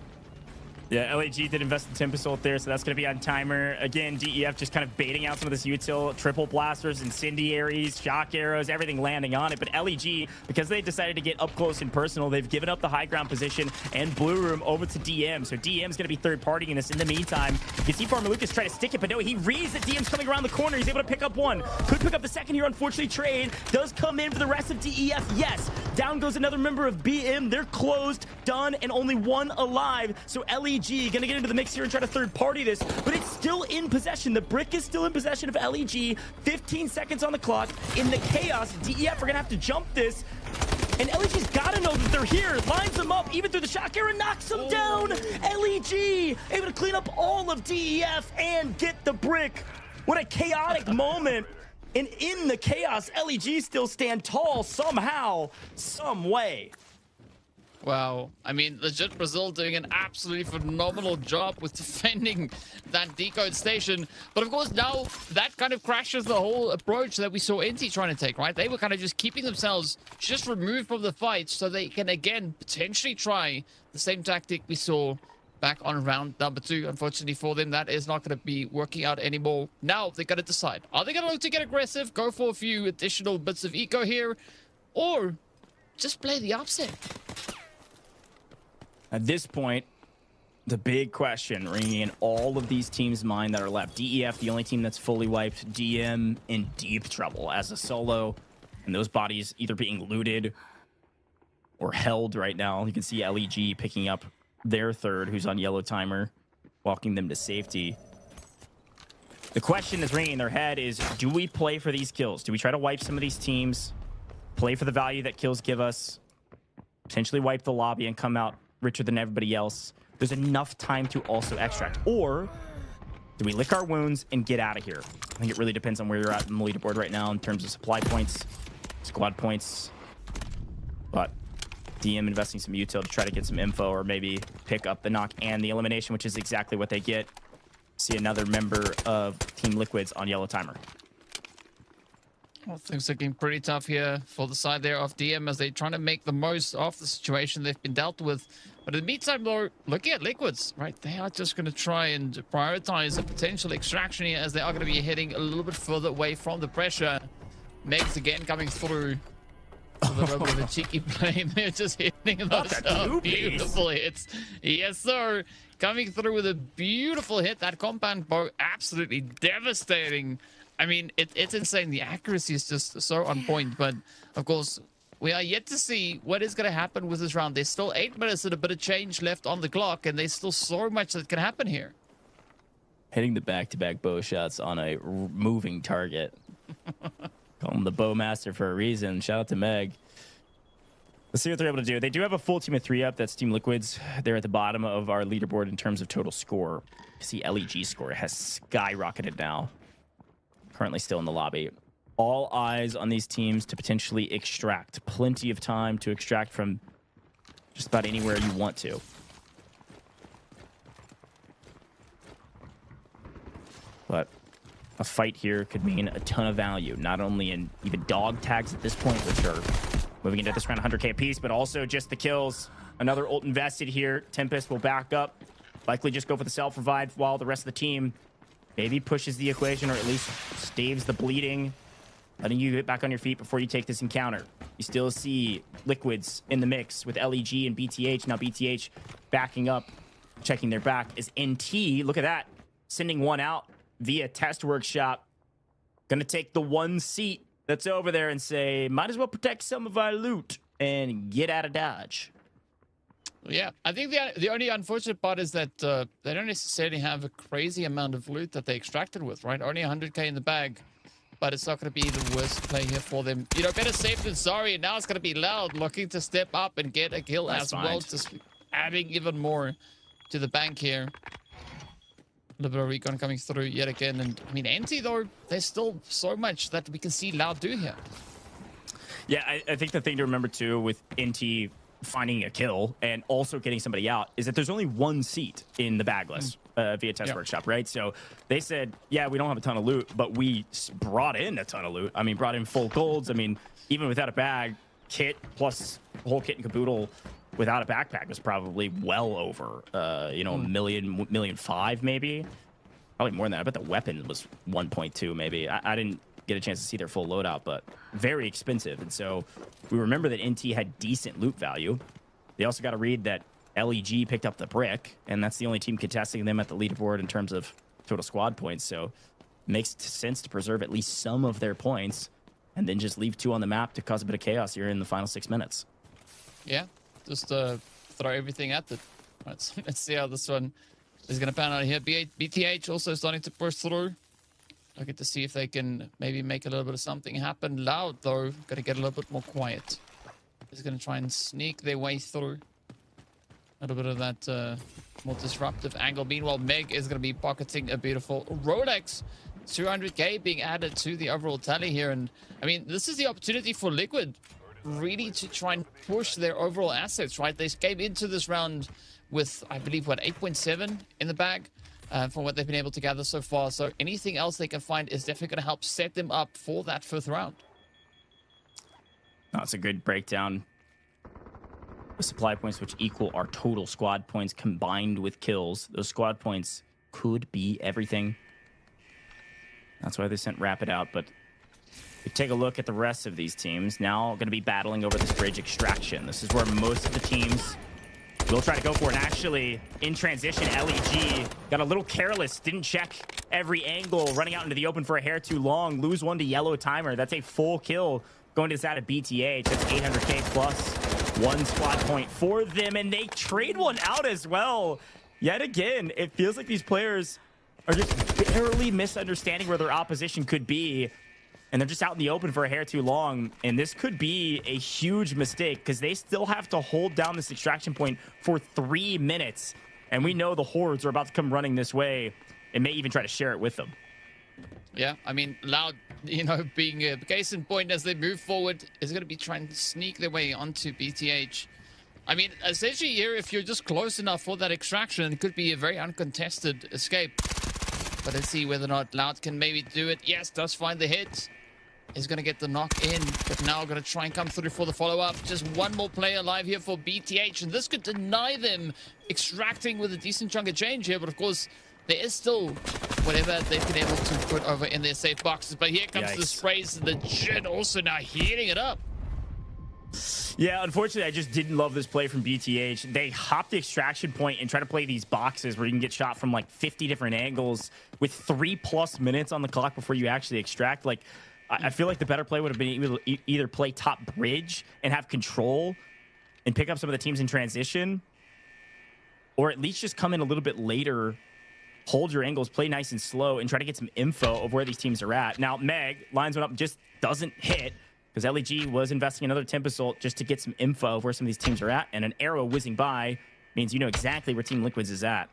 Yeah, LAG did invest in Tempest ult there, so that's going to be on timer. Again, DEF just kind of baiting out some of this util, triple blasters, incendiaries, shock arrows, everything landing on it. But LEG, because they decided to get up close and personal, they've given up the high ground position and blue room over to DM. So DM's going to be third partying this. In the meantime, you can see Farmer Lucas try to stick it, but no, he reads that DM's coming around the corner. He's able to pick up one. Could pick up the second here, unfortunately. Trade does come in for the rest of DEF. Yes, down goes another member of BM. They're closed, done, and only one alive. So LEG gonna get into the mix here and try to third party this, but it's still in possession. The brick is still in possession of LEG. 15 seconds on the clock. In the chaos, DEF are gonna have to jump this, and LEG's gotta know that they're here. Lines them up even through the shock arrow, knocks them down. LEG able to clean up all of DEF and get the brick. What a chaotic moment. And in the chaos, LEG still stand tall somehow, some way. Wow. I mean, legit Brazil doing an absolutely phenomenal job with defending that decode station. But of course, now that kind of crashes the whole approach that we saw NT trying to take, right? They were kind of just keeping themselves just removed from the fight so they can, again, potentially try the same tactic we saw back on round number 2. Unfortunately for them, that is not going to be working out anymore. Now they're going to decide. Are they going to look to get aggressive, go for a few additional bits of eco here, or just play the upset? At this point, the big question ringing in all of these teams' mind that are left. DEF, the only team that's fully wiped. DM in deep trouble as a solo. And those bodies either being looted or held right now. You can see LEG picking up their third, who's on yellow timer, walking them to safety. The question that's ringing in their head is, do we play for these kills? Do we try to wipe some of these teams, play for the value that kills give us, potentially wipe the lobby and come out richer than everybody else? There's enough time to also extract. Or do we lick our wounds and get out of here? I think it really depends on where you're at in the leaderboard right now in terms of supply points, squad points. But DM investing some util to try to get some info or maybe pick up the knock and the elimination, which is exactly what they get. See another member of Team Liquids on yellow timer. Well, things are looking pretty tough here for the side there of DM as they're trying to make the most of the situation they've been dealt with. But in the meantime, though, looking at Liquids, right, they are just going to try and prioritize a potential extraction here as they are going to be heading a little bit further away from the pressure. Megs again coming through. A little bit of a cheeky play. They're just hitting those beautiful hits. Yes, sir. Coming through with a beautiful hit. That compound bow absolutely devastating. I mean, it's insane. The accuracy is just so on point. But, of course, we are yet to see what is going to happen with this round. There's still 8 minutes and a bit of change left on the clock, and there's still so much that can happen here. Hitting the back-to-back bow shots on a moving target. Call him the bow master for a reason. Shout out to Meg. Let's see what they're able to do. They do have a full team of 3 up. That's Team Liquids. They're at the bottom of our leaderboard in terms of total score. You see LEG score has skyrocketed now. Currently still in the lobby. All eyes on these teams to potentially extract. Plenty of time to extract from just about anywhere you want to. But a fight here could mean a ton of value, not only in even dog tags at this point, which are moving into this round 100k apiece, but also just the kills. Another ult invested here. Tempest will back up, likely just go for the self-revive while the rest of the team maybe pushes the equation or at least staves the bleeding, letting you get back on your feet before you take this encounter. You still see Liquids in the mix with LEG and BTH. Now BTH backing up, checking their back is NT. Look at that, sending one out via test workshop. Gonna take the one seat that's over there and say, might as well protect some of our loot and get out of Dodge. Yeah, I think the only unfortunate part is that they don't necessarily have a crazy amount of loot that they extracted with, right? Only 100k in the bag, but it's not going to be the worst play here for them. You know, better safe than sorry, and now it's going to be Loud looking to step up and get a kill as well, just adding even more to the bank here. A little bit of recon coming through yet again, and I mean, NT though, there's still so much that we can see Loud do here. Yeah, I think the thing to remember too with NT finding a kill and also getting somebody out is that there's only one seat in the bag list via test workshop, right? So they said, yeah, we don't have a ton of loot, but we brought in a ton of loot. I mean, brought in full golds. I mean, even without a bag, kit plus whole kit and caboodle without a backpack was probably well over, you know, $1.5 million maybe. Probably more than that. I bet the weapon was 1.2 maybe. I didn't get a chance to see their full loadout, but very expensive. And so we remember that NT had decent loot value. They also got to read that LEG picked up the brick, and that's the only team contesting them at the leaderboard in terms of total squad points. So it makes sense to preserve at least some of their points and then just leave 2 on the map to cause a bit of chaos here in the final 6 minutes. Yeah, just throw everything at it. Let's see how this one is going to pan out here. BTH also starting to push through. Looking to see if they can maybe make a little bit of something happen. Loud, though, going to get a little bit more quiet. He's going to try and sneak their way through. A little bit of that more disruptive angle. Meanwhile, Meg is going to be pocketing a beautiful Rolex. 200k being added to the overall tally here. And, I mean, this is the opportunity for Liquid really to try and push their overall assets, right? They came into this round with, I believe, what, 8.7 in the bag from what they've been able to gather so far. So anything else they can find is definitely going to help set them up for that 5th round. That's a good breakdown. The supply points, which equal our total squad points combined with kills. Those squad points could be everything. That's why they sent Rapid out. But we take a look at the rest of these teams. Now going to be battling over this bridge extraction. This is where most of the teams will try to go for it. And actually, in transition, LEG got a little careless. Didn't check every angle. Running out into the open for a hair too long. Lose 1 to Yellow Timer. That's a full kill. Going to this out of BTH. That's 800k plus 1 squad point for them. And they trade one out as well. Yet again, it feels like these players are just barely misunderstanding where their opposition could be. And they're just out in the open for a hair too long. And this could be a huge mistake because they still have to hold down this extraction point for 3 minutes. And we know the hordes are about to come running this way and may even try to share it with them. Yeah, I mean, Loud, you know, being a case in point as they move forward, is going to be trying to sneak their way onto BTH. I mean, essentially here, if you're just close enough for that extraction, it could be a very uncontested escape. But let's see whether or not Loud can maybe do it. Yes, does find the hit. Is going to get the knock in, but now going to try and come through for the follow-up. Just one more player alive here for BTH, and this could deny them extracting with a decent chunk of change here. But of course, there is still whatever they've been able to put over in their safe boxes. But here comes the sprays, and the Jin also now heating it up. Yeah, unfortunately, I just didn't love this play from BTH. They hopped the extraction point and try to play these boxes where you can get shot from like 50 different angles with 3+ minutes on the clock before you actually extract. Like, I feel like the better play would have been either play top bridge and have control and pick up some of the teams in transition, or at least just come in a little bit later, hold your angles, play nice and slow, and try to get some info of where these teams are at. Now, Meg lines one up, just doesn't hit because LEG was investing another Tempest ult just to get some info of where some of these teams are at, and an arrow whizzing by means you know exactly where Team Liquids is at.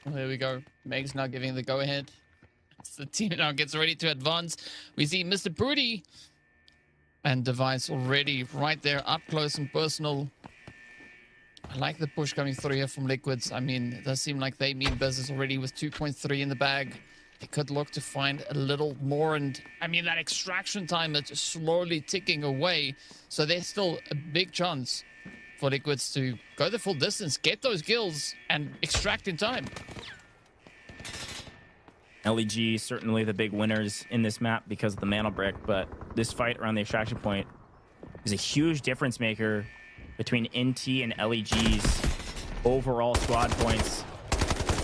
Well, there we go. Meg's now giving the go-ahead. The team now gets ready to advance. We see Mr. Broody and Device already right there, up close and personal. I like the push coming through here from Liquids. I mean, it does seem like they mean business already with 2.3 in the bag. They could look to find a little more. And, I mean, that extraction time is slowly ticking away. So there's still a big chance for Liquids to go the full distance, get those kills, and extract in time. LEG certainly the big winners in this map because of the mana brick, but this fight around the extraction point is a huge difference maker between NT and LEG's overall squad points.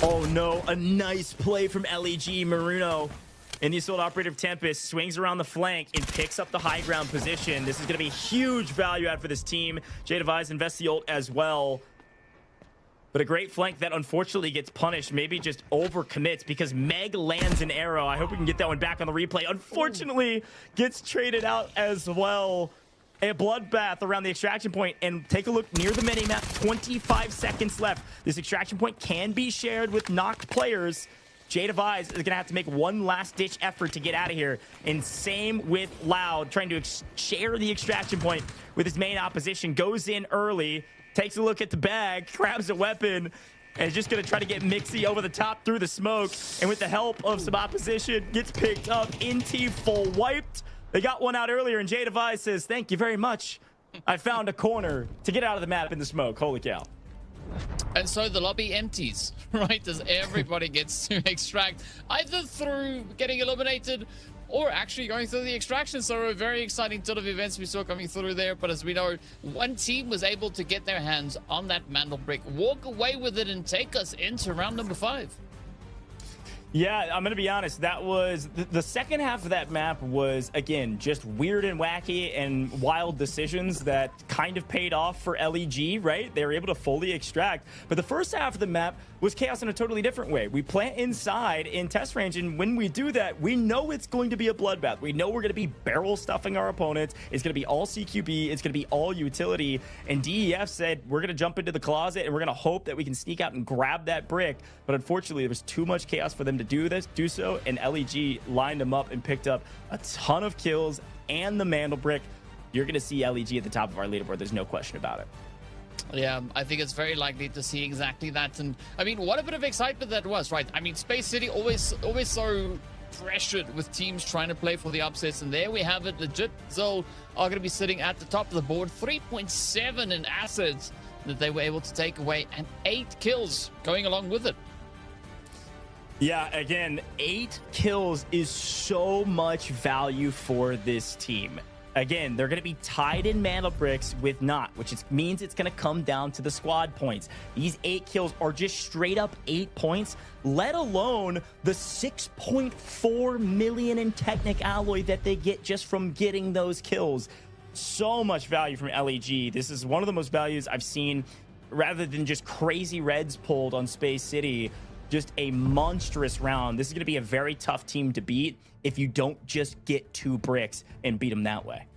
Oh no, a nice play from LEG. Maruno in the Assault Operative Tempest swings around the flank and picks up the high ground position. This is going to be huge value add for this team. J-Device invests the ult as well. But a great flank that unfortunately gets punished, maybe just overcommits because Meg lands an arrow. I hope we can get that one back on the replay. Unfortunately, gets traded out as well. A bloodbath around the extraction point, and take a look near the minimap. 25 seconds left. This extraction point can be shared with knocked players. J-Device is going to have to make one last-ditch effort to get out of here. And same with Loud, trying to share the extraction point with his main opposition. Goes in early, takes a look at the bag, grabs a weapon, and is just going to try to get Mixie over the top through the smoke. And with the help of some opposition, gets picked up. NT full wiped. They got one out earlier, and Jay Device says, thank you very much. I found a corner to get out of the map in the smoke. Holy cow. And so the lobby empties, right? As everybody gets to extract, either through getting eliminated or actually going through the extraction. So a very exciting sort of events we saw coming through there. But as we know, one team was able to get their hands on that mantle brick, walk away with it, and take us into round number 5. Yeah, I'm going to be honest. That was the second half of that map was, again, just weird and wacky and wild decisions that kind of paid off for LEG, right? They were able to fully extract. But the first half of the map was chaos in a totally different way. We plant inside in test range, and when we do that, we know it's going to be a bloodbath. We know we're going to be barrel stuffing our opponents. It's going to be all CQB. It's going to be all utility. And DEF said, we're going to jump into the closet, and we're going to hope that we can sneak out and grab that brick. But unfortunately, there was too much chaos for them to do so, and LEG lined them up and picked up a ton of kills and the mantle brick. You're going to see LEG at the top of our leaderboard. There's no question about it. Yeah, I think it's very likely to see exactly that. And I mean, what a bit of excitement that was, right? I mean, Space City always so pressured with teams trying to play for the upsets, and there we have it. Legit Zol are going to be sitting at the top of the board, 3.7 in assets that they were able to take away, and 8 kills going along with it. Yeah, again, 8 kills is so much value for this team. Again, they're going to be tied in mantle bricks with not, which means it's going to come down to the squad points. These 8 kills are just straight up 8 points, let alone the 6.4 million in Technic alloy that they get just from getting those kills. So much value from LEG. This is one of the most values I've seen, rather than just crazy reds pulled on Space City. Just a monstrous round. This is going to be a very tough team to beat if you don't just get 2 bricks and beat them that way.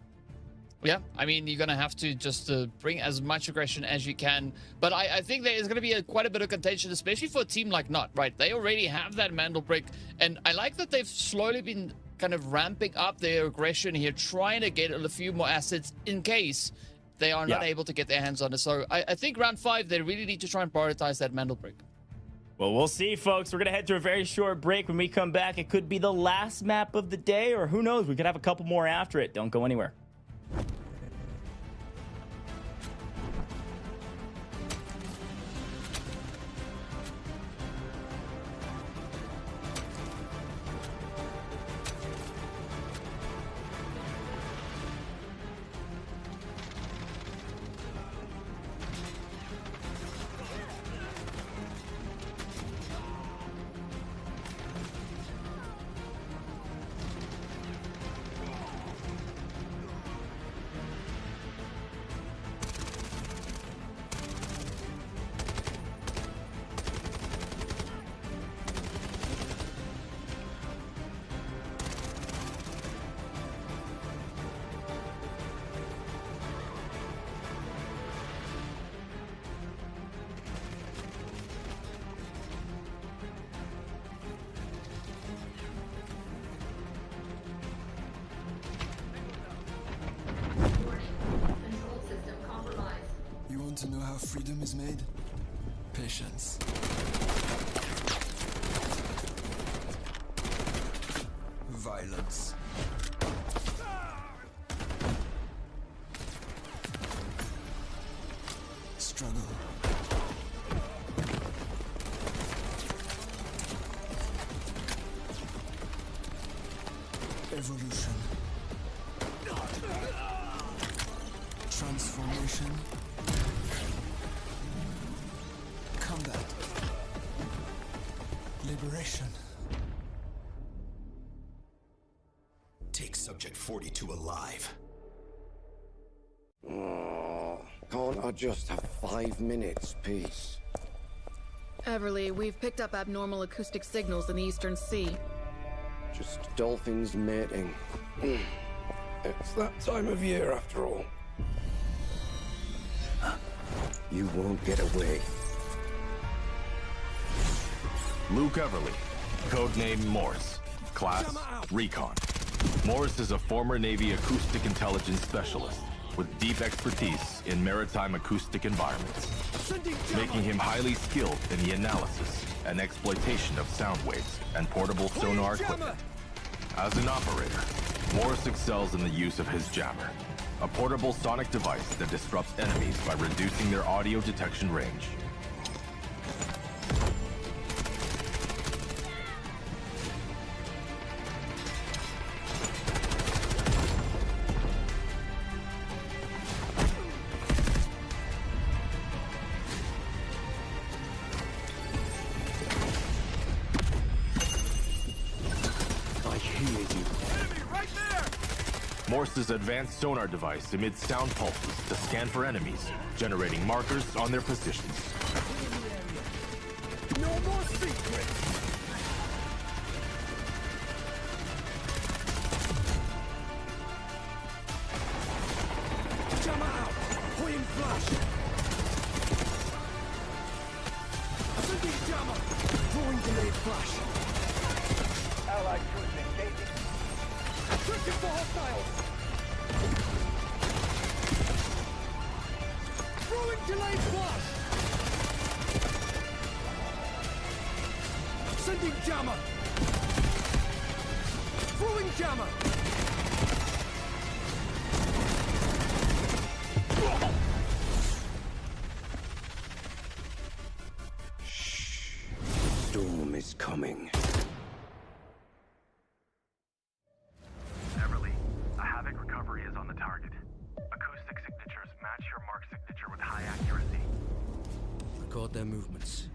Yeah, I mean, you're going to have to just bring as much aggression as you can. But I think there is going to be quite a bit of contention, especially for a team like Not, right? They already have that mantle brick. And I like that they've slowly been kind of ramping up their aggression here, trying to get a few more assets in case they are not able to get their hands on it. So I think round 5, they really need to try and prioritize that mantle brick. Well, we'll see, folks. We're going to head to a very short break. When we come back, it could be the last map of the day, or who knows, we could have a couple more after it. Don't go anywhere. To know how freedom is made? Patience. Violence. Struggle. Evolution. Transformation. Combat. Liberation. Take Subject 42 alive. Oh, can't I just have 5 minutes, peace? Everly, we've picked up abnormal acoustic signals in the Eastern Sea. Just dolphins mating. It's that time of year, after all. You won't get away. Luke Everly, codename Morris. Class, Recon. Morris is a former Navy acoustic intelligence specialist with deep expertise in maritime acoustic environments, making him highly skilled in the analysis and exploitation of sound waves and portable sonar equipment. As an operator, Morris excels in the use of his jammer, a portable sonic device that disrupts enemies by reducing their audio detection range. Morse's advanced sonar device emits sound pulses to scan for enemies, generating markers on their positions. No more secrets! Jammer out! Point flash! Sending jammer! Throwing delayed flash! Allied troops engaging! Searching for hostiles! Throwing delayed flash! Sending jammer! Throwing jammer! Storm is coming. Everly, a Havoc recovery is on the target. Acoustic signatures match your mark signature with high accuracy. Record their movements.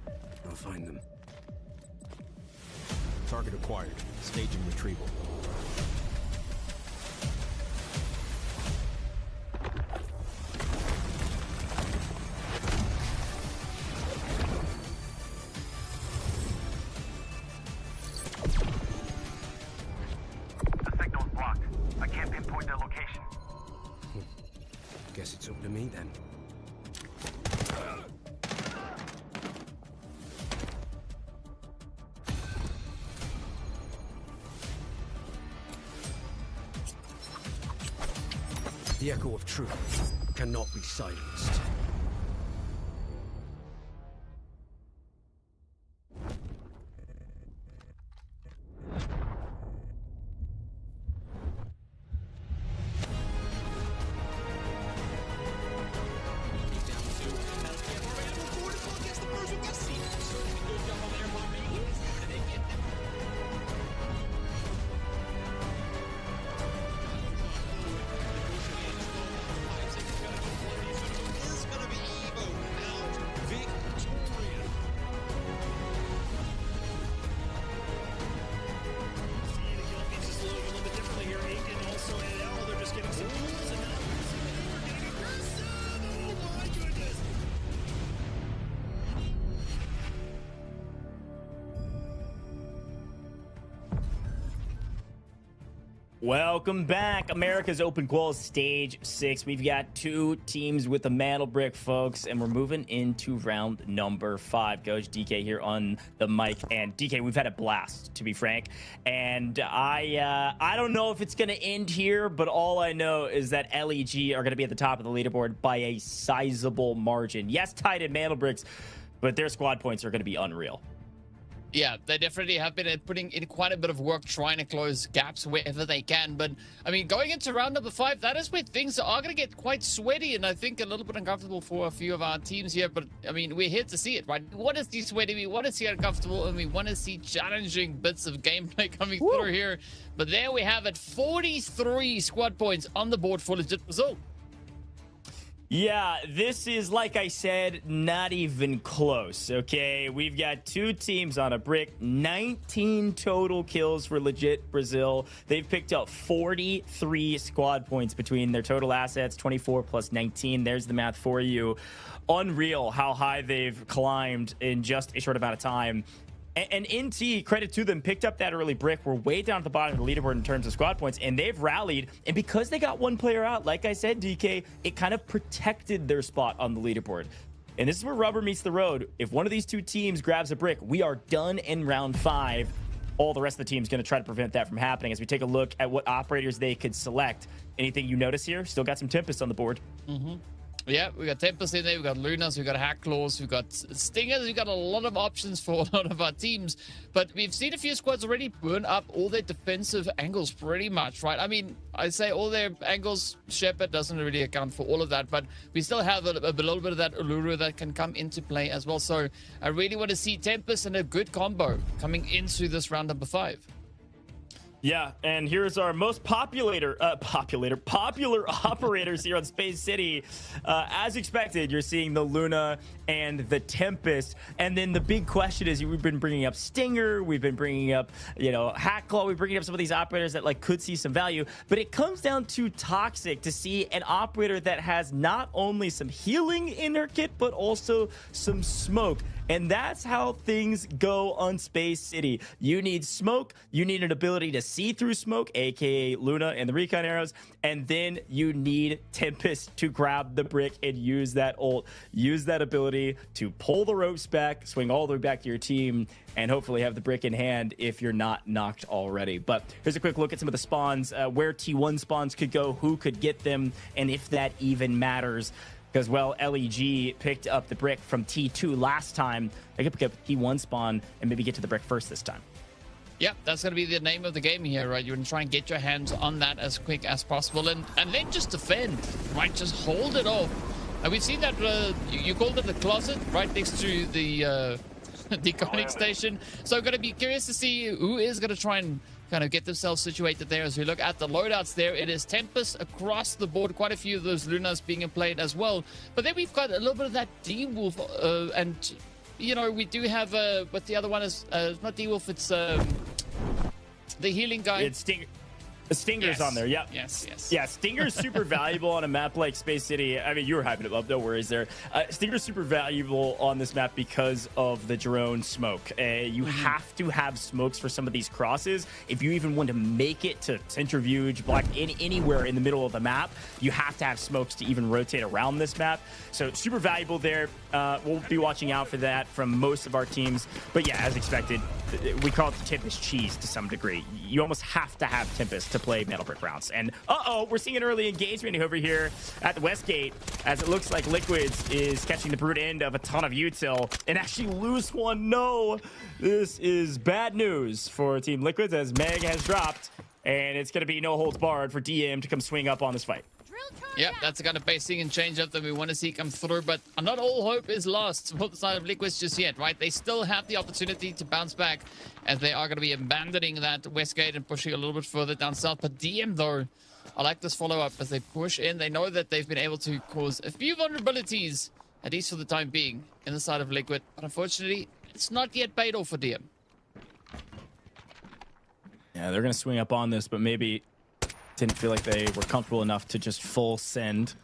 I'll find them. Target acquired. Staging retrieval. The signal's blocked. I can't pinpoint their location. Guess it's up to me then. The echo of truth cannot be silenced. Welcome back. America's Open Qual Stage 6. We've got two teams with the mantle brick, folks, and we're moving into round number 5. Coach DK here on the mic. And DK, we've had a blast, to be frank. And I don't know if it's going to end here, but all I know is that LEG are going to be at the top of the leaderboard by a sizable margin. Yes, tied in mantle bricks, but their squad points are going to be unreal. Yeah, they definitely have been putting in quite a bit of work trying to close gaps wherever they can. But, I mean, going into round number 5, that is where things are going to get quite sweaty and I think a little bit uncomfortable for a few of our teams here. But, I mean, we're here to see it, right? We want to see sweaty, we want to see uncomfortable, and we want to see challenging bits of gameplay coming through here. But there we have it, 43 squad points on the board for Legit Brazil. Yeah, this is, like I said, not even close, okay? We've got two teams on a brick, 19 total kills for Legit Brazil. They've picked up 43 squad points between their total assets, 24 plus 19. There's the math for you. Unreal how high they've climbed in just a short amount of time. And NT, credit to them, picked up that early brick. We're way down at the bottom of the leaderboard in terms of squad points, and they've rallied. And because they got one player out, like I said, DK, it kind of protected their spot on the leaderboard. And this is where rubber meets the road. If one of these two teams grabs a brick, we are done in round 5. All the rest of the team's going to try to prevent that from happening as we take a look at what operators they could select. Anything you notice here? Still got some Tempest on the board. Yeah, we got Tempest in there, we got Lunas, we got Hackclaws, we got Stingers, we got a lot of options for a lot of our teams. But we've seen a few squads already burn up all their defensive angles pretty much, right? I mean, I say all their angles, Shepard doesn't really account for all of that, but we still have a little bit of that Uluru that can come into play as well. So I really want to see Tempest and a good combo coming into this round number 5. Yeah, and here's our most popular operators here on Space City. As expected, you're seeing the Luna and the Tempest. And then the big question is, we've been bringing up Stinger, we've been bringing up, Hackclaw, we're bringing up some of these operators that could see some value. But it comes down to Toxic to see an operator that has not only some healing in her kit, but also some smoke. And that's how things go on Space City. You need smoke, you need an ability to see through smoke, aka Luna and the recon arrows, and then you need Tempest to grab the brick and use that ult. Use that ability to pull the ropes back, swing all the way back to your team, and hopefully have the brick in hand if you're not knocked already. But here's a quick look at some of the spawns, where T1 spawns could go, who could get them, and if that even matters. Because, well, LEG picked up the brick from T2 last time. They could pick up T1 spawn and maybe get to the brick first this time. Yeah, that's going to be the name of the game here, right? You're going to try and get your hands on that as quick as possible and then just defend, right? Just hold it off. And we've seen that, you called it the closet, right next to the decoding station. So I'm going to be curious to see who is going to try and kind of get themselves situated there. As we look at the loadouts there, it is Tempest across the board, quite a few of those Lunas being played as well. But then we've got a little bit of that D-Wolf, and we do have what the other one is, not D-Wolf, it's the healing guy. It's Stinger's on there. Yep. Yes. Yeah, Stinger's super valuable on a map like Space City. I mean, you were hyping it up, no worries there. Stinger's super valuable on this map because of the drone smoke. You have to have smokes for some of these crosses. If you even want to make it to Centrifuge, Black, anywhere in the middle of the map, you have to have smokes to even rotate around this map. So super valuable there. We'll be watching out for that from most of our teams. But yeah, as expected, we call it the Tempest cheese to some degree. You almost have to have Tempest to play Metal Brick rounds. And we're seeing an early engagement over here at the West Gate, as it looks like Liquids is catching the brute end of a ton of util and actually lose one. No, this is bad news for Team Liquids, as Meg has dropped, and it's going to be no holds barred for DM to come swing up on this fight. Yep, that's the kind of pacing and change up that we want to see come through, but not all hope is lost for the side of Liquids just yet, right? They still have the opportunity to bounce back, as they are going to be abandoning that West Gate and pushing a little bit further down south. But DM, though, I like this follow-up as they push in. They know that they've been able to cause a few vulnerabilities, at least for the time being, in the side of Liquid. But unfortunately, it's not yet paid off for DM. Yeah, they're going to swing up on this, but maybe didn't feel like they were comfortable enough to just full send.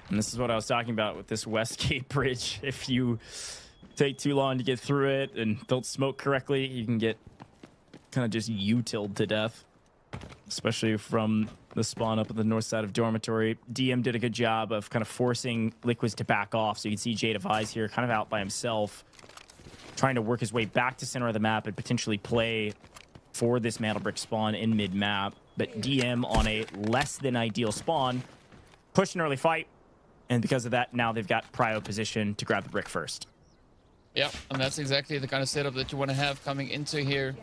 And this is what I was talking about with this Westgate bridge. If you take too long to get through it and don't smoke correctly, you can get kind of just utiled to death, especially from the spawn up at the north side of Dormitory. DM did a good job of kind of forcing Liquids to back off. So you can see Jade of Eyes here kind of out by himself, trying to work his way back to center of the map and potentially play for this Mantle Brick spawn in mid-map. But DM on a less than ideal spawn, pushed an early fight, and because of that, now they've got prio position to grab the brick first. Yep, and that's exactly the kind of setup that you want to have coming into here.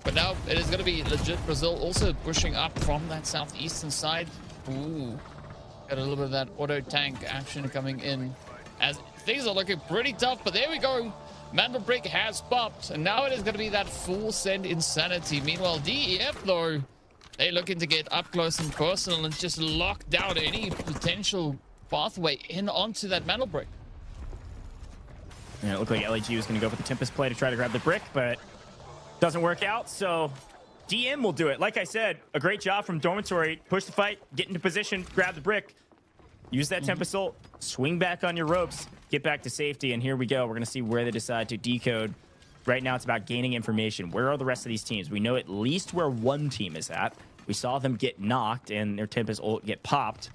But now it is going to be legit Brazil also pushing up from that southeastern side. Ooh, got a little bit of that auto tank action coming in, as things are looking pretty tough. But there we go. Mantle Brick has popped, and now it is going to be that full send insanity. Meanwhile, DEF, though, they're looking to get up close and personal and just lock down any potential pathway in onto that Mantle Brick. Yeah, it looked like LAG was going to go for the Tempest play to try to grab the brick, but doesn't work out. So DM will do it. Like I said, a great job from Dormitory. Push the fight, get into position, grab the brick, use that Tempest ult, swing back on your ropes, get back to safety, and here we go. We're going to see where they decide to decode. Right now, it's about gaining information. Where are the rest of these teams? We know at least where one team is at. We saw them get knocked and their Tempest ult get popped.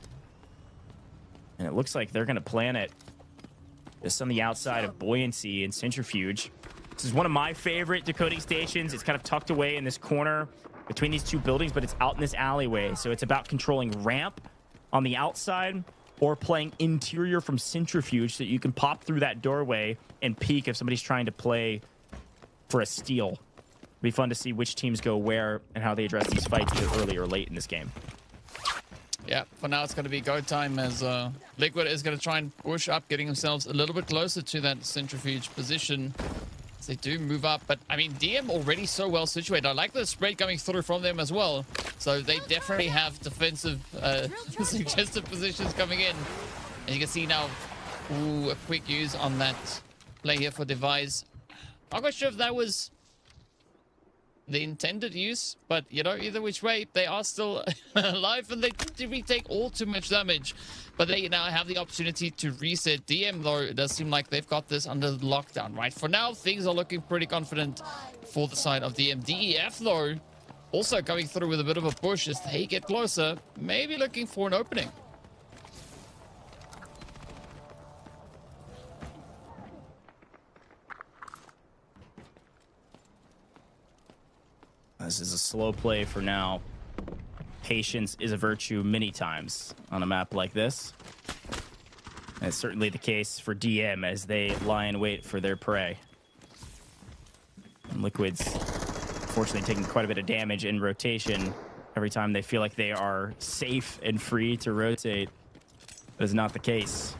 And it looks like they're going to plan it just on the outside of Buoyancy and Centrifuge. This is one of my favorite decoding stations. It's kind of tucked away in this corner between these two buildings, but it's out in this alleyway. So it's about controlling ramp on the outside or playing interior from Centrifuge so that you can pop through that doorway and peek if somebody's trying to play for a steal. It'll be fun to see which teams go where and how they address these fights either early or late in this game. Yeah, for now it's going to be go time as Liquid is going to try and push up, getting themselves a little bit closer to that Centrifuge position. As they do move up, but I mean, DM already so well situated. I like the spread coming through from them as well. So they definitely have defensive suggested positions coming in. And you can see now, ooh, a quick use on that play here for Devise. I'm not quite sure if that was the intended use, but you know, either which way, they are still alive and they didn't really take all too much damage. But they now have the opportunity to reset. DM, though, it does seem like they've got this under lockdown, right? For now, things are looking pretty confident for the side of DM. DEF, though, also coming through with a bit of a push as they get closer, maybe looking for an opening. This is a slow play for now. Patience is a virtue many times on a map like this. And it's certainly the case for DM as they lie in wait for their prey. And Liquid's unfortunately taking quite a bit of damage in rotation every time they feel like they are safe and free to rotate. That is not the case.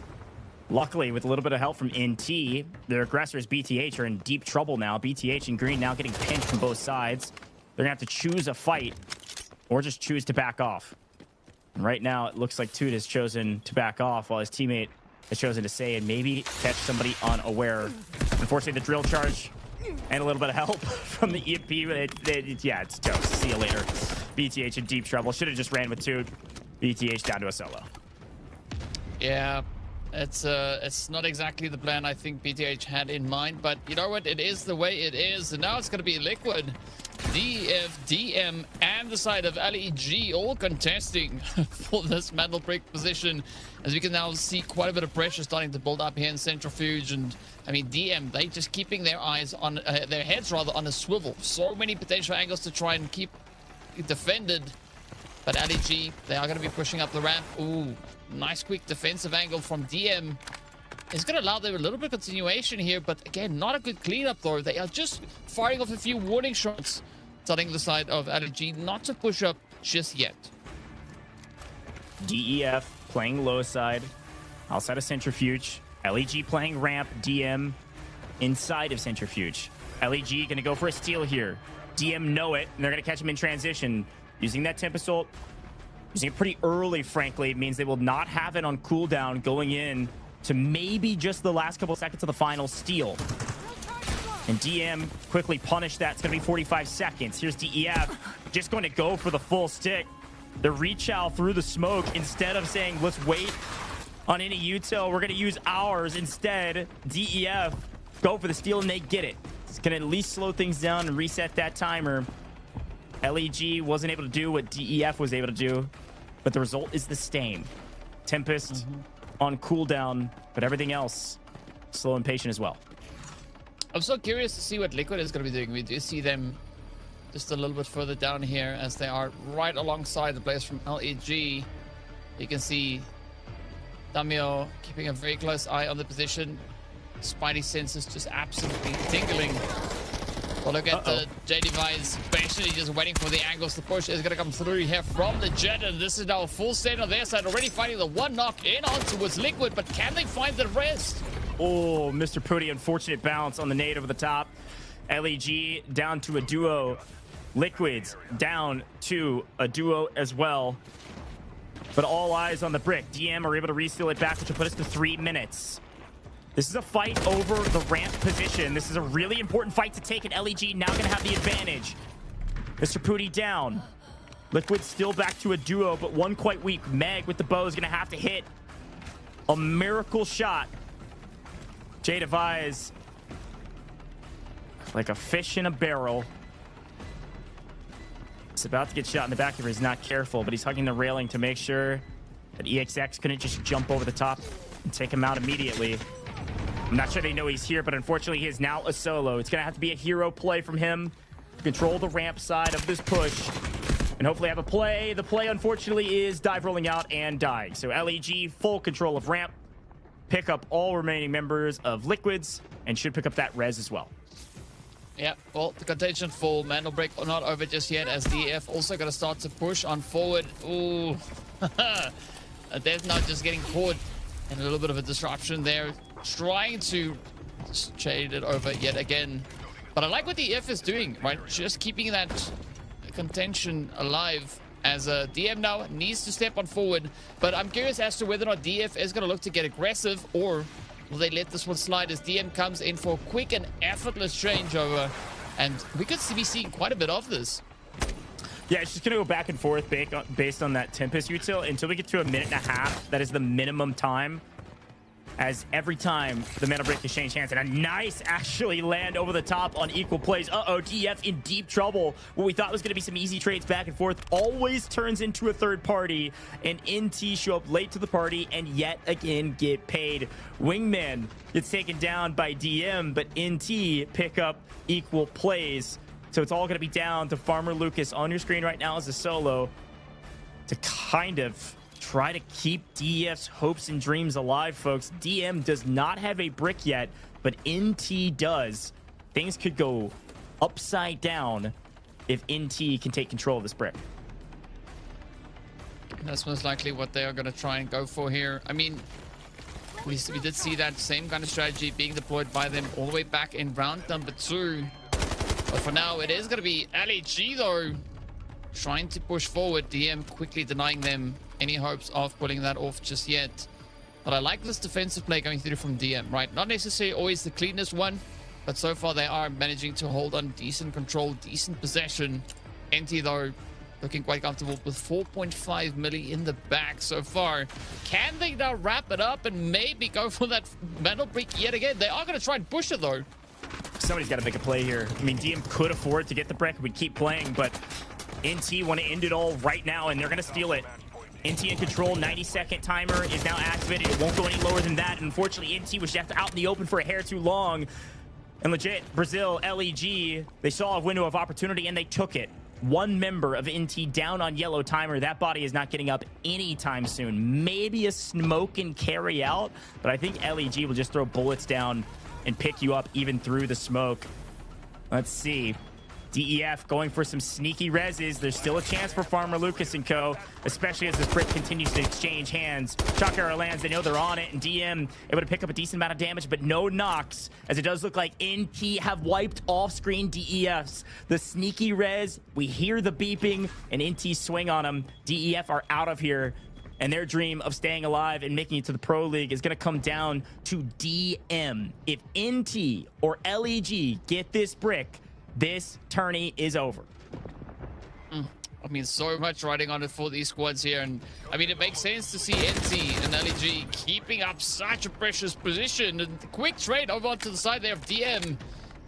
Luckily, with a little bit of help from NT, their aggressors, BTH, are in deep trouble now. BTH and Green now getting pinched from both sides. They're going to have to choose a fight or just choose to back off. And right now, it looks like Toot has chosen to back off while his teammate has chosen to stay and maybe catch somebody unaware. Unfortunately, the drill charge and a little bit of help from the EMP. Yeah, it's toast. See you later. BTH in deep trouble. Should have just ran with Toot. BTH down to a solo. Yeah, it's not exactly the plan I think BTH had in mind, but you know what? It is the way it is. And now it's going to be Liquid, DF, DM, and the side of LEG all contesting for this Metal Brick position. As we can now see quite a bit of pressure starting to build up here in Centrifuge. And I mean, DM, they just keeping their eyes on, their heads rather, on a swivel. So many potential angles to try and keep defended. But LEG, they are going to be pushing up the ramp. Ooh, nice quick defensive angle from DM. It's going to allow them a little bit of continuation here, but again, not a good cleanup though. They are just firing off a few warning shots, telling the side of LEG not to push up just yet. DEF playing low side, outside of Centrifuge. LEG playing ramp, DM inside of Centrifuge. LEG going to go for a steal here. DM know it, and they're going to catch him in transition. Using that Temp Assault, using it pretty early, frankly, means they will not have it on cooldown going in to maybe just the last couple of seconds of the final steal. And DM quickly punished that. It's going to be 45 seconds. Here's DEF just going to go for the full stick. The reach out through the smoke instead of saying, let's wait on any util. We're going to use ours instead. DEF go for the steal and they get it. It's going to at least slow things down and reset that timer. LEG wasn't able to do what DEF was able to do, but the result is the same. Tempest on cooldown, but everything else slow and patient as well. I'm so curious to see what Liquid is going to be doing. We do see them just a little bit further down here as they are right alongside the players from LEG. You can see Damio keeping a very close eye on the position. Spidey senses just absolutely tingling. Well, look at the J-Device basically just waiting for the angles. The push is going to come through here from the Jet, and this is now a full stand on their side, already finding the one knock in onto its Liquid, but can they find the rest? Oh, Mr. Putty, unfortunate bounce on the nade over the top. LEG down to a duo. Liquids down to a duo as well. But all eyes on the brick. DM are able to reseal it back, which will put us to 3 minutes. This is a fight over the ramp position. This is a really important fight to take, and LEG now going to have the advantage. Mr. Pooty down. Liquid still back to a duo, but one quite weak. Meg with the bow is going to have to hit a miracle shot. J-Devise, like a fish in a barrel. He's about to get shot in the back if he's not careful, but he's hugging the railing to make sure that EXX couldn't just jump over the top and take him out immediately. I'm not sure they know he's here, but unfortunately he is now a solo. It's going to have to be a hero play from him to control the ramp side of this push. and hopefully have a play. The play, unfortunately, is dive rolling out and dying. So LEG, full control of ramp, pick up all remaining members of Liquids, and should pick up that res as well. Yeah, well, the contention for Mandelbrick not over just yet, as DF also going to start to push on forward. Ooh, they're not just getting caught in a little bit of a disruption there, trying to shade it over yet again. But I like what DF is doing, right? Just keeping that contention alive, as DM now needs to step on forward. But I'm curious as to whether or not DF is going to look to get aggressive, or will they let this one slide as DM comes in for a quick and effortless changeover. And we could be seeing quite a bit of this. Yeah, it's just going to go back and forth based on that Tempest util until we get to a minute and a half. That is the minimum time, as every time the Mandelbrick exchange hands, and a nice actually land over the top on equal plays. DF in deep trouble. What we thought was going to be some easy trades back and forth always turns into a third party, and NT show up late to the party and yet again get paid. Wingman gets taken down by DM, but NT pick up equal plays. So it's all going to be down to Farmer Lucas on your screen right now as a solo to kind of try to keep DF's hopes and dreams alive, folks. DM does not have a brick yet, but NT does. Things could go upside down if NT can take control of this brick. That's most likely what they are going to try and go for here. I mean, we did see that same kind of strategy being deployed by them all the way back in round number 2. But for now, it is going to be LEG, though, trying to push forward. DM quickly denying them any hopes of pulling that off just yet. But I like this defensive play going through from DM, right? Not necessarily always the cleanest one, but so far they are managing to hold on decent control, decent possession. NT, though, looking quite comfortable with 4.5 milli in the back so far. Can they now wrap it up and maybe go for that Mandelbrick yet again? They are going to try and push it, though. Somebody's got to make a play here. I mean, DM could afford to get the brick. We'd keep playing, but NT want to end it all right now, and they're going to steal it. NT in control, 90-second timer is now activated. It won't go any lower than that. Unfortunately, NT was left out in the open for a hair too long. And legit, Brazil, LEG, they saw a window of opportunity, and they took it. One member of NT down on yellow timer. That body is not getting up anytime soon. Maybe a smoke and carry out, but I think LEG will just throw bullets down and pick you up even through the smoke. Let's see. DEF going for some sneaky reses. There's still a chance for Farmer Lucas and co, especially as this brick continues to exchange hands. Shock arrow lands. They know they're on it, and DM able to pick up a decent amount of damage, but no knocks, as it does look like NT have wiped off-screen DEFs. The sneaky res, we hear the beeping, and NT swing on them. DEF are out of here, and their dream of staying alive and making it to the Pro League is going to come down to DM. If NT or LEG get this brick, this tourney is over. I mean, so much riding on it for these squads here. And I mean, it makes sense to see NT and LEG keeping up such a precious position. And the quick trade over onto the side there of DM,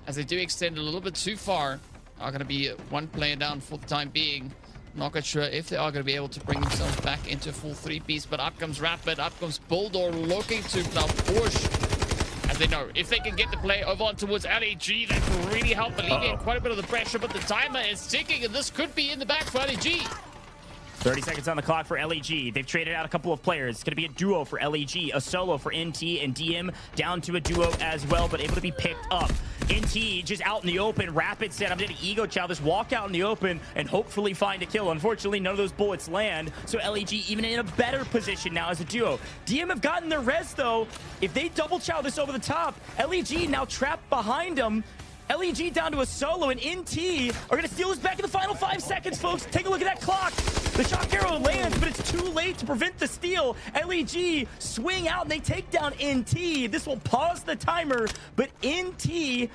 as they do extend a little bit too far, are going to be one player down for the time being. Not quite sure if they are going to be able to bring themselves back into full 3-piece, but up comes Rapid, up comes Bulldor, looking to now push. As they know, if they can get the play over on towards LEG, that will really help alleviate quite a bit of the pressure, but the timer is ticking, and this could be in the back for LEG. 30 seconds on the clock for LEG. They've traded out a couple of players. It's going to be a duo for LEG, a solo for NT, and DM down to a duo as well, but able to be picked up. NT just out in the open. Rapid said, I'm going to ego chow this, walk out in the open, and hopefully find a kill. Unfortunately, none of those bullets land, so LEG even in a better position now as a duo. DM have gotten their res, though. If they double chow this over the top, LEG now trapped behind them. LEG down to a solo, and NT are going to steal this back in the final 5 seconds, folks. Take a look at that clock. The shock arrow lands, but it's too late to prevent the steal. LEG swing out, and they take down NT. This will pause the timer, but NT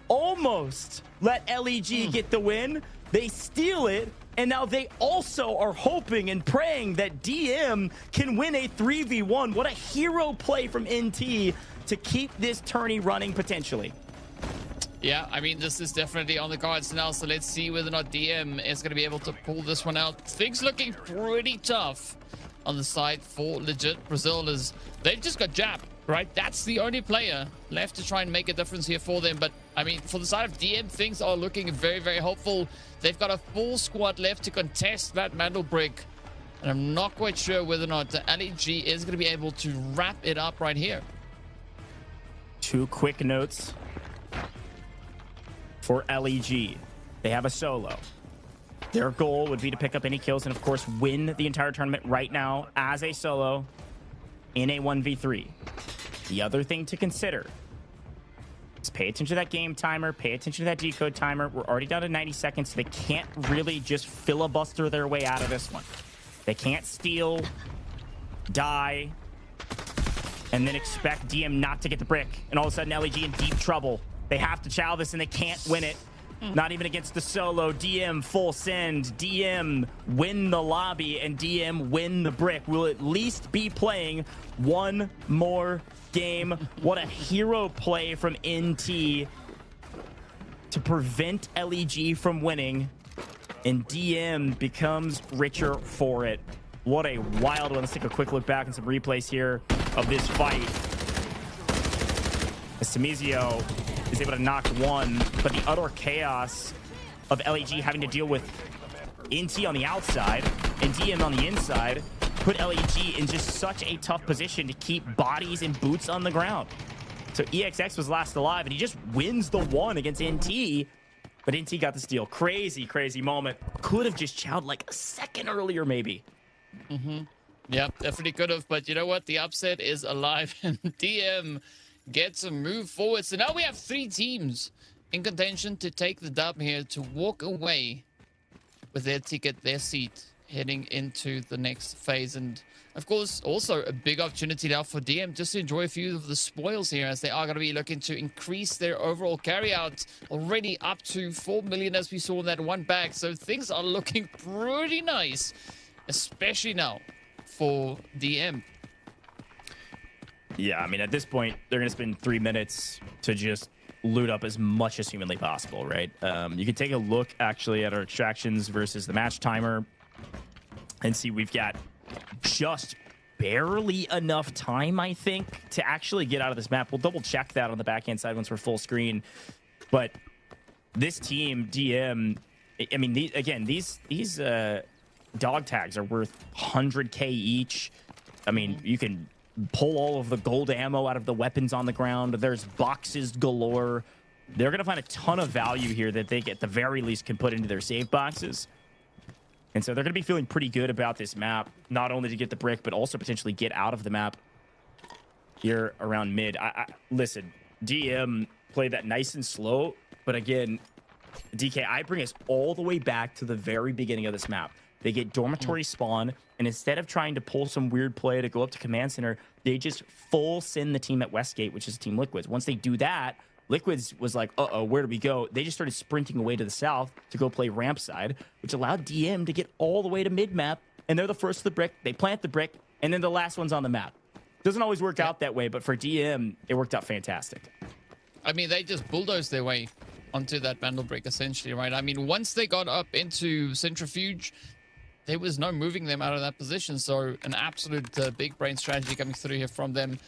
almost let LEG get the win. They steal it, and now they also are hoping and praying that DM can win a 3v1. What a hero play from NT to keep this tourney running potentially. Yeah, I mean, this is definitely on the cards now, so let's see whether or not DM is going to be able to pull this one out. Things looking pretty tough on the side for legit Brazil, as they've just got jabbed right? That's the only player left to try and make a difference here for them. But, I mean, for the side of DM, things are looking very, very hopeful. They've got a full squad left to contest that Mantle Brick. And I'm not quite sure whether or not the LEG is going to be able to wrap it up right here. 2 quick notes for LEG. They have a solo. Their goal would be to pick up any kills and, of course, win the entire tournament right now as a solo in a 1v3. The other thing to consider is pay attention to that game timer, pay attention to that decode timer. We're already down to 90 seconds. So they can't really just filibuster their way out of this one. They can't steal, die, and then expect DM not to get the brick. And all of a sudden, LEG in deep trouble. They have to chow this, and they can't win it. Not even against the solo. DM full send. DM win the lobby, and DM win the brick. We'll at least be playing one more game. What a hero play from NT to prevent LEG from winning. And DM becomes richer for it. What a wild one. Let's take a quick look back and some replays here of this fight. As Temizio is able to knock one, but the utter chaos of LEG having to deal with NT on the outside and DM on the inside put LEG in just such a tough position to keep bodies and boots on the ground. So EXX was last alive, and he just wins the one against NT. But NT got the steal. Crazy, crazy moment. Could have just chowed like a second earlier, maybe. Yep, definitely could have. But you know what? The upset is alive, and DM gets a move forward. So now we have 3 teams in contention to take the dub here, to walk away with their ticket, their seat, heading into the next phase. And of course, also a big opportunity now for DM just to enjoy a few of the spoils here, as they are going to be looking to increase their overall carryout, already up to 4 million as we saw in that one bag. So things are looking pretty nice, especially now for DM. Yeah, I mean, at this point, they're going to spend 3 minutes to just loot up as much as humanly possible, right? You can take a look, actually, at our extractions versus the match timer and see we've got just barely enough time, I think, to actually get out of this map. We'll double-check that on the backhand side once we're full screen. But this team, DM, I mean, these dog tags are worth 100K each. I mean, you can pull all of the gold ammo out of the weapons on the ground. There's boxes galore. They're going to find a ton of value here that they, at the very least, can put into their save boxes. And so they're going to be feeling pretty good about this map, not only to get the brick, but also potentially get out of the map here around mid. Listen, DM played that nice and slow, but again, DK, I bring us all the way back to the very beginning of this map. They get dormitory spawn, and instead of trying to pull some weird play to go up to command center, they just full send the team at Westgate, which is Team Liquids. Once they do that, Liquids was like, uh-oh, where do we go? They just started sprinting away to the south to go play ramp side, which allowed DM to get all the way to mid-map, and they're the first to the brick. They plant the brick, and then the last one's on the map. Doesn't always work out that way, but for DM, it worked out fantastic. I mean, they just bulldozed their way onto that Vandal brick, essentially, right? I mean, once they got up into Centrifuge, there was no moving them out of that position. So an absolute big brain strategy coming through here from them.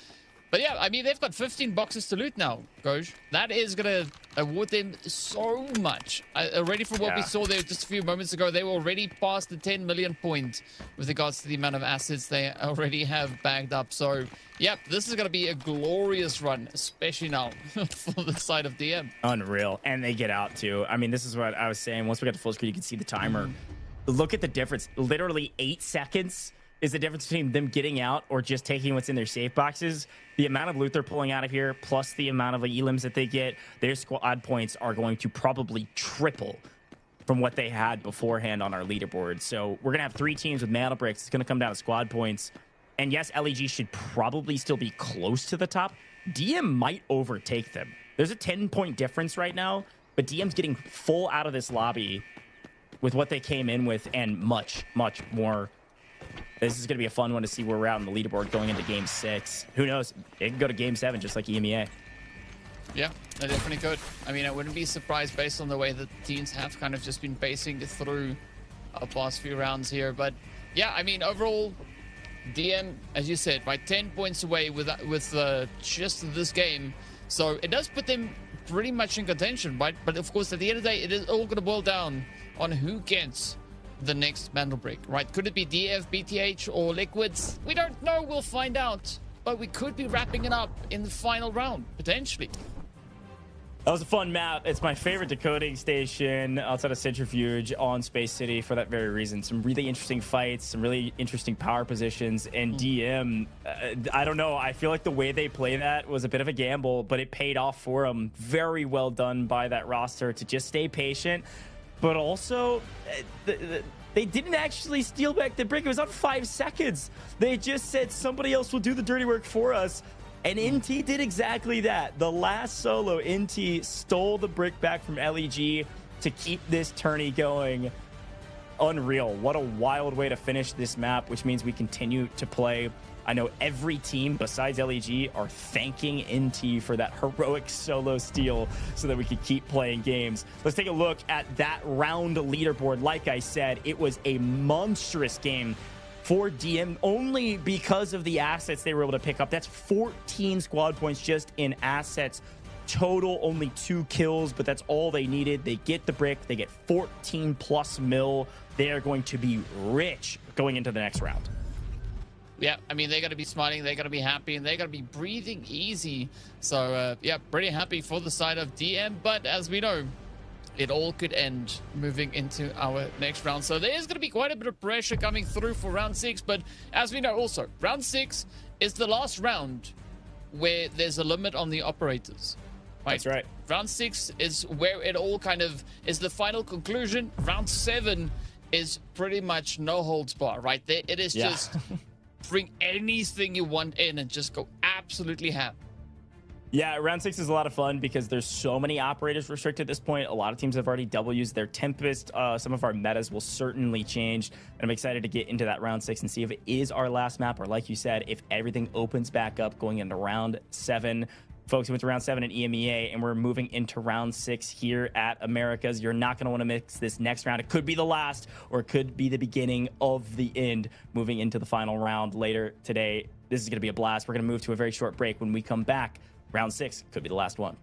But yeah, I mean, they've got 15 boxes to loot now, Goj. That is going to award them so much. Already from what we saw there just a few moments ago, they were already past the 10 million point with regards to the amount of assets they already have bagged up. So, yep, this is going to be a glorious run, especially now for the side of DM. Unreal. And they get out, too. I mean, this is what I was saying. Once we got to full screen, you can see the timer. Look at the difference. Literally 8 seconds is the difference between them getting out or just taking what's in their safe boxes. The amount of loot they're pulling out of here, plus the amount of elims that they get, their squad points are going to probably triple from what they had beforehand on our leaderboard. So we're going to have 3 teams with mantle bricks. It's going to come down to squad points. And yes, LEG should probably still be close to the top. DM might overtake them. There's a 10-point difference right now, but DM's getting full out of this lobby with what they came in with and much, much more. This is going to be a fun one to see where we're at on the leaderboard going into Game 6. Who knows? It can go to Game 7 just like EMEA. Yeah, they definitely could. I mean, I wouldn't be surprised based on the way that teams have kind of just been pacing through our past few rounds here. But yeah, I mean, overall, DM, as you said, right, 10 points away with just this game. So it does put them pretty much in contention, right? But of course, at the end of the day, it is all going to boil down on who gets the next Mandel break, right? Could it be DF, BTH, or Liquids? We don't know. We'll find out. But we could be wrapping it up in the final round, potentially. That was a fun map. It's my favorite decoding station outside of Centrifuge on Space City for that very reason. Some really interesting fights, some really interesting power positions, and DM, I don't know. I feel like the way they play that was a bit of a gamble, but it paid off for them. Very well done by that roster to just stay patient, but also they didn't actually steal back the brick. It was on 5 seconds. They just said somebody else will do the dirty work for us. And NT did exactly that. The last solo, NT stole the brick back from LEG to keep this tourney going. Unreal. What a wild way to finish this map, which means we continue to play. I know every team besides LEG are thanking NT for that heroic solo steal so that we could keep playing games. Let's take a look at that round leaderboard. Like I said, it was a monstrous game for DM only because of the assets they were able to pick up. That's 14 squad points just in assets. Total only 2 kills, but that's all they needed. They get the brick. They get 14 plus mil. They are going to be rich going into the next round. Yeah, I mean, they're going to be smiling, they're going to be happy, and they're going to be breathing easy. So, yeah, pretty happy for the side of DM. But as we know, it all could end moving into our next round. So there's going to be quite a bit of pressure coming through for round 6. But as we know also, round 6 is the last round where there's a limit on the operators. Right? That's right. Round 6 is where it all kind of is the final conclusion. Round 7 is pretty much no holds bar, right? There, it is just bring anything you want in and just go absolutely ham. Yeah, round 6 is a lot of fun because there's so many operators restricted at this point. A lot of teams have already double used their Tempest. Some of our metas will certainly change. And I'm excited to get into that round 6 and see if it is our last map, or like you said, if everything opens back up going into round 7. Folks, we went to round 7 in EMEA, and we're moving into round 6 here at Americas. You're not going to want to mix this next round. It could be the last, or it could be the beginning of the end moving into the final round later today. This is going to be a blast. We're going to move to a very short break. When we come back, round 6 could be the last one.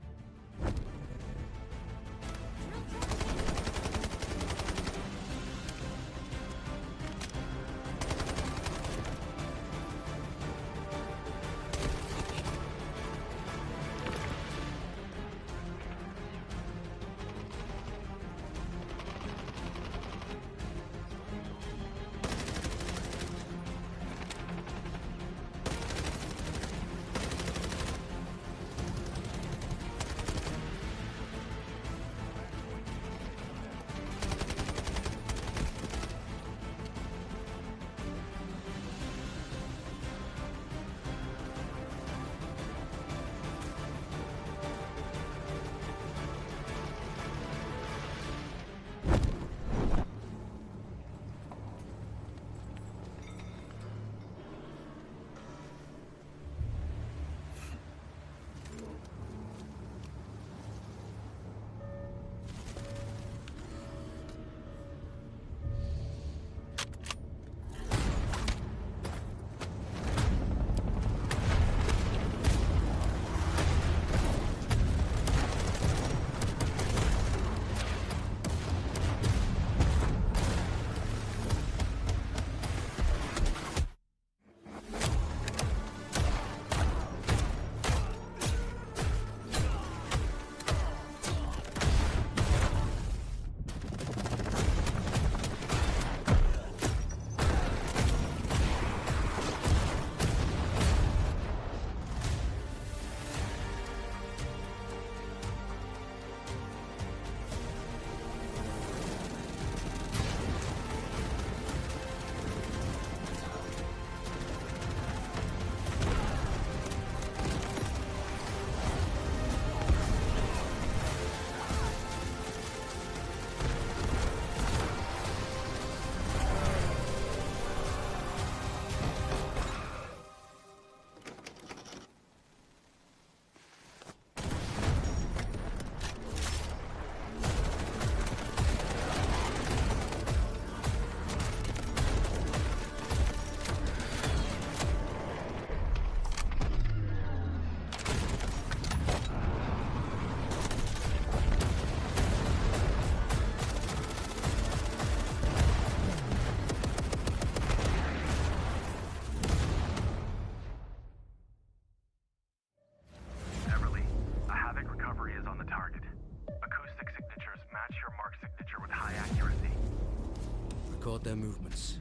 Record their movements.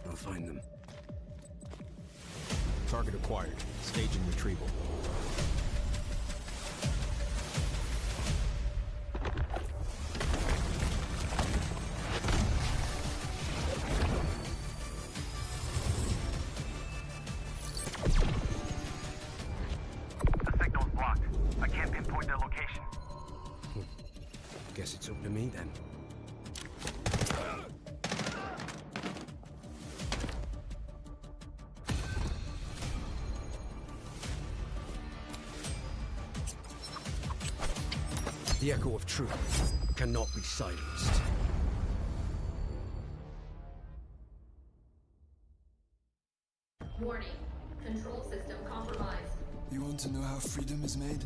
I'll find them. Target acquired. Staging retrieval. The signal's blocked. I can't pinpoint their location. Guess it's up to me then. The echo of truth cannot be silenced. Warning. Control system compromised. You want to know how freedom is made?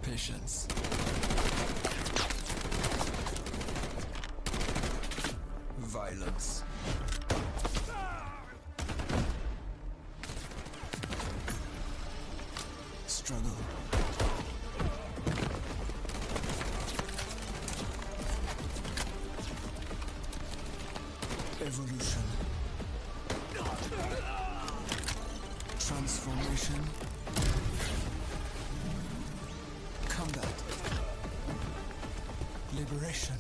Patience. Violence. Struggle. Evolution. Transformation. Combat. Liberation.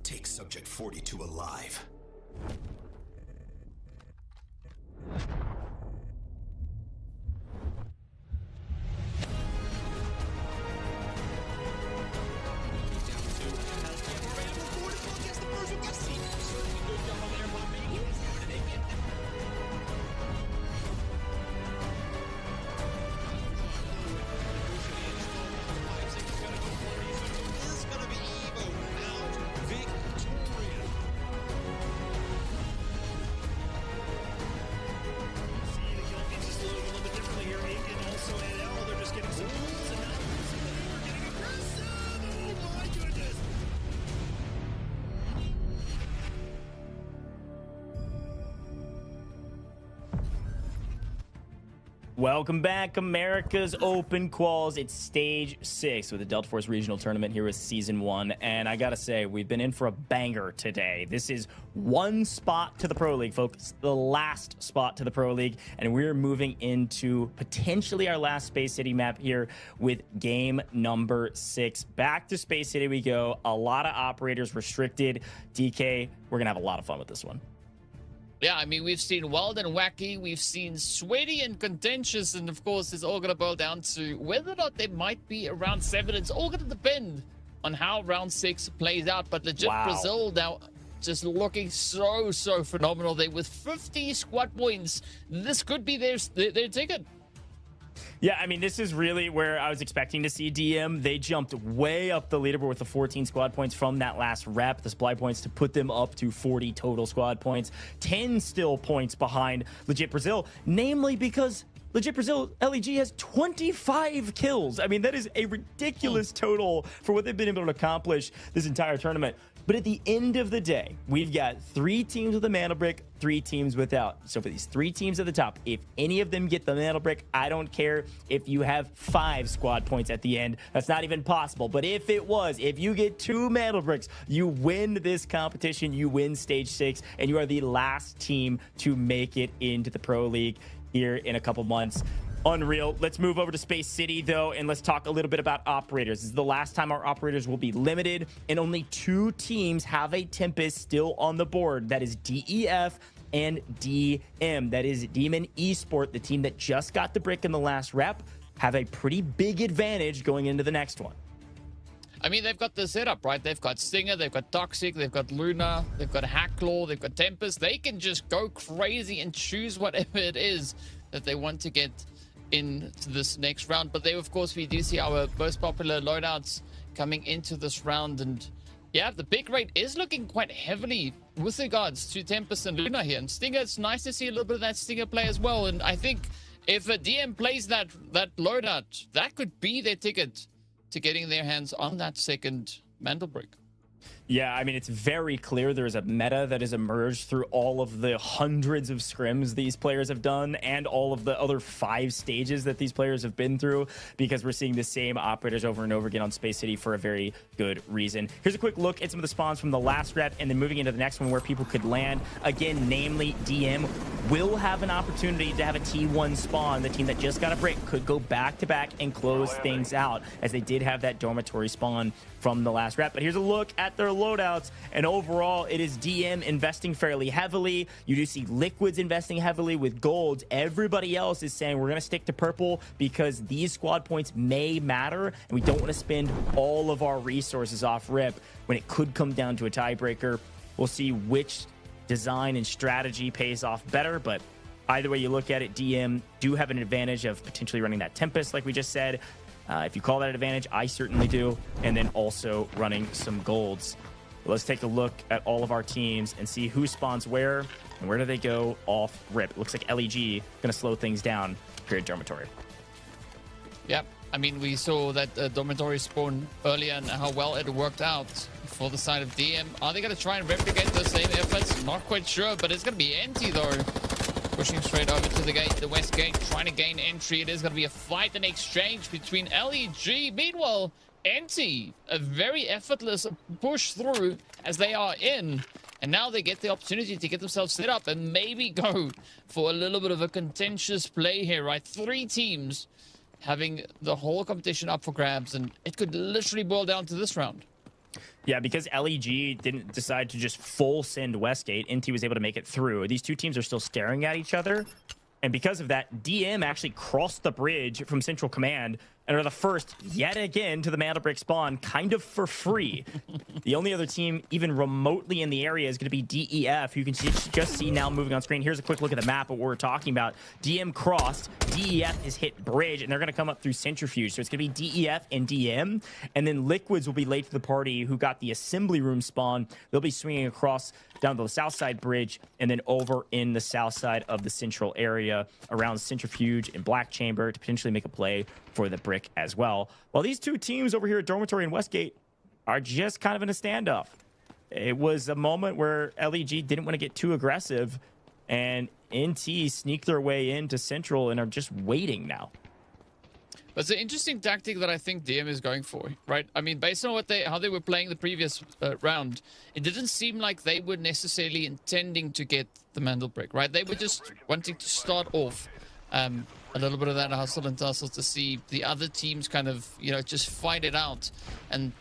Take Subject 42 alive. Welcome back, America's Open Quals. It's Stage 6 with the Delta Force Regional Tournament here with Season 1. And I gotta say, we've been in for a banger today. This is one spot to the Pro League, folks. The last spot to the Pro League. And we're moving into potentially our last Space City map here with game number 6. Back to Space City we go. A lot of operators restricted. DK, we're gonna have a lot of fun with this one. Yeah, I mean, we've seen wild and wacky, we've seen sweaty and contentious, and of course, it's all going to boil down to whether or not there might be a round 7. It's all going to depend on how round 6 plays out. But legit, Wow. Brazil now just looking so phenomenal there with 50 squad points. This could be their ticket. Yeah, I mean, this is really where I was expecting to see DM. They jumped way up the leaderboard with the 14 squad points from that last rep, the supply points, to put them up to 40 total squad points. 10 still points behind Legit Brazil, namely because Legit Brazil LEG has 25 kills. I mean, that is a ridiculous total for what they've been able to accomplish this entire tournament. But at the end of the day, we've got 3 teams with a mana brick, 3 teams without. So for these 3 teams at the top, if any of them get the mana brick, I don't care if you have 5 squad points at the end. That's not even possible. But if you get 2 mana bricks, you win this competition, you win Stage 6, and you are the last team to make it into the Pro League here in a couple months. Unreal. Let's move over to Space City, though, and let's talk a little bit about operators. This is the last time our operators will be limited, and only 2 teams have a Tempest still on the board. That is DEF and DM. That is Demon Esport, the team that just got the brick in the last rep, have a pretty big advantage going into the next one. I mean, they've got the setup, right? They've got Stinger, they've got Toxic, they've got Luna, they've got Hacklaw, they've got Tempest. They can just go crazy and choose whatever it is that they want to get into this next round. But there, of course, we do see our most popular loadouts coming into this round. And yeah, the pick rate is looking quite heavily with regards to Tempest and Luna here. And Stinger, it's nice to see a little bit of that Stinger play as well. And I think if a DM plays that loadout, that could be their ticket to getting their hands on that second mantle brick. Yeah, I mean, it's very clear there's a meta that has emerged through all of the hundreds of scrims these players have done and all of the other 5 stages that these players have been through, because we're seeing the same operators over and over again on Space City for a very good reason. Here's a quick look at some of the spawns from the last rep and then moving into the next one where people could land. Again, namely, DM will have an opportunity to have a T1 spawn. The team that just got a break could go back-to-back and close things out, as they did have that dormitory spawn from the last rep. But here's a look at their loadouts, and overall it is DM investing fairly heavily. You do see Liquids investing heavily with golds. Everybody else is saying we're going to stick to purple because these squad points may matter, and we don't want to spend all of our resources off rip when it could come down to a tiebreaker. We'll see which design and strategy pays off better, but either way you look at it, DM do have an advantage of potentially running that Tempest like we just said. If you call that an advantage, I certainly do. And then also running some golds. Let's take a look at all of our teams and see who spawns where and where do they go off rip. It looks like LEG going to slow things down here at Dormitory. Yep. I mean, we saw that Dormitory spawn earlier and how well it worked out for the side of DM. Are they going to try and replicate the same efforts? Not quite sure, but it's going to be empty though. Pushing straight over to the gate, the west gate, trying to gain entry. It is going to be a fight and exchange between LEG. Meanwhile, NT, a very effortless push through as they are in. And now they get the opportunity to get themselves set up and maybe go for a little bit of a contentious play here, right? 3 teams having the whole competition up for grabs, and it could literally boil down to this round. Yeah, because LEG didn't decide to just full send Westgate, NT was able to make it through. These 2 teams are still staring at each other. And because of that, DM actually crossed the bridge from Central Command and are the first yet again to the Mantle Break spawn kind of for free. The only other team even remotely in the area is going to be DEF. You can just see now moving on screen. Here's a quick look at the map of what we're talking about. DM crossed, DEF is hit bridge, and they're going to come up through Centrifuge. So it's going to be DEF and DM, and then Liquids will be late to the party who got the assembly room spawn. They'll be swinging across down to the south side bridge and then over in the south side of the central area around Centrifuge and Black Chamber to potentially make a play for the brick as well. While these 2 teams over here at Dormitory and Westgate are just kind of in a standoff. It was a moment where LEG didn't want to get too aggressive, and NT sneaked their way into Central and are just waiting now. But it's an interesting tactic that I think DM is going for, right? I mean, based on what how they were playing the previous round, it didn't seem like they were necessarily intending to get the Mantle Break, right? They were just wanting to start off a little bit of that hustle and tussle to see the other teams kind of, you know, just fight it out. And,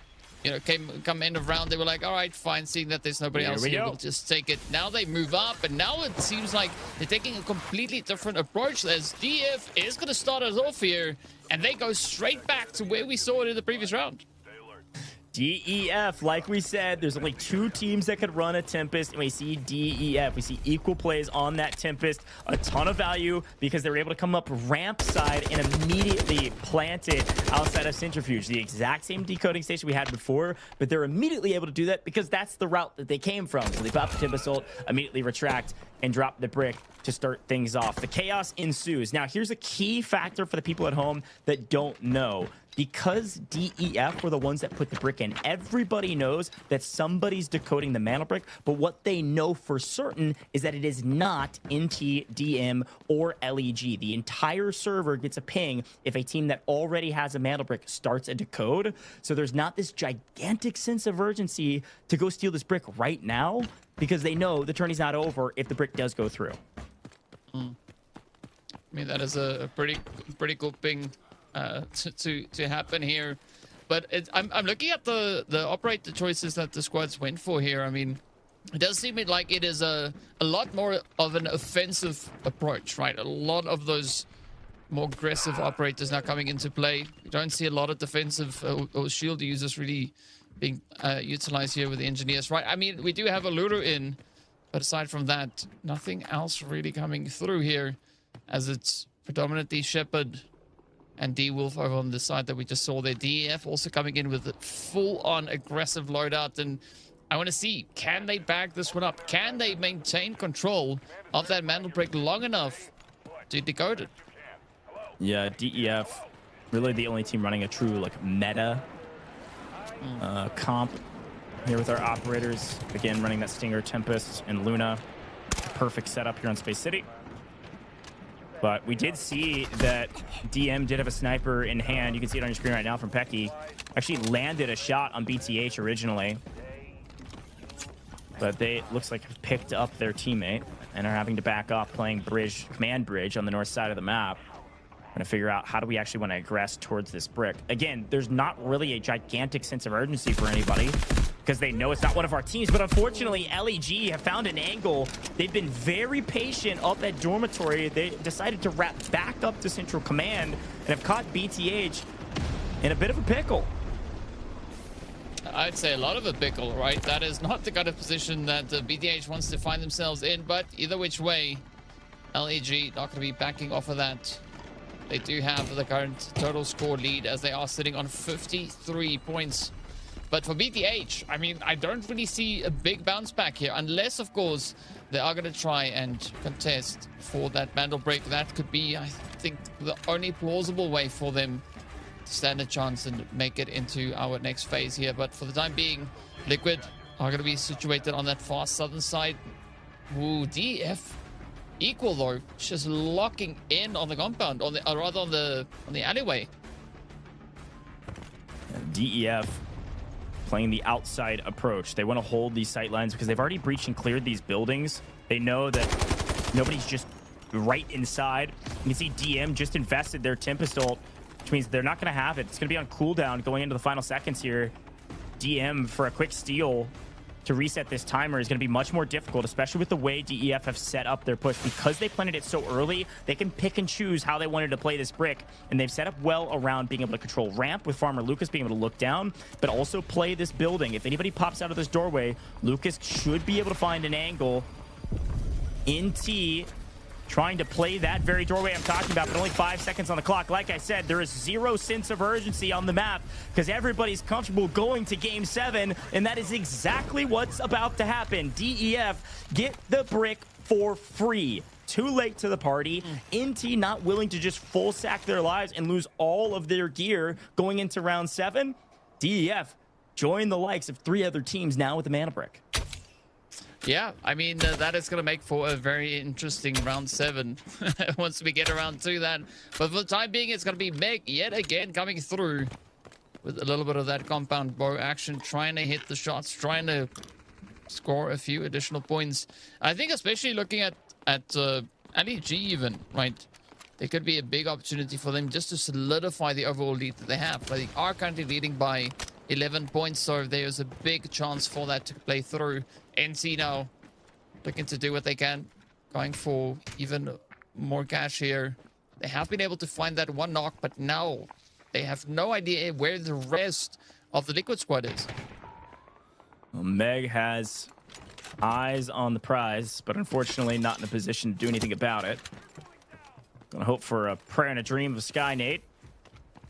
you know, come end of round, they were like, all right, fine, seeing that there's nobody else here, we'll just take it. Now they move up, and now it seems like they're taking a completely different approach, as DF is going to start us off here, and they go straight back to where we saw it in the previous round. DEF, like we said, there's only 2 teams that could run a Tempest, and we see DEF. We see equal plays on that Tempest. A ton of value because they were able to come up ramp side and immediately plant it outside of Centrifuge. The exact same decoding station we had before, but they're immediately able to do that because that's the route that they came from. So they pop the Tempest ult, immediately retract, and drop the brick to start things off. The chaos ensues. Now, here's a key factor for the people at home that don't know. Because DEF were the ones that put the brick in, everybody knows that somebody's decoding the Mantle Brick, but what they know for certain is that it is not NT, DM, or LEG. The entire server gets a ping if a team that already has a Mantle Brick starts a decode. So there's not this gigantic sense of urgency to go steal this brick right now, because they know the tourney's not over if the brick does go through. I mean, that is a pretty cool ping to happen here. But I'm looking at the operator choices that the squads went for here. I mean, it does seem like it is a lot more of an offensive approach, right? A lot of those more aggressive operators now coming into play. You don't see a lot of defensive or shield users really being utilized here with the engineers, right? I mean, we do have a Lulu in, but aside from that, nothing else really coming through here, as it's predominantly Shepherd and D-Wolf over on the side that we just saw there. DEF also coming in with a full-on aggressive loadout, and I want to see, can they bag this one up? Can they maintain control of that Mantle Break long enough to decode it? Yeah, DEF, really the only team running a true, like, meta comp here with our operators. Again, running that Stinger, Tempest, and Luna. Perfect setup here on Space City. But we did see that DM did have a sniper in hand. You can see it on your screen right now from Pecky. Actually landed a shot on BTH originally. But they, looks like, have picked up their teammate and are having to back off, playing bridge, command bridge on the north side of the map. Going to figure out how do we actually want to aggress towards this brick. Again, there's not really a gigantic sense of urgency for anybody because they know it's not one of our teams. But unfortunately, LEG have found an angle. They've been very patient up at dormitory. They decided to wrap back up to Central Command and have caught BTH in a bit of a pickle. I'd say a lot of a pickle, right? That is not the kind of position that BTH wants to find themselves in, but either which way, LEG not going to be backing off of that. They do have the current total score lead as they are sitting on 53 points. But for BTH, I mean, I don't really see a big bounce back here, unless, of course, they are going to try and contest for that Vandal break. That could be, I think, the only plausible way for them to stand a chance and make it into our next phase here. But for the time being, Liquid are going to be situated on that far southern side. Ooh, DF equal though, just locking in on the compound, on the rather on the alleyway. DEF playing the outside approach. They want to hold these sight lines because they've already breached and cleared these buildings. They know that nobody's just right inside. You can see DM just invested their Tempest ult, which means they're not going to have it. It's going to be on cooldown going into the final seconds here. DM for a quick steal to reset this timer is going to be much more difficult, especially with the way DEF have set up their push. Because they planted it so early, they can pick and choose how they wanted to play this brick, and they've set up well around being able to control ramp with Farmer Lucas being able to look down, but also play this building. If anybody pops out of this doorway, Lucas should be able to find an angle. NT trying to play that very doorway I'm talking about, but only 5 seconds on the clock. Like I said, there is zero sense of urgency on the map because everybody's comfortable going to Game 7, and that is exactly what's about to happen. DEF get the brick for free. Too late to the party. NT not willing to just full sack their lives and lose all of their gear going into round 7. DEF join the likes of 3 other teams now with the mana brick. Yeah, I mean, that is going to make for a very interesting round 7 once we get around to that. But for the time being, it's going to be Meg yet again coming through with a little bit of that compound bow action, trying to hit the shots, trying to score a few additional points. I think especially looking at LEG even, right? There could be a big opportunity for them just to solidify the overall lead that they have. But they are currently leading by 11 points, so there's a big chance for that to play through. NC now looking to do what they can, going for even more cash here. They have been able to find that one knock, but now they have no idea where the rest of the Liquid squad is. Well, Meg has eyes on the prize, but unfortunately not in a position to do anything about it. Gonna hope for a prayer and a dream of Skynate.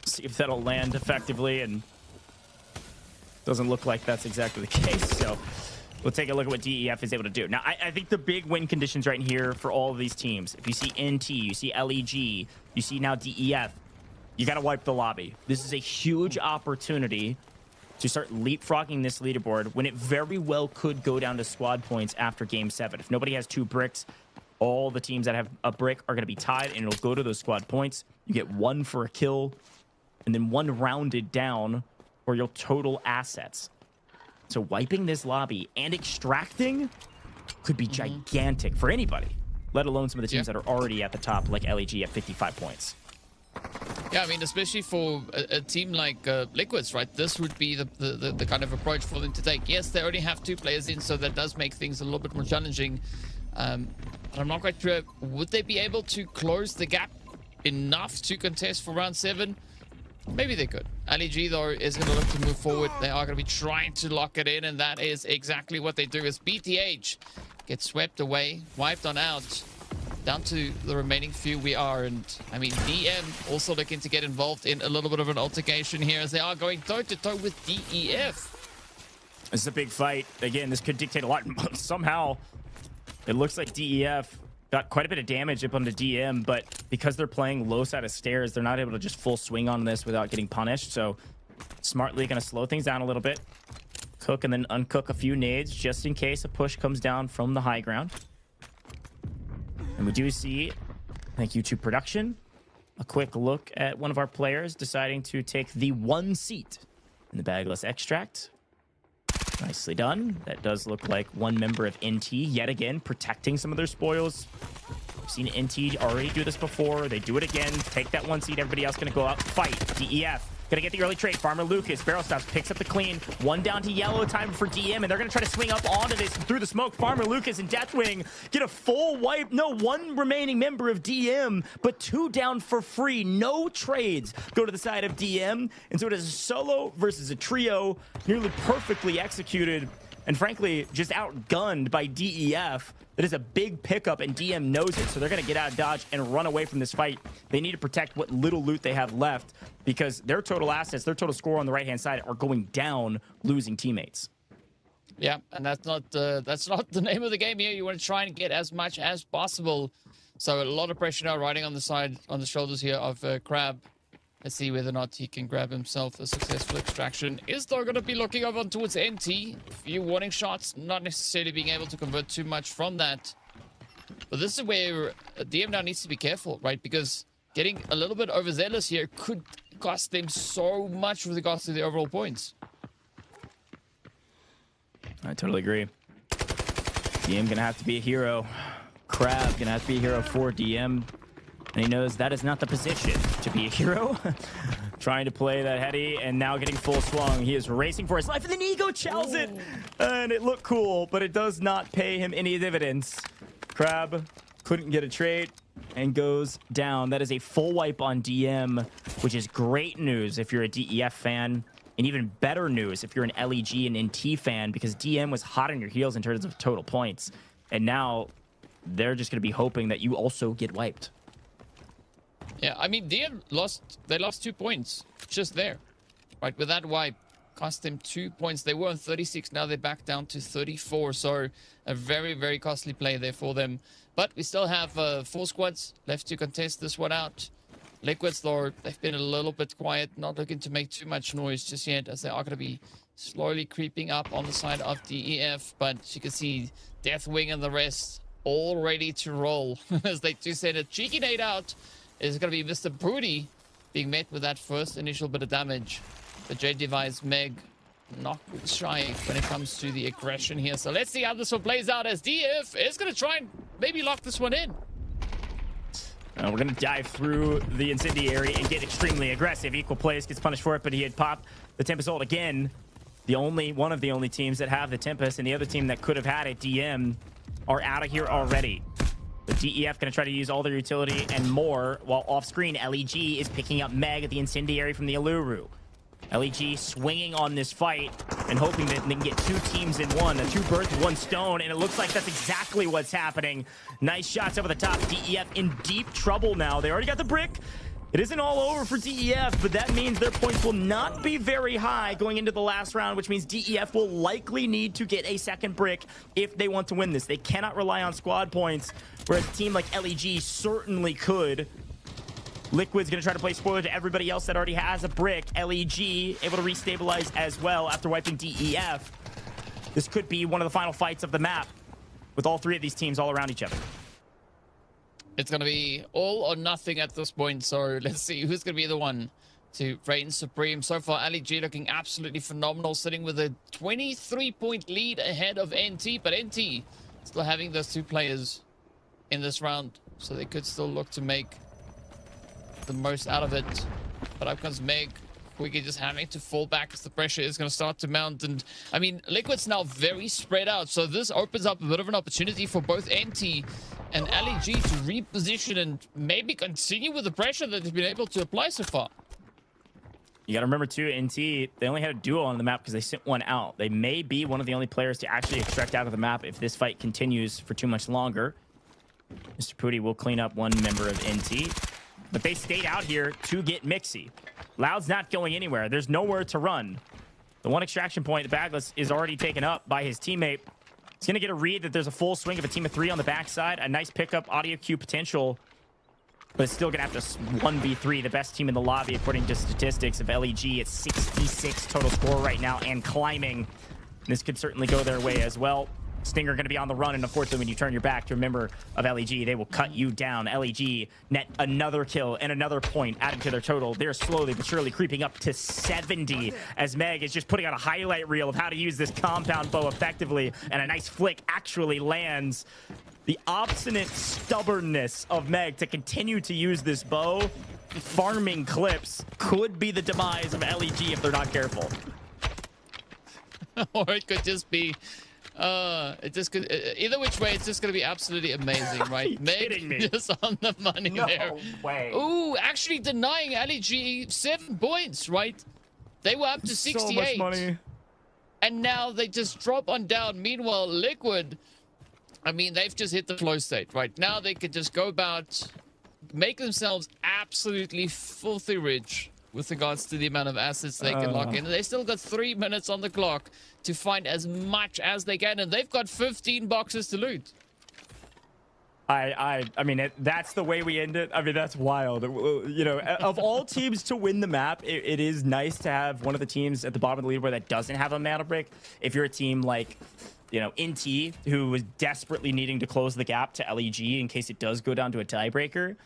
See if that'll land effectively, and doesn't look like that's exactly the case, so we'll take a look at what DEF is able to do. Now, I think the big win conditions right here for all of these teams, if you see NT, you see LEG, you see now DEF, you got to wipe the lobby. This is a huge opportunity to start leapfrogging this leaderboard when it very well could go down to squad points after Game 7. If nobody has 2 bricks, all the teams that have a brick are going to be tied, and it'll go to those squad points. You get 1 for a kill, and then 1 rounded down for your total assets. So wiping this lobby and extracting could be gigantic for anybody, let alone some of the teams that are already at the top, like LEG at 55 points. Yeah, I mean, especially for a team like Liquids, right? This would be the kind of approach for them to take. Yes, they only have 2 players in, so that does make things a little bit more challenging. But I'm not quite sure. Would they be able to close the gap enough to contest for round 7? Maybe they could. LEG, though, is going to look to move forward. They are going to be trying to lock it in, and that is exactly what they do. As BTH gets swept away, wiped on out, down to the remaining few we are. And, I mean, DM also looking to get involved in a little bit of an altercation here as they are going toe-to-toe with DEF. This is a big fight. Again, this could dictate a lot. Somehow, it looks like DEF got quite a bit of damage up onto DM, but because they're playing low side of stairs, they're not able to just full swing on this without getting punished. So smartly going to slow things down a little bit. cook and then uncook a few nades just in case a push comes down from the high ground. And we do see, thank you to production, a quick look at one of our players deciding to take the 1 seat in the bagless extract. Nicely done. That does look like one member of NT yet again protecting some of their spoils. We've seen NT already do this before. They do it again. Take that 1 seat. Everybody else going to go out, fight. DEF gonna get the early trade. Farmer Lucas, barrel stops, picks up the clean. 1 down to yellow, time for DM, and they're gonna try to swing up onto this through the smoke. Farmer Lucas and Deathwing get a full wipe. No, 1 remaining member of DM, but 2 down for free. No trades go to the side of DM, and so it is a solo versus a trio, nearly perfectly executed, and frankly, just outgunned by DEF. That is a big pickup, and DM knows it, so they're going to get out of dodge and run away from this fight. They need to protect what little loot they have left because their total assets, their total score on the right-hand side are going down, losing teammates. Yeah, and that's not the name of the game here. You want to try and get as much as possible. So a lot of pressure now riding on the shoulders here of Crab. Let's see whether or not he can grab himself a successful extraction. Is though going to be looking over towards NT. A few warning shots, not necessarily being able to convert too much from that. But this is where DM now needs to be careful, right? Because getting a little bit overzealous here could cost them so much with regards to the overall points. I totally agree. DM gonna have to be a hero. Crab gonna have to be a hero for DM. And he knows that is not the position to be a hero. Trying to play that heady and now getting full swung. He is racing for his life and then Ego chows it. And it looked cool, but it does not pay him any dividends. Crab couldn't get a trade and goes down. That is a full wipe on DM, which is great news if you're a DEF fan. And even better news if you're an LEG and NT fan, because DM was hot on your heels in terms of total points. And now they're just going to be hoping that you also get wiped. Yeah, I mean, DM lost 2 points just there, right? With that wipe, cost them 2 points. They were on 36, now they're back down to 34. So a very, very costly play there for them. But we still have 4 squads left to contest this one out. Liquids, though, they've been a little bit quiet, not looking to make too much noise just yet, as they are going to be slowly creeping up on the side of DEF. But you can see Deathwing and the rest all ready to roll as they do send a cheeky nade out. Is going to be Mr. Broody being met with that first initial bit of damage. The Jade Device Meg not shy when it comes to the aggression here. So let's see how this one plays out as DF is going to try and maybe lock this one in. We're going to dive through the incendiary and get extremely aggressive. Equal Plays gets punished for it, but he had popped the Tempest ult again. One of the only teams that have the Tempest, and the other team that could have had it, DM, are out of here already. The DEF going to try to use all their utility and more, while off-screen, LEG is picking up Meg at the Incendiary from the Aluru. LEG swinging on this fight and hoping that they can get 2 teams in one, 2 birds with 1 stone, and it looks like that's exactly what's happening. Nice shots over the top. DEF in deep trouble now. They already got the brick. It isn't all over for DEF, but that means their points will not be very high going into the last round, which means DEF will likely need to get a second brick if they want to win this. They cannot rely on squad points, whereas a team like LEG certainly could. Liquid's going to try to play spoiler to everybody else that already has a brick. LEG able to restabilize as well after wiping DEF. This could be one of the final fights of the map with all 3 of these teams all around each other. It's going to be all or nothing at this point, so let's see who's going to be the one to reign supreme. So far, LEG looking absolutely phenomenal, sitting with a 23-point lead ahead of NT, but NT still having those 2 players in this round, so they could still look to make the most out of it. But up comes Meg, quickly just having to fall back as the pressure is going to start to mount. And I mean, Liquid's now very spread out, so this opens up a bit of an opportunity for both NT and LEG to reposition and maybe continue with the pressure that they've been able to apply so far. You got to remember, too, NT, they only had a duo on the map because they sent one out. They may be one of the only players to actually extract out of the map if this fight continues for too much longer. Mr. Pooty will clean up 1 member of NT, but they stayed out here to get Mixie. Loud's not going anywhere. There's nowhere to run. The 1 extraction point, the Bagless, is already taken up by his teammate. He's going to get a read that there's a full swing of a team of 3 on the backside. A nice pickup, audio cue potential, but it's still going to have to 1v3 the best team in the lobby according to statistics of LEG. It's 66 total score right now and climbing. This could certainly go their way as well. Stinger going to be on the run, and unfortunately, when you turn your back to a member of LEG, they will cut you down. LEG net another kill and another point added to their total. They're slowly but surely creeping up to 70 as Meg is just putting out a highlight reel of how to use this compound bow effectively, and a nice flick actually lands. The obstinate stubbornness of Meg to continue to use this bow, farming clips, could be the demise of LEG if they're not careful. Or it could just be... it just could, either which way, it's just going to be absolutely amazing, right? Meg just on the money there. No way. Ooh, actually denying LEG 7 points, right? They were up to 68. So much money. And now they just drop on down. Meanwhile, Liquid, I mean, they've just hit the flow state, right? Now they could just go about, make themselves absolutely filthy rich with regards to the amount of assets they can lock in. They still got 3 minutes on the clock to find as much as they can, and they've got 15 boxes to loot. I mean, that's the way we end it. I mean, that's wild. You know, of all teams to win the map, it is nice to have one of the teams at the bottom of the leaderboard that doesn't have a mana break. If you're a team like, you know, NT, who was desperately needing to close the gap to LEG in case it does go down to a tiebreaker,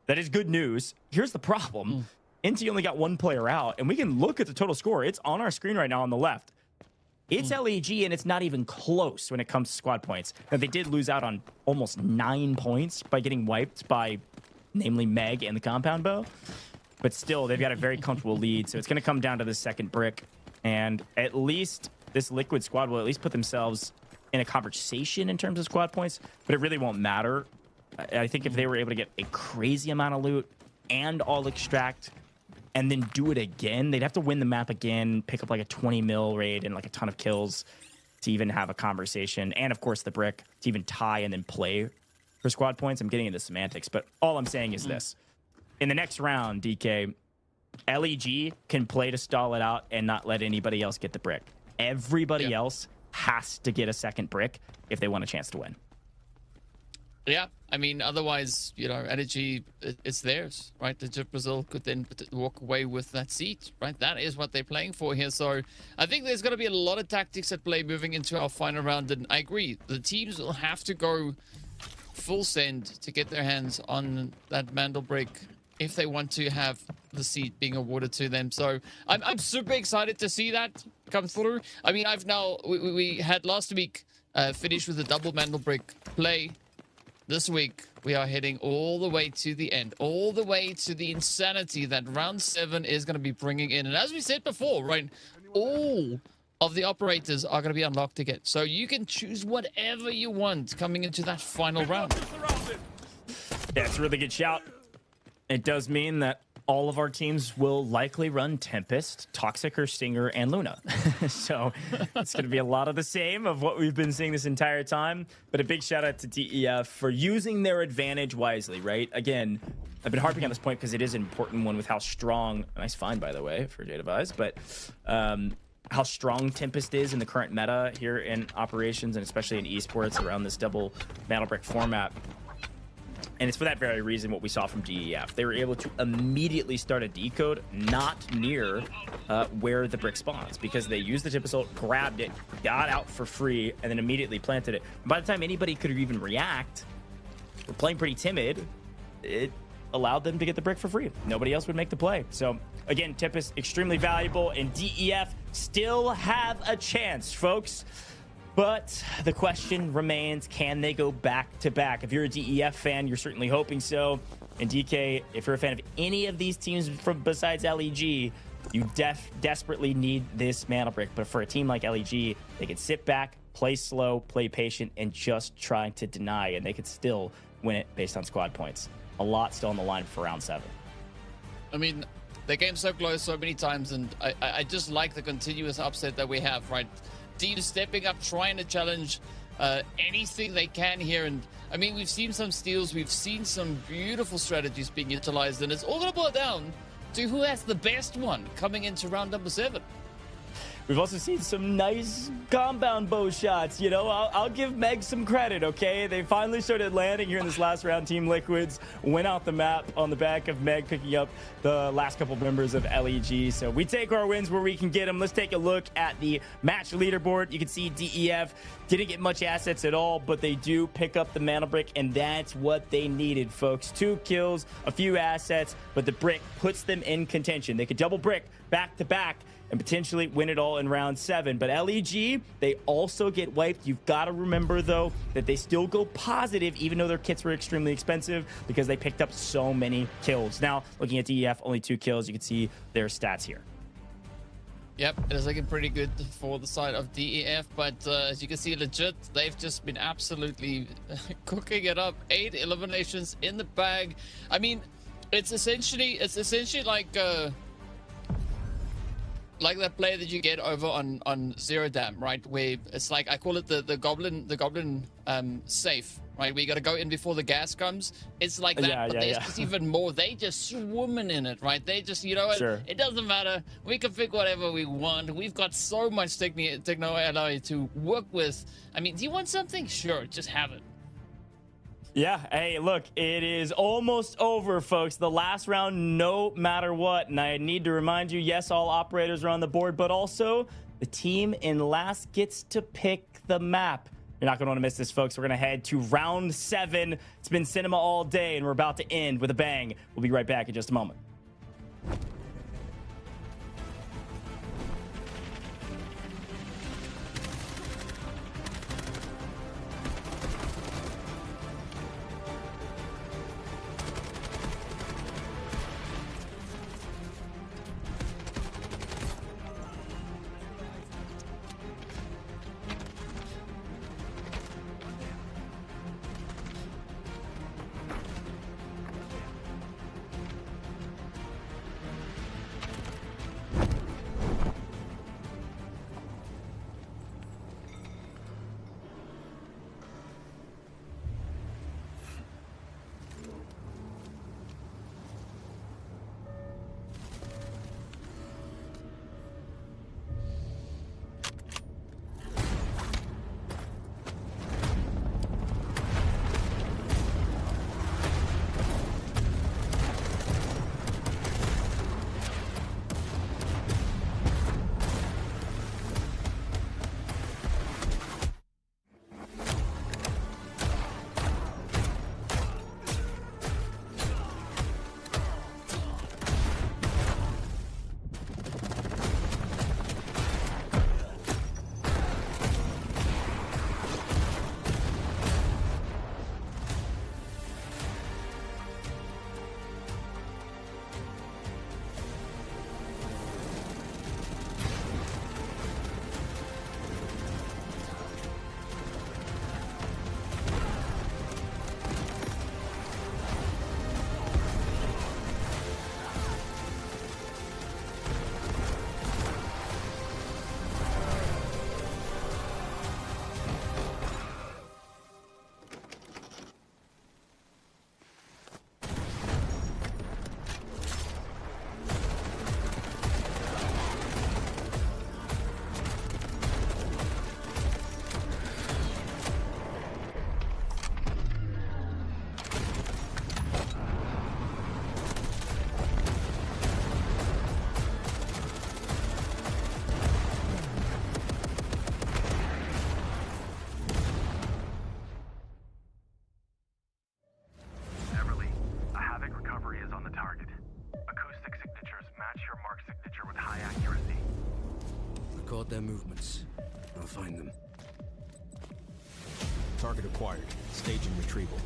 that is good news. Here's the problem. NT only got 1 player out, and we can look at the total score. It's on our screen right now on the left. It's LEG, and it's not even close when it comes to squad points. Now, they did lose out on almost 9 points by getting wiped by, namely, Meg and the compound bow. But still, they've got a very comfortable lead, so it's going to come down to the second brick. And at least this Liquid squad will at least put themselves in a conversation in terms of squad points, but it really won't matter. I think if they were able to get a crazy amount of loot and all extract, and then do it again, they'd have to win the map again, pick up like a 20 mil raid and like a ton of kills to even have a conversation. And of course the brick to even tie and then play for squad points. I'm getting into semantics, but all I'm saying is this. In the next round, DK, LEG can play to stall it out and not let anybody else get the brick. Everybody else has to get a second brick if they want a chance to win. Yeah, I mean, otherwise, you know, energy, it's theirs, right? The Brazil could then walk away with that seat, right? That is what they're playing for here. So I think there's going to be a lot of tactics at play moving into our final round. And I agree, the teams will have to go full send to get their hands on that Mandel break if they want to have the seat being awarded to them. So I'm super excited to see that come through. I mean, we had last week finished with a double Mandel break play. This week, we are heading all the way to the end, all the way to the insanity that round 7 is going to be bringing in. And as we said before, right, all of the operators are going to be unlocked again. So you can choose whatever you want coming into that final round. Yeah, it's a really good shout. It does mean that all of our teams will likely run Tempest, Toxic or Stinger, and Luna. So it's going to be a lot of the same of what we've been seeing this entire time. But a big shout out to DEF for using their advantage wisely, right? Again, I've been harping on this point because it is an important one with how strong, nice find by the way for Jade Advise, but how strong Tempest is in the current meta here in operations and especially in esports around this double Battle Brick format. And it's for that very reason what we saw from DEF. They were able to immediately start a decode not near where the brick spawns because they used the tip assault, grabbed it, got out for free, and then immediately planted it. And by the time anybody could even react, we're playing pretty timid, it allowed them to get the brick for free. Nobody else would make the play. So again, tip is extremely valuable, and DEF still have a chance, folks. But the question remains, can they go back-to-back? If you're a DEF fan, you're certainly hoping so. And DK, if you're a fan of any of these teams from besides LEG, you desperately need this mana brick. But for a team like LEG, they can sit back, play slow, play patient, and just try to deny, and they could still win it based on squad points. A lot still on the line for round 7. I mean, the game's so close so many times, and I just like the continuous upset that we have, right? Teams stepping up, trying to challenge anything they can here. And I mean, we've seen some steals, we've seen some beautiful strategies being utilized, and it's all going to boil down to who has the best one coming into round number 7. We've also seen some nice compound bow shots. You know, I'll give Meg some credit, okay? They finally started landing here in this last round. Team Liquids went out the map on the back of Meg picking up the last couple members of LEG. So we take our wins where we can get them. Let's take a look at the match leaderboard. You can see DEF didn't get much assets at all, but they do pick up the mana brick, and that's what they needed, folks. 2 kills, a few assets, but the brick puts them in contention. They could double brick back to back and potentially win it all in round 7. But LEG, they also get wiped. You've got to remember, though, that they still go positive, even though their kits were extremely expensive, because they picked up so many kills. Now, looking at DEF, only 2 kills. You can see their stats here. Yep, it is looking pretty good for the side of DEF, but as you can see, legit, they've just been absolutely cooking it up. 8 eliminations in the bag. I mean, it's essentially like that play that you get over on Zero Dam, right? Where it's like, I call it the goblin safe, right? Where you got to go in before the gas comes. It's like that, but there's just even more. They just swimming in it, right? They just, you know, sure. It doesn't matter. We can pick whatever we want. We've got so much techno ally to work with. I mean, do you want something? Sure, just have it. Yeah, hey, look, it is almost over, folks. The last round, no matter what. And I need to remind you, yes, all operators are on the board, but also the team in last gets to pick the map. You're not going to want to miss this, folks. We're going to head to round 7. It's been cinema all day, and we're about to end with a bang. We'll be right back in just a moment. Record their movements. I'll find them. Target acquired. Staging retrieval.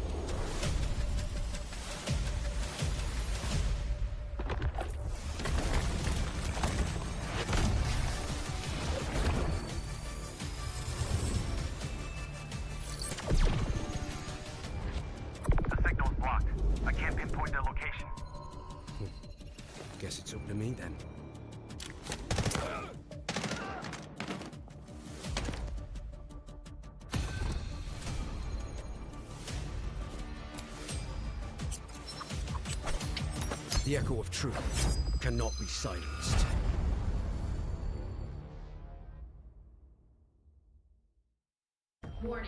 The signal's blocked. I can't pinpoint their location. Guess it's up to me then. The echo of truth cannot be silenced. Warning.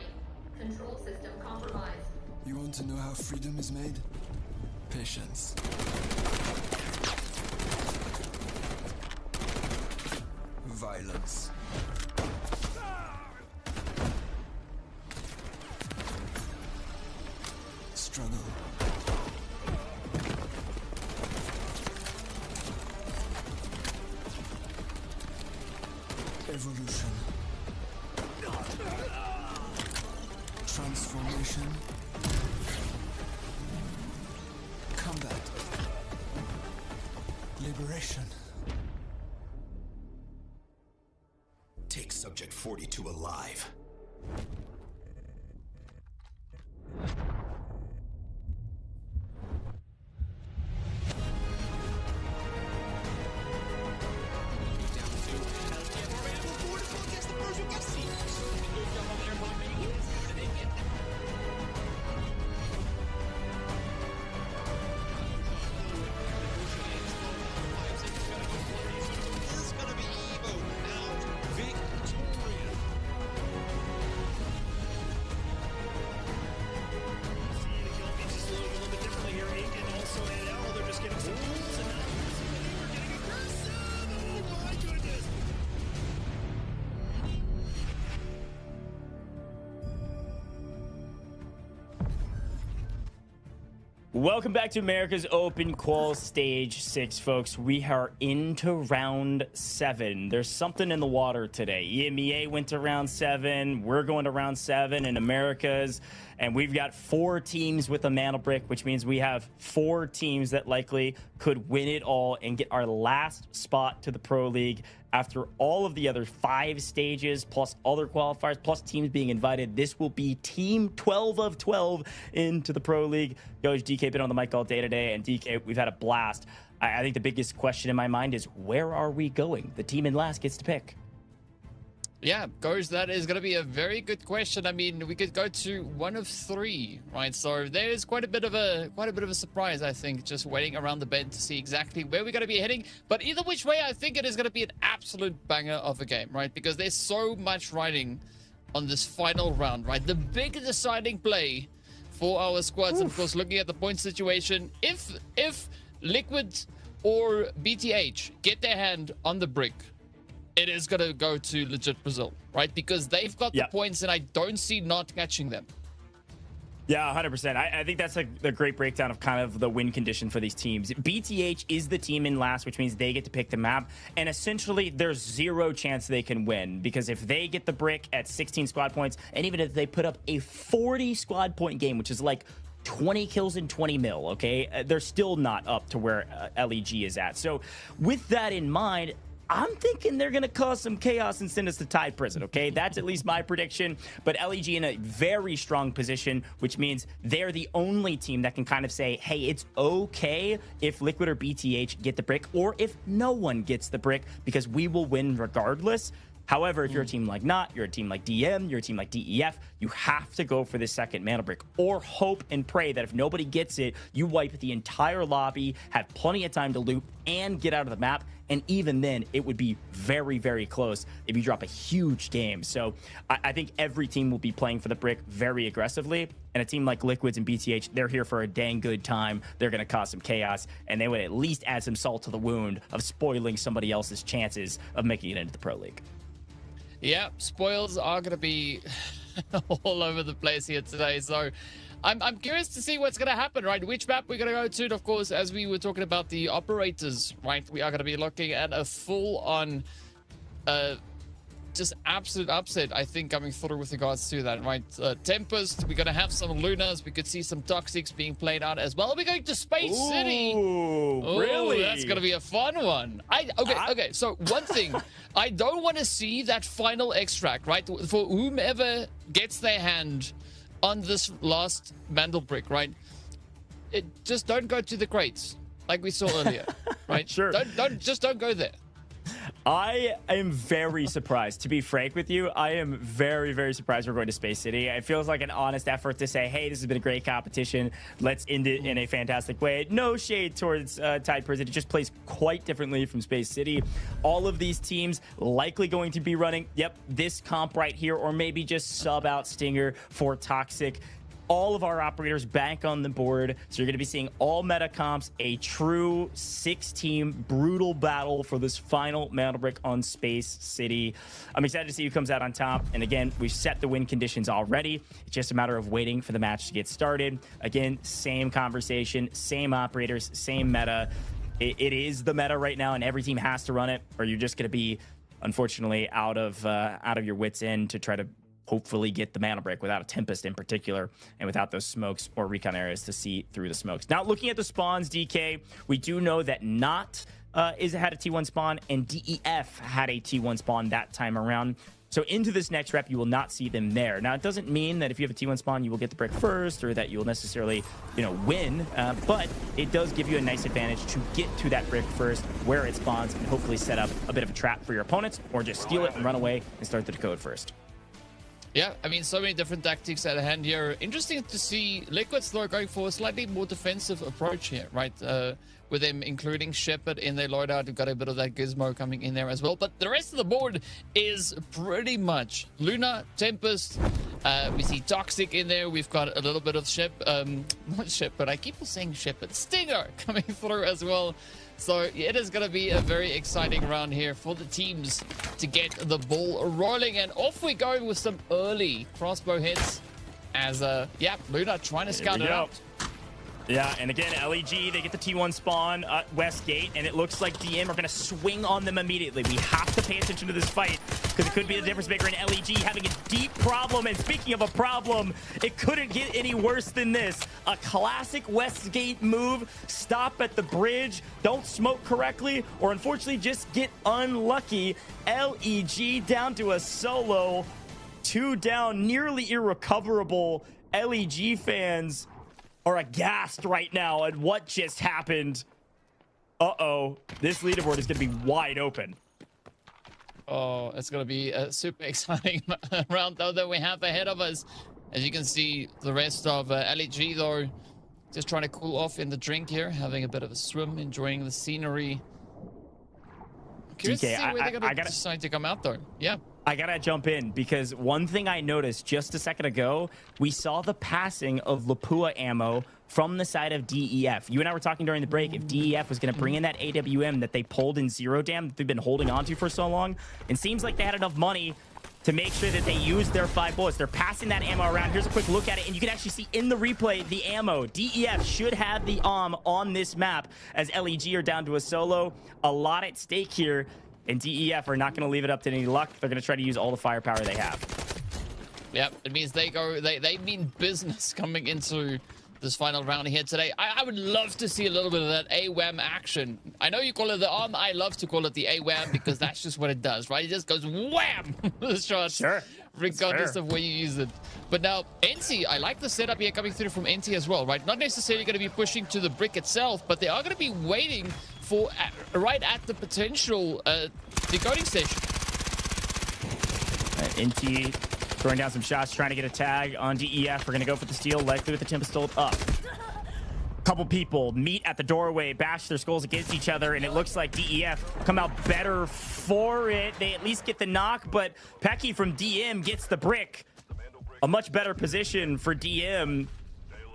Control system compromised. You want to know how freedom is made? Patience. Violence. Struggle. Evolution. Transformation. Combat. Liberation. Take Subject 42 alive. Welcome back to America's Open Qual Stage 6, folks. We are into round 7. There's something in the water today. EMEA went to round 7. We're going to round 7 in Americas. And we've got 4 teams with a mantle brick, which means we have 4 teams that likely could win it all and get our last spot to the Pro League after all of the other 5 stages, plus other qualifiers, plus teams being invited. This will be team 12 of 12 into the Pro League. Coach DK been on the mic all day today, and DK, we've had a blast. I think the biggest question in my mind is, where are we going? The team in last gets to pick. Yeah, Coach, that is going to be a very good question. I mean, we could go to one of 3, right? So there is quite a bit of a surprise, I think, just waiting around the bend to see exactly where we're going to be heading. But either which way, I think it is going to be an absolute banger of a game, right? Because there's so much riding on this final round, right? The big deciding play for our squads, and of course, looking at the point situation, if Liquid or BTH get their hand on the brick, it is going to go to legit Brazil, right? Because they've got the points, and I don't see not catching them. Yeah, 100%. I think that's a great breakdown of kind of the win condition for these teams. BTH is the team in last, which means they get to pick the map. And essentially, there's 0 chance they can win. Because if they get the brick at 16 squad points, and even if they put up a 40 squad point game, which is like 20 kills and 20 mil, okay? They're still not up to where LEG is at. So with that in mind, I'm thinking they're going to cause some chaos and send us to Tide Prison, okay? That's at least my prediction. But LEG in a very strong position, which means they're the only team that can kind of say, hey, it's okay if Liquid or BTH get the brick, or if no one gets the brick, because we will win regardless. However, if you're a team like NOT, you're a team like DM, you're a team like DEF, you have to go for this second mantle brick, or hope and pray that if nobody gets it, you wipe the entire lobby, have plenty of time to loop, and get out of the map. And even then, it would be very, very close if you drop a huge game. So I think every team will be playing for the brick very aggressively. And a team like Liquids and BTH, they're here for a dang good time. They're going to cause some chaos, and they would at least add some salt to the wound of spoiling somebody else's chances of making it into the Pro League. Yeah, spoils are going to be all over the place here today. So I'm curious to see what's going to happen, right? Which map we're going to go to. And of course, as we were talking about the operators, right? We are going to be looking at a full-on, just absolute upset, I think, coming through with regards to that, right? Tempest, we're going to have some Lunas. We could see some Toxics being played out as well. We're going to Space City. Ooh, really? That's going to be a fun one. Okay, so one thing, I don't want to see that final extract, right? For whomever gets their hand on this last Mandel brick, right? Just don't go to the crates like we saw earlier, right? Sure. Don't go there. I am very surprised. To be frank with you, I am very, very surprised we're going to Space City. It feels like an honest effort to say, hey, this has been a great competition. Let's end it in a fantastic way. No shade towards Tide Prison. It just plays quite differently from Space City. All of these teams likely going to be running, yep, this comp right here, or maybe just sub out Stinger for Toxic. All of our operators back on the board. So you're going to be seeing all meta comps, a true 6-team brutal battle for this final Mantle Brick on Space City. I'm excited to see who comes out on top. And again, we've set the win conditions already. It's just a matter of waiting for the match to get started. Again, same conversation, same operators, same meta. It is the meta right now, and every team has to run it, or you're just going to be, unfortunately, out of your wits' end to try to hopefully get the Mantle Break without a Tempest in particular, and without those smokes or recon areas to see through the smokes. Now, looking at the spawns, DK, we do know that Not had a T1 spawn, and DEF had a T1 spawn that time around. So into this next rep, you will not see them there. Now, it doesn't mean that if you have a T1 spawn, you will get the brick first, or that you will necessarily, win. But it does give you a nice advantage to get to that brick first, where it spawns, and hopefully set up a bit of a trap for your opponents, or just steal it and run away and start the decode first. Yeah, I mean, so many different tactics at hand here. Interesting to see Liquids, though, going for a slightly more defensive approach here, right? With them including Shepard in their loadout. We've got a bit of that Gizmo coming in there as well. But the rest of the board is pretty much Luna, Tempest. We see Toxic in there. We've got a little bit of not Shepard. I keep on saying Shepard. Stinger coming through as well. So it is going to be a very exciting round here for the teams to get the ball rolling. And off we go with some early crossbow hits as, Luna trying to scout it out. Yeah, and again, LEG, they get the T1 spawn at Westgate, and it looks like DM are going to swing on them immediately. We have to pay attention to this fight, because it could be the difference maker in LEG having a deep problem. And speaking of a problem, it couldn't get any worse than this. A classic Westgate move, stop at the bridge, don't smoke correctly, or unfortunately just get unlucky. LEG down to a solo, 2 down, nearly irrecoverable. LEG fans are aghast right now at what just happened. Uh-oh. This leaderboard is going to be wide open. Oh, it's going to be a super exciting round, though, that we have ahead of us. As you can see, the rest of LEG, though, just trying to cool off in the drink here, having a bit of a swim, enjoying the scenery. Curious to see where they're going to decide to come out, though. Yeah. I gotta jump in, because one thing I noticed just a second ago, we saw the passing of Lapua ammo from the side of DEF. You and I were talking during the break if DEF was going to bring in that AWM that they pulled in Zero Dam that they've been holding on to for so long. It seems like they had enough money to make sure that they used their 5 bullets. They're passing that ammo around. Here's a quick look at it, and you can actually see in the replay the ammo. DEF should have the on this map, as LEG are down to a solo. A lot at stake here. And DEF are not going to leave it up to any luck. They're going to try to use all the firepower they have. Yep, it means they mean business coming into this final round here today. I would love to see a little bit of that AWAM action. I know you call it the arm. I love to call it the AWAM because that's just what it does, right? It just goes wham! The shots. Sure. Regardless of where you use it. But now, NT, I like the setup here coming through from NT as well, right? Not necessarily going to be pushing to the brick itself, but they are going to be waiting for right at the potential decoding station. NT throwing down some shots, trying to get a tag on DEF. We're going to go for the steal, likely with the Tempest ult up. Couple people meet at the doorway, bash their skulls against each other, and it looks like DEF come out better for it. They at least get the knock, but Pecky from DM gets the brick. A much better position for DM.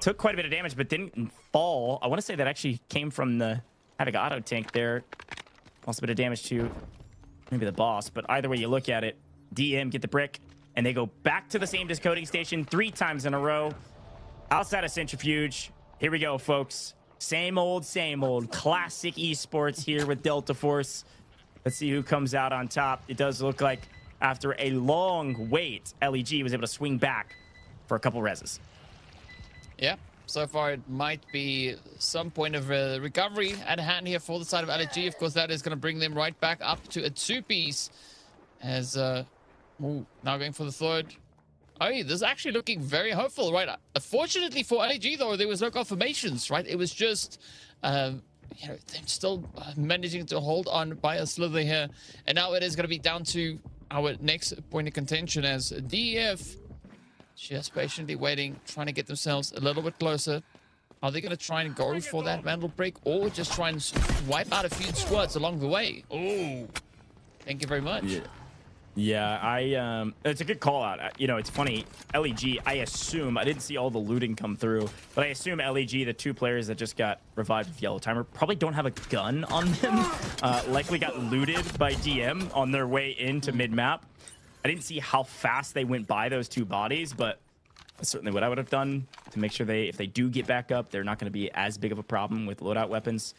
Took quite a bit of damage, but didn't fall. I want to say that actually came from the Havoc auto tank there. Also a bit of damage to maybe the boss, but either way you look at it, DM get the brick, and they go back to the same decoding station 3 times in a row. Outside of Centrifuge. Here we go, folks. Same old classic esports here with Delta Force. Let's see who comes out on top. It does look like after a long wait, LEG was able to swing back for a couple reses. Yeah, so far it might be some point of recovery at hand here for the side of LEG. Of course, that is going to bring them right back up to a 2-piece. As, now going for the third. Oh, this is actually looking very hopeful, right? Fortunately for LEG, though, there was no confirmations, right? It was just you know, they're still managing to hold on by a slither here. And now it is going to be down to our next point of contention as DEF just patiently waiting, trying to get themselves a little bit closer. Are they going to try and go for that mantle break or just try and wipe out a few squads along the way? Oh, thank you very much. Yeah, it's a good call out. You know, it's funny. LEG, I assume, I didn't see all the looting come through, but I assume LEG, the 2 players that just got revived with Yellow Timer, probably don't have a gun on them. Likely got looted by DM on their way into mid-map. I didn't see how fast they went by those 2 bodies, but that's certainly what I would have done to make sure if they do get back up, they're not going to be as big of a problem with loadout weapons.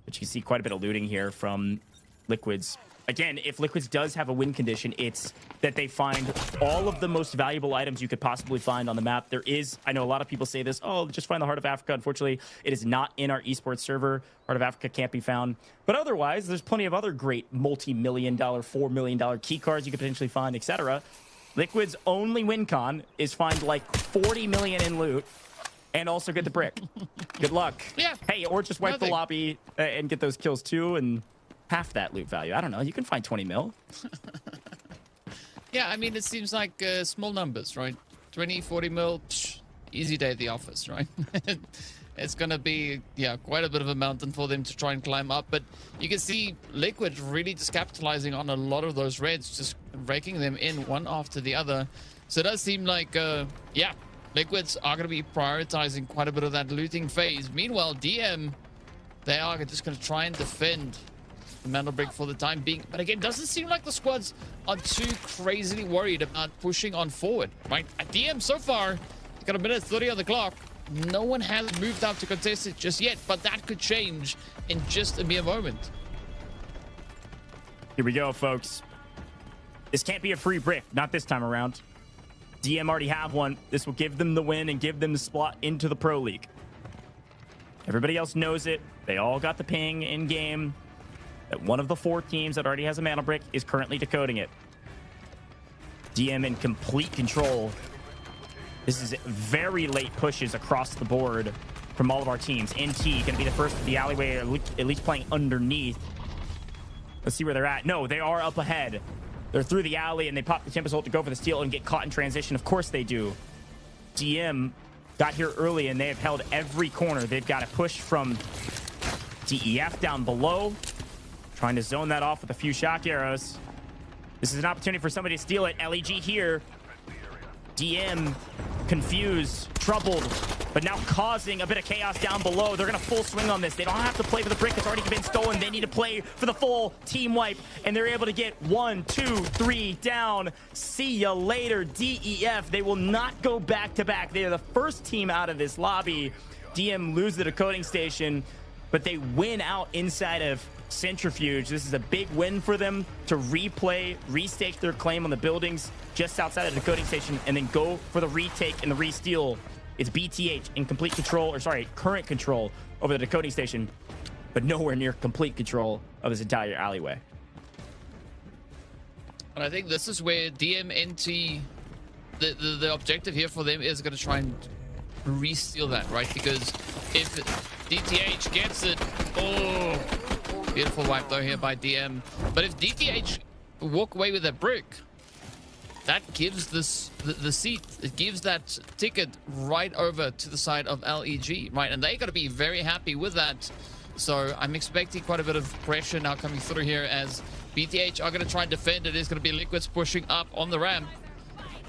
But you can see quite a bit of looting here from Liquids. Again, if Liquids does have a win condition, it's that they find all of the most valuable items you could possibly find on the map. There is, I know a lot of people say this, oh, just find the Heart of Africa. Unfortunately, it is not in our esports server. Heart of Africa can't be found. But otherwise, there's plenty of other great multi-million-dollar, $4 million key cards you could potentially find, etc. Liquid's only win con is find like 40 million in loot and also get the brick. Good luck. Yeah. Hey, or just wipe the lobby and get those kills too and half that loot value. I don't know. You can find 20 mil. Yeah, I mean, it seems like small numbers, right? 20, 40 mil, easy day at the office, right? It's going to be, yeah, quite a bit of a mountain for them to try and climb up. But you can see Liquid really just capitalizing on a lot of those reds, just raking them in one after the other. So it does seem like, yeah, Liquids are going to be prioritizing quite a bit of that looting phase. Meanwhile, DM, they are just going to try and defend the mantle break for the time being. But again, doesn't seem like the squads are too crazily worried about pushing on forward, right? At DM so far, they've got a minute 30 on the clock. No one has moved out to contest it just yet, but that could change in just a mere moment. Here we go, folks. This can't be a free brick. Not this time around. DM already have one. This will give them the win and give them the spot into the Pro League. Everybody else knows it. They all got the ping in game that one of the 4 teams that already has a mantle brick is currently decoding it. DM in complete control. This is very late pushes across the board from all of our teams. NT going to be the first to the alleyway, or at least playing underneath. Let's see where they're at. No, they are up ahead. They're through the alley, and they pop the Tempest ult to go for the steal and get caught in transition. Of course they do. DM got here early, and they have held every corner. They've got a push from DEF down below, trying to zone that off with a few shock arrows. This is an opportunity for somebody to steal it. LEG here. DM confused, troubled, but now causing a bit of chaos down below. They're going to full swing on this. They don't have to play for the brick. It's already been stolen. They need to play for the full team wipe, and they're able to get 1, 2, 3 down. See ya later, DEF. They will not go back-to-back. They are the first team out of this lobby. DM lose the decoding station, but they win out inside of Centrifuge. This is a big win for them to replay, restake their claim on the buildings just outside of the decoding station, and then go for the retake and the re-steal. It's BTH in complete control, or sorry, current control over the decoding station, but nowhere near complete control of this entire alleyway. And I think this is where DMNT, the objective here for them is going to try and re-steal that, right? Because if DTH gets it, oh, beautiful wipe though here by DM. But if DTH walk away with that brick, that gives this the seat, it gives that ticket right over to the side of LEG, right? And they got to be very happy with that. So I'm expecting quite a bit of pressure now coming through here as BTH are going to try and defend. It is going to be Liquids pushing up on the ramp.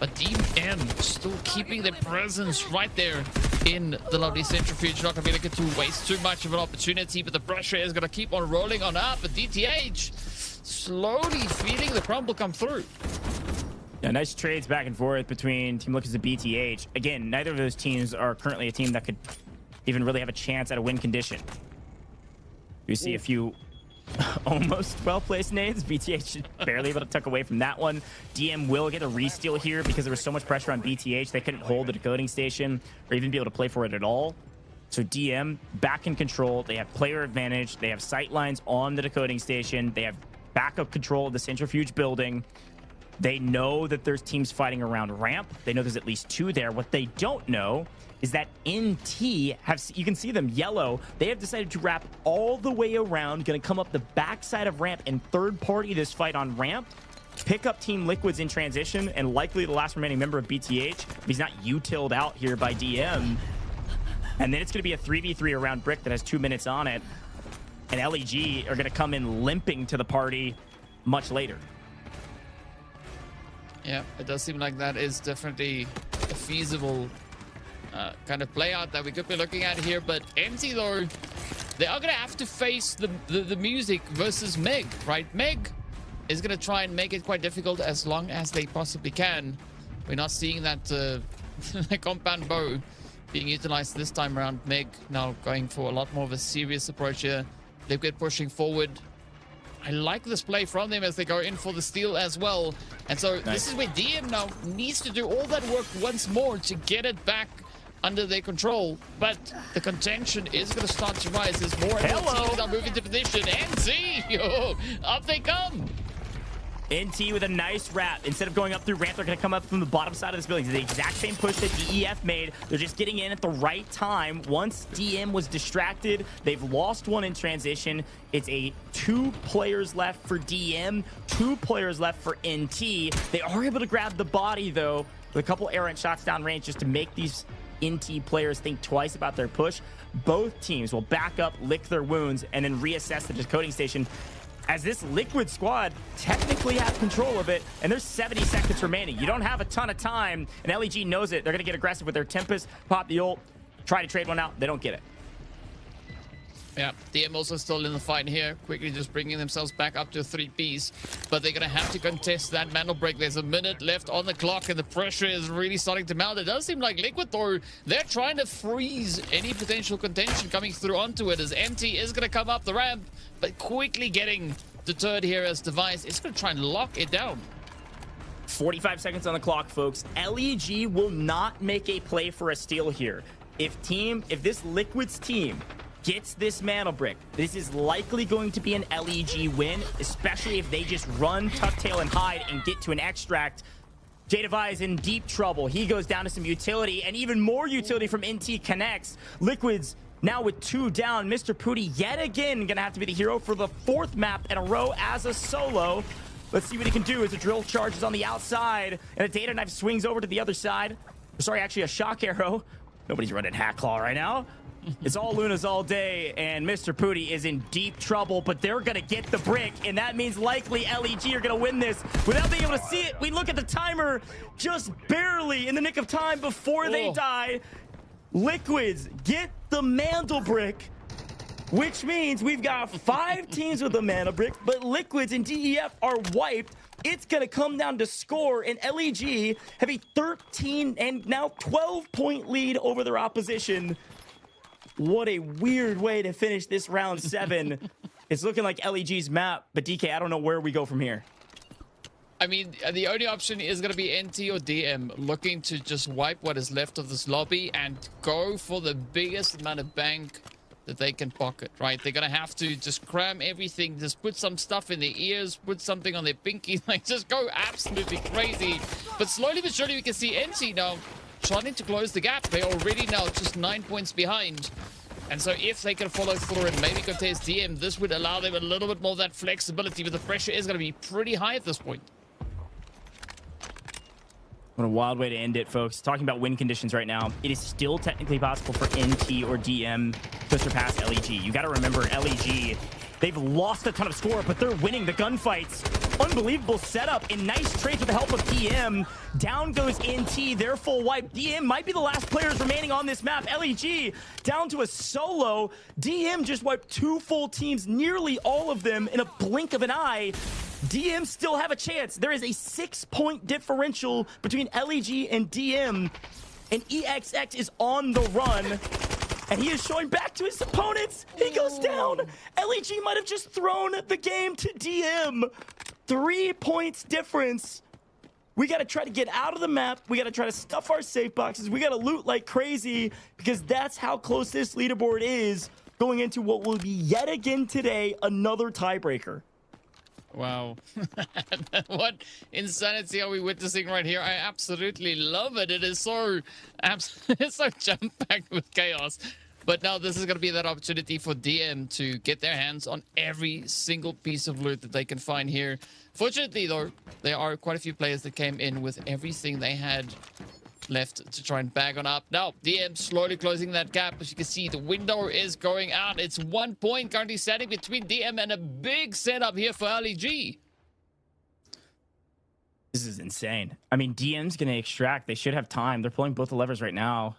But DM still keeping their presence right there in the lovely Centrifuge. Not going to be looking to waste too much of an opportunity, but the pressure is going to keep on rolling on up. But DTH slowly feeling the crumble come through. Yeah, nice trades back and forth between Team Liquids and BTH. Again, neither of those teams are currently a team that could even really have a chance at a win condition. You see a few almost well-placed nades. BTH barely able to tuck away from that one. DM will get a re-steal here because there was so much pressure on BTH. They couldn't hold the decoding station or even be able to play for it at all. So DM back in control. They have player advantage. They have sight lines on the decoding station. They have backup control of the Centrifuge building. They know that there's teams fighting around ramp. They know there's at least 2 there. What they don't know is that NT have, you can see them yellow. They have decided to wrap all the way around, going to come up the backside of ramp and third party this fight on ramp, pick up Team Liquid's in transition, and likely the last remaining member of BTH, if he's not utiled out here by DM. And then it's going to be a 3v3 around Brick that has 2 minutes on it. And LEG are going to come in limping to the party much later. Yeah, it does seem like that is definitely a feasible kind of play out that we could be looking at here. But NT, though, they are going to have to face the music versus Meg, right? Meg is going to try and make it quite difficult as long as they possibly can. We're not seeing that compound bow being utilized this time around. Meg now going for a lot more of a serious approach here. Liquid pushing forward. I like this play from them as they go in for the steal as well. And so This is where DM now needs to do all that work once more to get it back under their control. But the contention is going to start to rise as more and more teams are moving to position. NT, up they come. NT with a nice wrap. Instead of going up through ramp, they're going to come up from the bottom side of this building. It's the exact same push that DEF made. They're just getting in at the right time. Once DM was distracted, they've lost one in transition. It's a 2 players left for DM, 2 players left for NT. They are able to grab the body, though, with a couple errant shots down range just to make these NT players think twice about their push. Both teams will back up, lick their wounds, and then reassess the decoding station, as this Liquid squad technically have control of it, and there's 70 seconds remaining. You don't have a ton of time, and LEG knows it. They're going to get aggressive with their Tempest, pop the ult, try to trade one out. They don't get it. Yeah, DM also still in the fight here, quickly just bringing themselves back up to 3 Ps, but they're going to have to contest that mantle break. There's a minute left on the clock, and the pressure is really starting to mount. It does seem like Liquid, though, they're trying to freeze any potential contention coming through onto it, as NT is going to come up the ramp, but quickly getting deterred here as Device is going to try and lock it down. 45 seconds on the clock, folks. LEG will not make a play for a steal here. If this Liquid's team gets this mantle brick, this is likely going to be an LEG win, especially if they just run, tuck tail, and hide and get to an extract. J-Devi is in deep trouble. He goes down to some utility, and even more utility from NT connects. Liquid's now with 2 down. Mr. Pooty yet again gonna have to be the hero for the 4th map in a row as a solo. Let's see what he can do as the drill charges on the outside, and a data knife swings over to the other side. Sorry, actually a shock arrow. Nobody's running Hat Claw right now. It's all Lunas all day, and Mr. Pooty is in deep trouble, but they're going to get the brick, and that means likely LEG are going to win this. Without being able to see it, we look at the timer just barely in the nick of time before they die. Liquids get the mantle brick, which means we've got 5 teams with the mantle brick, but Liquids and DEF are wiped. It's going to come down to score, and LEG have a 13 and now 12-point lead over their opposition. What a weird way to finish this round 7. It's looking like LEG's map, but DK, I don't know where we go from here. I mean, the only option is going to be NT or DM looking to just wipe what is left of this lobby and go for the biggest amount of bank that they can pocket, right? They're going to have to just cram everything, just put some stuff in their ears, put something on their pinky, like just go absolutely crazy. But slowly but surely we can see NT now trying to close the gap. They're already now just 9 points behind. And so if they can follow through and maybe contest DM, this would allow them a little bit more of that flexibility, but the pressure is going to be pretty high at this point. What a wild way to end it, folks. Talking about win conditions right now, it is still technically possible for NT or DM to surpass LEG. You got to remember, LEG, they've lost a ton of score, but they're winning the gunfights. Unbelievable setup and nice trades with the help of DM. Down goes NT, their full wipe. DM might be the last players remaining on this map. LEG down to a solo. DM just wiped 2 full teams, nearly all of them in a blink of an eye. DM still have a chance. There is a 6-point differential between LEG and DM, and EXX is on the run, and he is showing back to his opponents. He goes down. LEG might have just thrown the game to DM. 3 points difference. We got to try to get out of the map. We got to try to stuff our safe boxes. We got to loot like crazy, because that's how close this leaderboard is going into what will be yet again today another tiebreaker. Wow. What insanity are we witnessing right here? I absolutely love it. It is so it's so jam-packed with chaos. But now this is going to be that opportunity for DM to get their hands on every single piece of loot that they can find here. Fortunately, though, there are quite a few players that came in with everything they had left to try and bag on up. Now, DM slowly closing that gap. As you can see, the window is going out. It's 1 point currently standing between DM and a big setup here for LEG. This is insane. I mean, DM's going to extract. They should have time. They're pulling both the levers right now.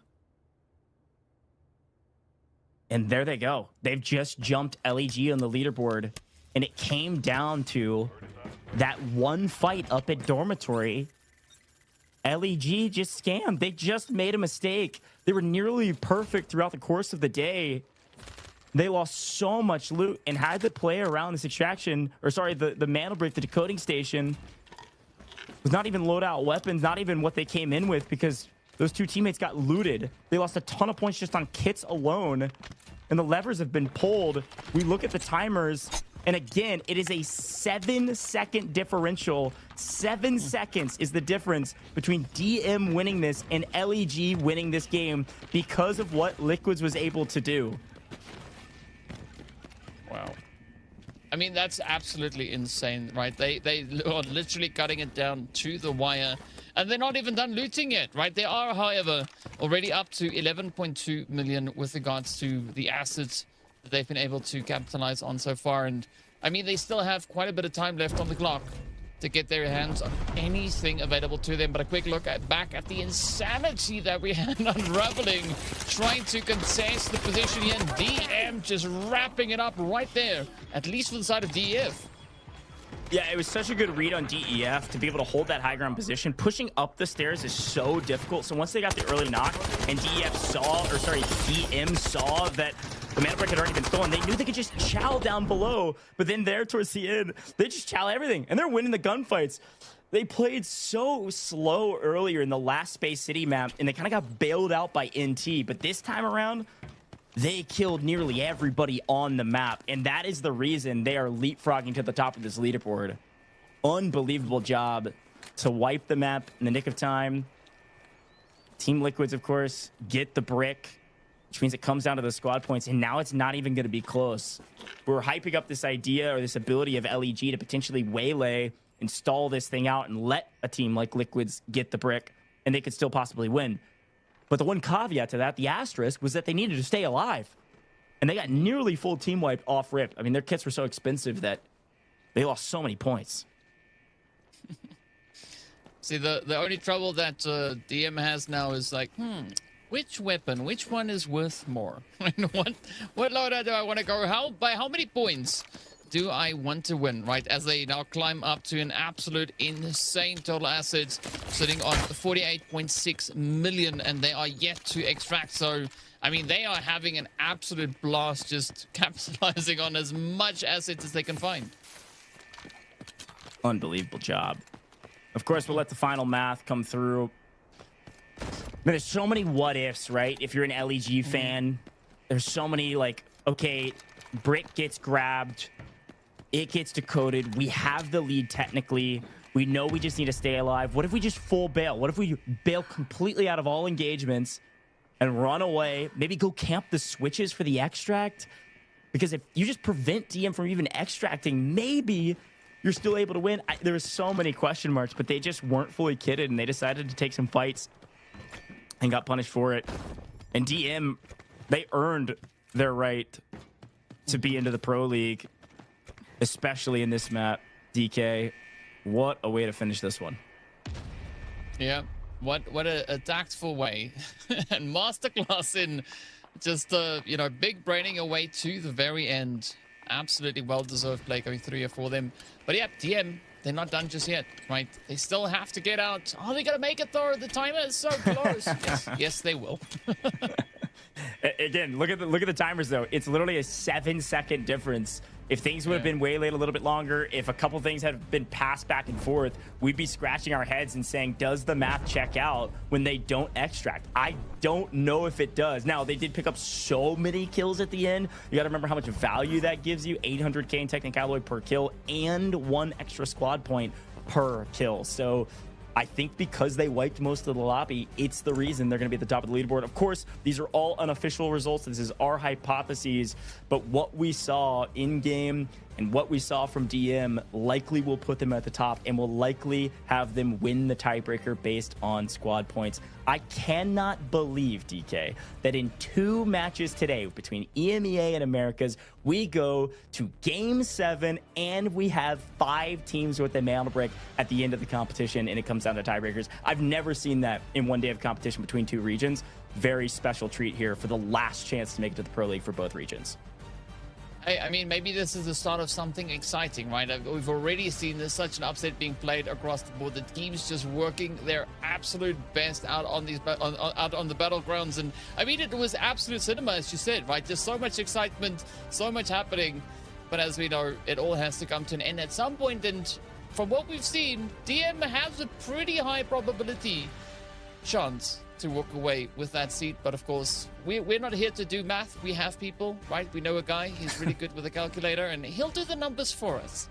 And there they go. They've just jumped LEG on the leaderboard. And it came down to that one fight up at dormitory. LEG just scammed. They just made a mistake. They were nearly perfect throughout the course of the day. They lost so much loot and had to play around this extraction, or sorry, the mantle break, the decoding station, was not even loadout weapons, not even what they came in with, because those two teammates got looted. They lost a ton of points just on kits alone, and the levers have been pulled. We look at the timers, and again, it is a 7-second differential. 7 seconds is the difference between DM winning this and LEG winning this game because of what Liquids was able to do. Wow. I mean, that's absolutely insane, right? They are literally cutting it down to the wire, and they're not even done looting yet, right? They are, however, already up to 11.2 million with regards to the assets that they've been able to capitalize on so far. And I mean, they still have quite a bit of time left on the clock to get their hands on anything available to them. But a quick look back at the insanity that we had unraveling, trying to contest the position here, and DM just wrapping it up right there, at least for the side of DEF. Yeah, it was such a good read on DEF to be able to hold that high ground position. Pushing up the stairs is so difficult. So once they got the early knock and DM saw that the mana break had already been stolen, they knew they could just chow down below. But then there towards the end, they just chow everything, and they're winning the gunfights. They played so slow earlier in the last Space City map, and they kind of got bailed out by NT. But this time around, they killed nearly everybody on the map, and that is the reason they are leapfrogging to the top of this leaderboard. Unbelievable job to wipe the map in the nick of time. Team Liquids, of course, get the brick, which means it comes down to the squad points, and now it's not even going to be close. We're hyping up this idea or this ability of LEG to potentially waylay, install this thing out, and let a team like Liquids get the brick, and they could still possibly win. But the one caveat to that, the asterisk, was that they needed to stay alive. And they got nearly full team wiped off rip. I mean, their kits were so expensive that they lost so many points. See, the only trouble that DM has now is like, which weapon, which one is worth more? what loader do I want to go? By how many points do I want to win, right? As they now climb up to an absolute insane total assets, sitting on 48.6 million, and they are yet to extract. So, I mean, they are having an absolute blast, just capitalizing on as much assets as they can find. Unbelievable job. Of course, we'll let the final math come through. There's so many what ifs, right? If you're an LEG fan, there's so many like, okay, brick gets grabbed, it gets decoded, we have the lead technically, we know we just need to stay alive. What if we just full bail? What if we bail completely out of all engagements and run away, maybe go camp the switches for the extract? Because if you just prevent DM from even extracting, maybe you're still able to win. There were so many question marks, but they just weren't fully kitted, and they decided to take some fights and got punished for it. And DM, they earned their right to be into the Pro League, especially in this map. DK, what a way to finish this one. Yeah, what a tactful way. And masterclass in just, you know, big braining away to the very end. Absolutely well-deserved play going through here for them. But yeah, DM, they're not done just yet, right? They still have to get out. Are they going to make it, though? The timer is so close. Yes, they will. Again, look at the timers, though. It's literally a 7-second difference If things would have been waylaid a little bit longer, if a couple things had been passed back and forth, we'd be scratching our heads and saying, does the math check out when they don't extract? I don't know if it does. Now, they did pick up so many kills at the end. You got to remember how much value that gives you. 800k in technic alloy per kill and 1 extra squad point per kill. So I think because they wiped most of the lobby, it's the reason they're going to be at the top of the leaderboard. Of course, these are all unofficial results. This is our hypotheses, but what we saw in game and what we saw from DM likely will put them at the top and will likely have them win the tiebreaker based on squad points. I cannot believe, DK, that in 2 matches today between EMEA and Americas, we go to Game 7 and we have 5 teams with the mantle break at the end of the competition, and it comes down to tiebreakers. I've never seen that in one day of competition between 2 regions. Very special treat here for the last chance to make it to the Pro League for both regions. I mean, maybe this is the start of something exciting, right? We've already seen this, such an upset being played across the board. The teams just working their absolute best out on these out on the battlegrounds, and I mean, it was absolute cinema, as you said, right? Just so much excitement, so much happening. But as we know, it all has to come to an end at some point. And from what we've seen, DM has a pretty high probability chance to walk away with that seat. But of course, we're not here to do math. We have people, right? We know a guy, he's really good with a calculator, and he'll do the numbers for us.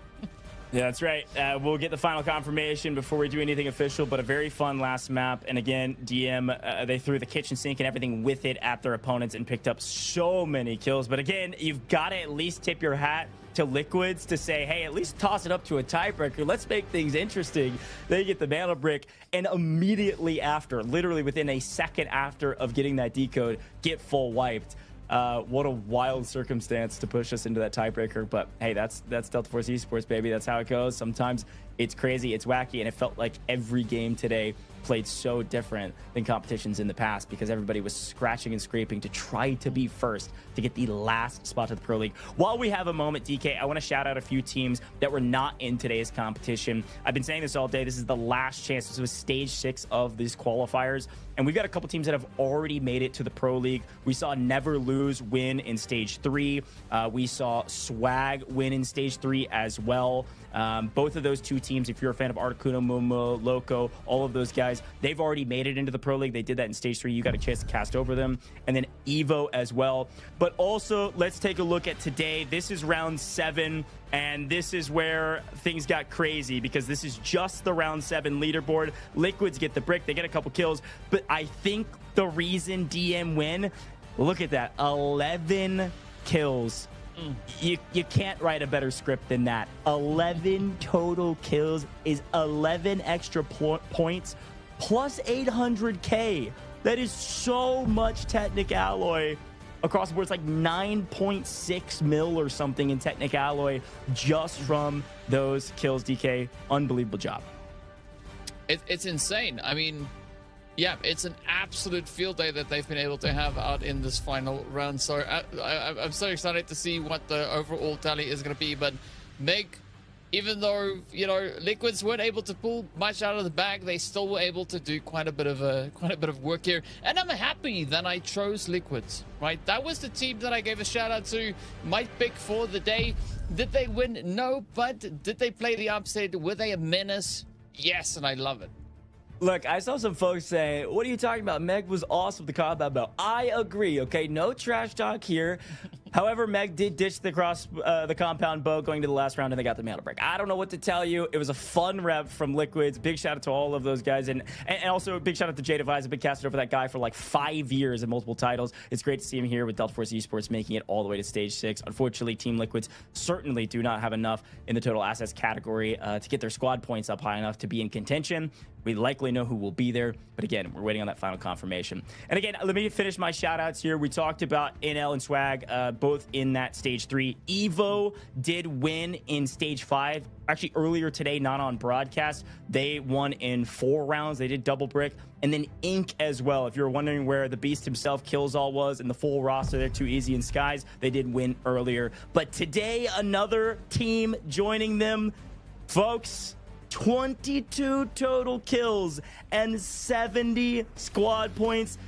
Yeah, that's right. We'll get the final confirmation before we do anything official, but a very fun last map. And again, DM, they threw the kitchen sink and everything with it at their opponents and picked up so many kills. But again, you've got to at least tip your hat to Liquids to say, hey, at least toss it up to a tiebreaker. Let's make things interesting. They get the mana brick, and immediately after, literally within a second after of getting that decode, get full wiped. What a wild circumstance to push us into that tiebreaker. But hey, that's Delta Force Esports, baby. That's how it goes. Sometimes it's crazy, it's wacky, and it felt like every game today played so different than competitions in the past because everybody was scratching and scraping to try to be first to get the last spot to the Pro League. While we have a moment, DK, I want to shout out a few teams that were not in today's competition. I've been saying this all day. This is the last chance. This was stage 6 of these qualifiers, and we've got a couple teams that have already made it to the Pro League. We saw Never Lose win in stage 3. We saw Swag win in stage 3 as well. Both of those 2 teams, if you're a fan of Articuno, Momo, Loco, all of those guys, they've already made it into the Pro League. They did that in stage 3. You got a chance to cast over them. And then Evo as well. But also, let's take a look at today. This is round 7, and this is where things got crazy because this is just the round 7 leaderboard. Liquids get the brick. They get a couple kills. But I think the reason DM win, look at that, 11 kills. You can't write a better script than that. 11 total kills is 11 extra points plus 800k. That is so much Technic Alloy across the board. It's like 9.6 mil or something in Technic Alloy just from those kills, DK. Unbelievable job. It's insane. I mean, yeah, it's an absolute field day that they've been able to have out in this final round. So I'm so excited to see what the overall tally is going to be. But Meg, even though, you know, Liquids weren't able to pull much out of the bag, they still were able to do quite a bit of work here. And I'm happy that I chose Liquids, right? That was the team that I gave a shout out to, my pick for the day. Did they win? No. But did they play the upset? Were they a menace? Yes, and I love it. Look, I saw some folks say, what are you talking about? Meg was awesome with the combat bow. I agree, okay? No trash talk here. However, Meg did ditch the compound bow going to the last round, and they got the mana break. I don't know what to tell you. It was a fun rep from Liquids. Big shout out to all of those guys. And also a big shout out to Jay Devise. I've been casting over that guy for like 5 years in multiple titles. It's great to see him here with Delta Force Esports making it all the way to stage 6. Unfortunately, Team Liquids certainly do not have enough in the total assets category to get their squad points up high enough to be in contention. We likely know who will be there, but again, we're waiting on that final confirmation. And again, let me finish my shout-outs here. We talked about NL and Swag, both in that stage 3. Evo did win in stage 5. Actually, earlier today, not on broadcast. They won in 4 rounds. They did double brick. And then Ink as well. If you're wondering where the Beast himself, Killzall, was in the full roster there, Too Easy and Skies, they did win earlier. But today, another team joining them. Folks, 22 total kills and 70 squad points.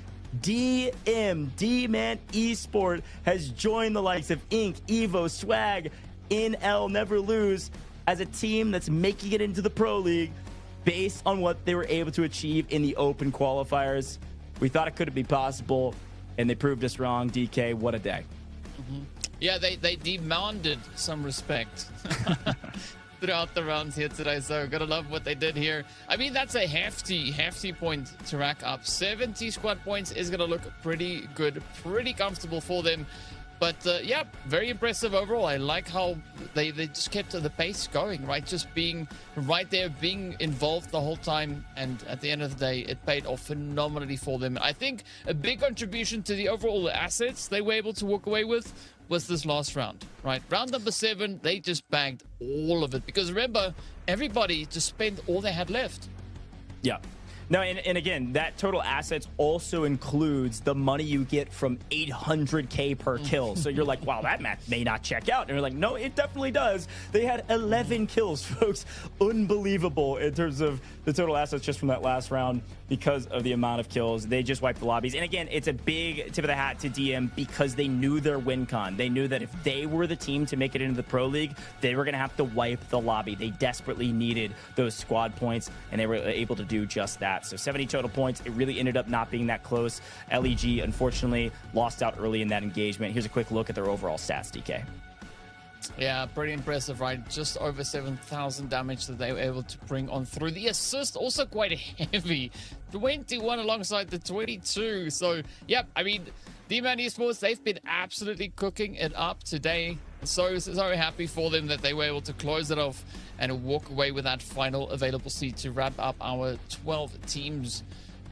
D-Man Esport has joined the likes of Ink, Evo, Swag, NL never lose as a team that's making it into the Pro League based on what they were able to achieve in the open qualifiers. We thought it couldn't be possible, and they proved us wrong. DK, what a day. Yeah, they demanded some respect throughout the rounds here today, so gotta love what they did here. I mean, that's a hefty point to rack up. 70 squad points is gonna look pretty good, pretty comfortable for them. But yeah, very impressive overall. I like how they just kept the pace going, right? Just being right there, being involved the whole time. And at the end of the day, it paid off phenomenally for them. I think a big contribution to the overall assets they were able to walk away with was this last round, right? Round number 7, they just bagged all of it. Because remember, everybody just spent all they had left. Yeah. No, and again, that total assets also includes the money you get from 800K per kill. So you're like, wow, that math may not check out. And you're like, no, it definitely does. They had 11 kills, folks. Unbelievable in terms of the total assets just from that last round because of the amount of kills. They just wiped the lobbies. And again, it's a big tip of the hat to DM because they knew their win con. They knew that if they were the team to make it into the Pro League, they were going to have to wipe the lobby. They desperately needed those squad points, and they were able to do just that. So 70 total points. It really ended up not being that close. LEG, unfortunately, lost out early in that engagement. Here's a quick look at their overall stats, DK. Yeah, pretty impressive, right? Just over 7,000 damage that they were able to bring on through. The assist also quite heavy. 21 alongside the 22. So, yeah, I mean, AM&EMEA Esports, they've been absolutely cooking it up today. So happy for them that they were able to close it off and walk away with that final available seed to wrap up our 12 teams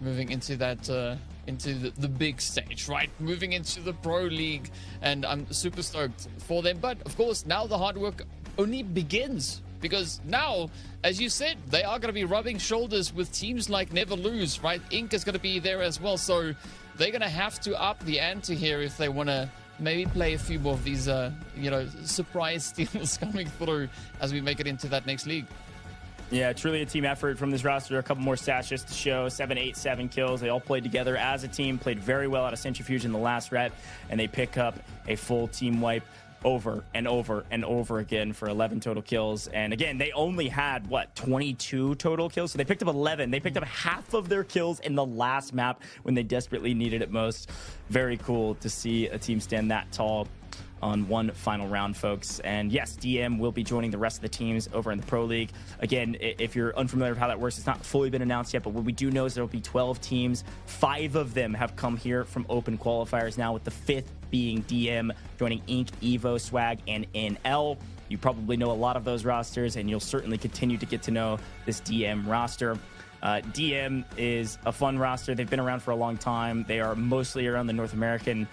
moving into that into the big stage, right? Moving into the Pro League, and I'm super stoked for them. But of course, now the hard work only begins, because now, as you said, they are going to be rubbing shoulders with teams like Never Lose, right? Inc is going to be there as well, so they're going to have to up the ante here if they want to maybe play a few more of these, surprise steals coming through as we make it into that next league. Yeah, truly a team effort from this roster. A couple more stats just to show. 7, 8, 7 kills. They all played together as a team, played very well out of Centrifuge in the last rep, and they pick up a full team wipe over and over and over again for 11 total kills. And again, they only had, 22 total kills? So they picked up 11. They picked up half of their kills in the last map when they desperately needed it most. Very cool to see a team stand that tall on one final round, folks. And yes, DM will be joining the rest of the teams over in the Pro League. Again, if you're unfamiliar with how that works, it's not fully been announced yet, but what we do know is there will be 12 teams. 5 of them have come here from open qualifiers now, with the 5th being DM, joining Inc, Evo, Swag, and NL. You probably know a lot of those rosters, and you'll certainly continue to get to know this DM roster. DM is a fun roster. They've been around for a long time. They are mostly around the North American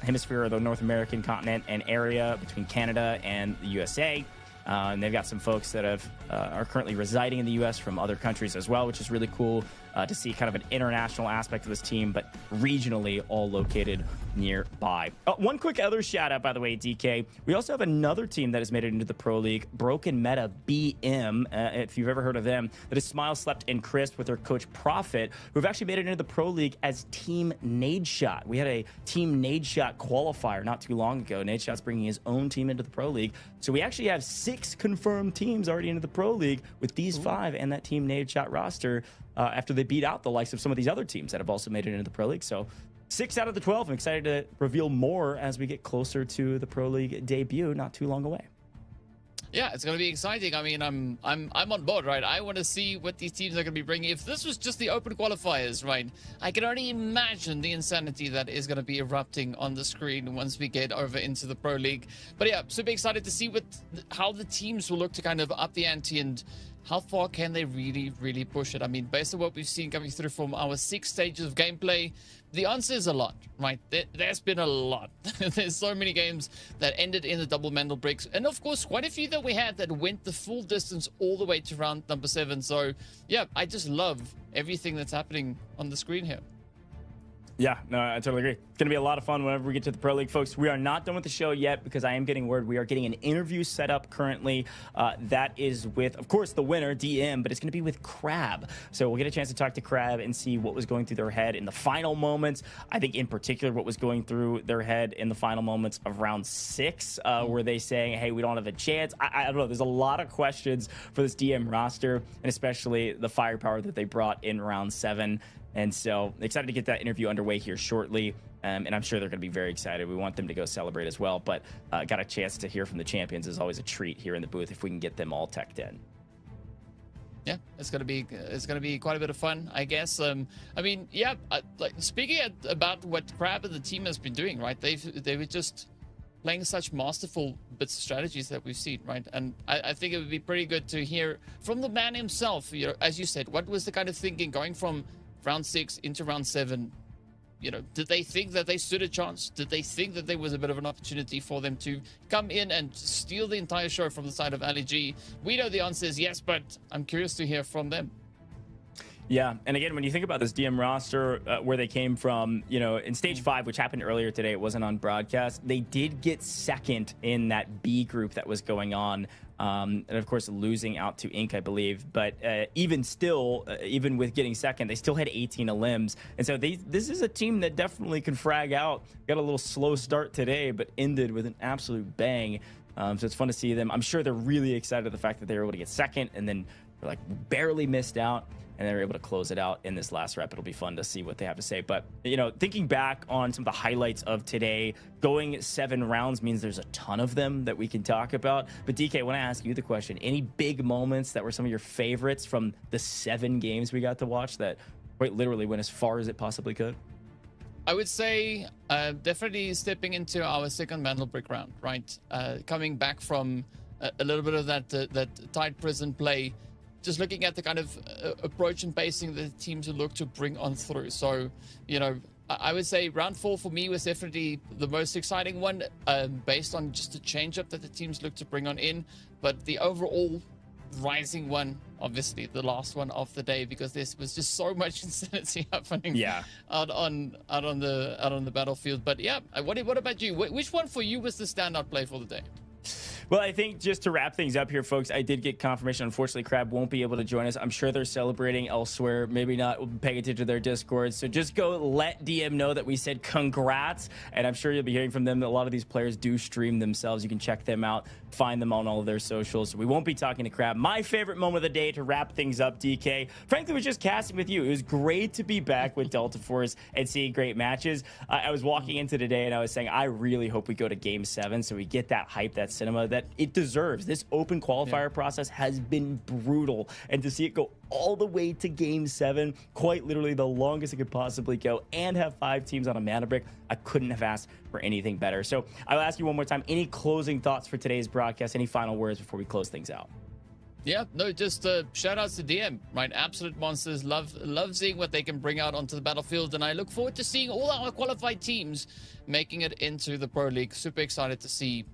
hemisphere, or the North American continent and area between Canada and the USA. And they've got some folks that are currently residing in the U.S. from other countries as well, which is really cool to see kind of an international aspect of this team, but regionally all located nearby. One quick other shout out, by the way, DK. We also have another team that has made it into the Pro League, Broken Meta BM, if you've ever heard of them. That is Smile, Slept, and Crisp with their coach Profit, who have actually made it into the Pro League as Team Nadeshot. We had a Team Nadeshot qualifier not too long ago. Nadeshot's bringing his own team into the Pro League. So we actually have 6 confirmed teams already into the Pro League with these 5 and that Team Nadeshot roster after they beat out the likes of some of these other teams that have also made it into the Pro League. So 6 out of the 12. I'm excited to reveal more as we get closer to the Pro League debut not too long away. Yeah, it's going to be exciting. I mean, I'm on board, right? I want to see what these teams are going to be bringing. If this was just the open qualifiers, right, I can only imagine the insanity that is going to be erupting on the screen once we get over into the Pro League. But yeah, super excited to see how the teams will look to kind of up the ante, and how far can they really push it. I mean, based on what we've seen coming through from our 6 stages of gameplay, the answer is a lot, right? There's been a lot. There's so many games that ended in the double Mandel bricks. And of course, quite a few that we had that went the full distance all the way to round number 7. So yeah, I just love everything that's happening on the screen here. Yeah, no, I totally agree. It's going to be a lot of fun whenever we get to the Pro League, folks. We are not done with the show yet because I am getting word we are getting an interview set up currently. That is with, of course, the winner, DM, but it's going to be with Crab. So we'll get a chance to talk to Crab and see what was going through their head in the final moments. I think in particular what was going through their head in the final moments of round 6. Were they saying, hey, we don't have a chance? I don't know. There's a lot of questions for this DM roster, and especially the firepower that they brought in round 7. And so excited to get that interview underway here shortly. And I'm sure they're going to be very excited. We want them to go celebrate as well. But got a chance to hear from the champions is always a treat here in the booth if we can get them all teched in. Yeah, it's gonna be quite a bit of fun, I guess. I mean, yeah, like speaking about what Crab and the team has been doing, right? They were just playing such masterful bits of strategies that we've seen, right? And I think it would be pretty good to hear from the man himself. You know, as you said, what was the kind of thinking going from round 6 into round 7? You know, did they think that they stood a chance? Did they think that there was a bit of an opportunity for them to come in and steal the entire show from the side of Ali G? We know the answer is yes, but I'm curious to hear from them. Yeah, and again, when you think about this DM roster, where they came from, you know, in stage 5, which happened earlier today, it wasn't on broadcast, they did get second in that B group that was going on. And of course, losing out to Inc., I believe. But even still, even with getting second, they still had 18 elims. And so this is a team that definitely can frag out. Got a little slow start today, but ended with an absolute bang. So it's fun to see them. I'm sure they're really excited at the fact that they were able to get second and then like barely missed out. And they were able to close it out in this last rep. It'll be fun to see what they have to say. But, you know, thinking back on some of the highlights of today, going 7 rounds means there's a ton of them that we can talk about. But, DK, I want to ask you the question. Any big moments that were some of your favorites from the 7 games we got to watch that quite literally went as far as it possibly could? I would say definitely stepping into our second Mantle Brick round, right? Coming back from a little bit of that tight prison play, just looking at the kind of approach and pacing that the teams look to bring on through. So, you know, I would say round 4 for me was definitely the most exciting one, based on just the change-up that the teams look to bring on in. But the overall rising one, obviously the last one of the day, because there was just so much insanity happening out on the battlefield. But yeah, what about you? Which one for you was the standout play for the day? Well, I think just to wrap things up here, folks, I did get confirmation. Unfortunately, Crab won't be able to join us. I'm sure they're celebrating elsewhere. Maybe not paying attention to their Discord. So just go let DM know that we said congrats. And I'm sure you'll be hearing from them that a lot of these players do stream themselves. You can check them out, find them on all of their socials. So we won't be talking to Crab. My favorite moment of the day to wrap things up, DK, frankly, was just casting with you. It was great to be back with Delta Force and seeing great matches. I was walking into today and I was saying, I really hope we go to Game 7 so we get that hype, that cinema that it deserves. This open qualifier process has been brutal, and to see it go all the way to Game 7, quite literally the longest it could possibly go, and have 5 teams on a mana brick, I couldn't have asked for anything better. So I'll ask you one more time, any closing thoughts for today's broadcast? Any final words before we close things out? Yeah, no, just shout outs to DM, right? Absolute monsters. Love seeing what they can bring out onto the battlefield, and I look forward to seeing all our qualified teams making it into the Pro League. Super excited to see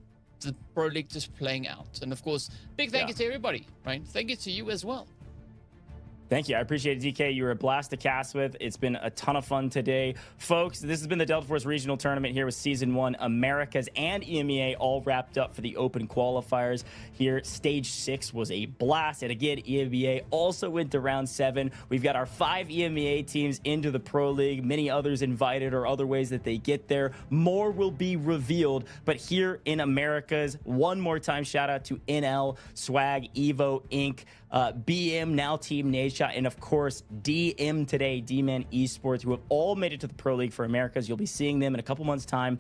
the Pro League just playing out. And of course, big thank you to everybody, right? Thank you to you as well. Thank you. I appreciate it, DK. You were a blast to cast with. It's been a ton of fun today. Folks, this has been the Delta Force Regional Tournament here with Season 1. Americas and EMEA all wrapped up for the open qualifiers here. Stage 6 was a blast. And again, EMEA also went to round 7. We've got our 5 EMEA teams into the Pro League. Many others invited or other ways that they get there. More will be revealed. But here in Americas, one more time, shout out to NL, Swag, Evo, Inc., BM, now Team Nadeshot, and of course DM today, D-Man Esports, who have all made it to the Pro League for Americas. You'll be seeing them in a couple months' time.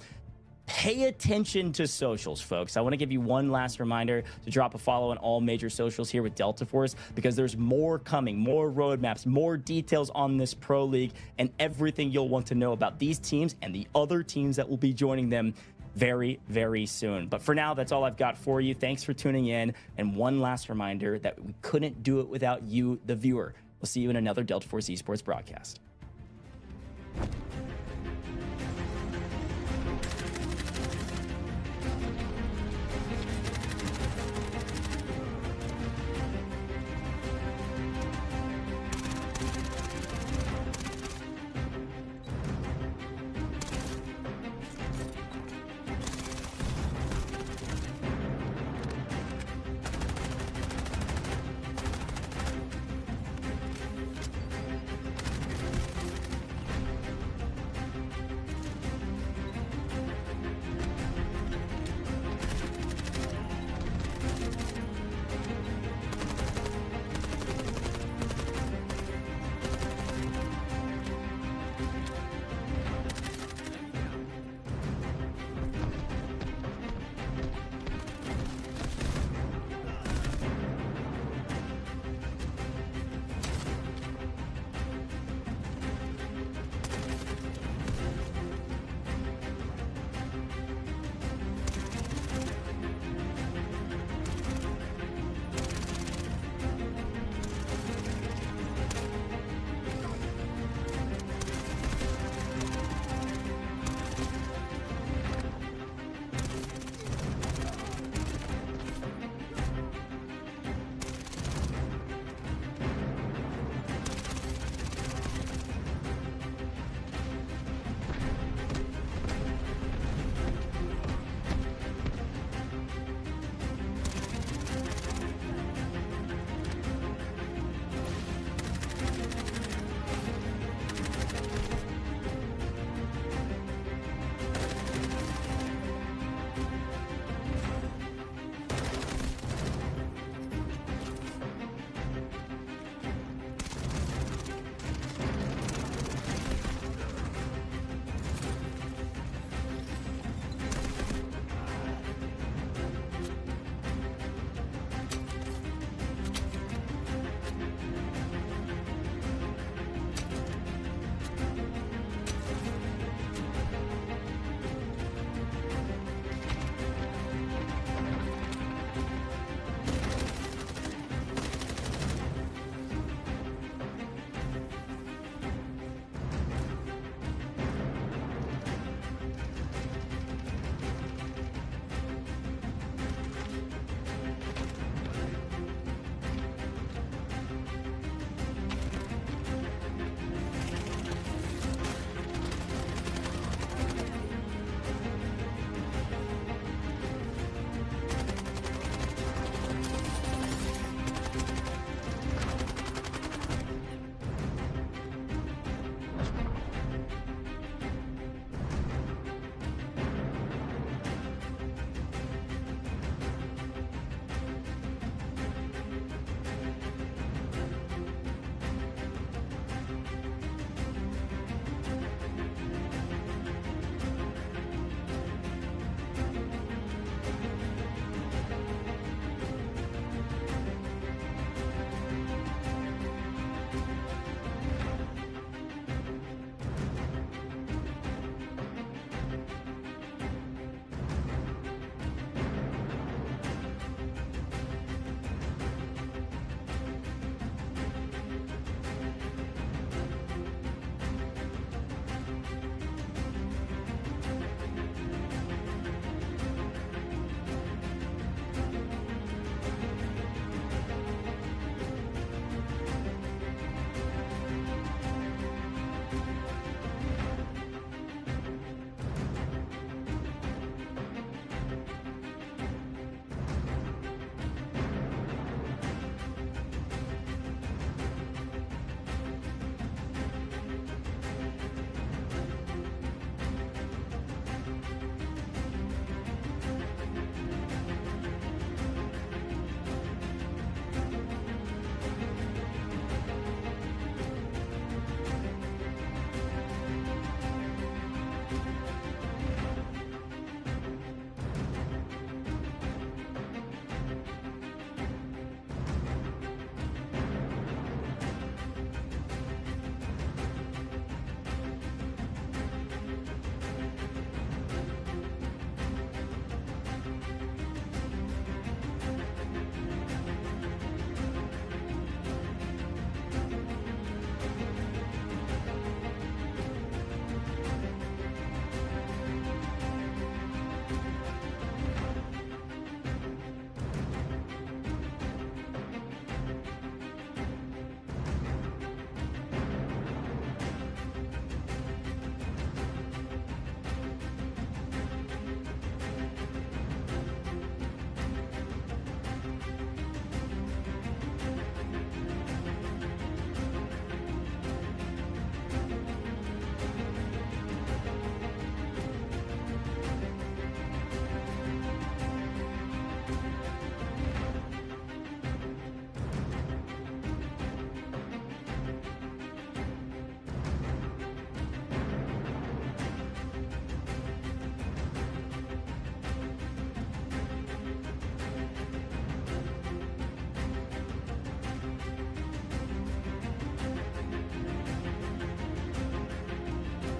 Pay attention to socials, folks. I want to give you one last reminder to drop a follow on all major socials here with Delta Force, because there's more coming, more roadmaps, more details on this Pro League, and everything you'll want to know about these teams and the other teams that will be joining them very, very soon. But for now, that's all I've got for you. Thanks for tuning in. And one last reminder that we couldn't do it without you, the viewer. We'll see you in another Delta Force Esports broadcast.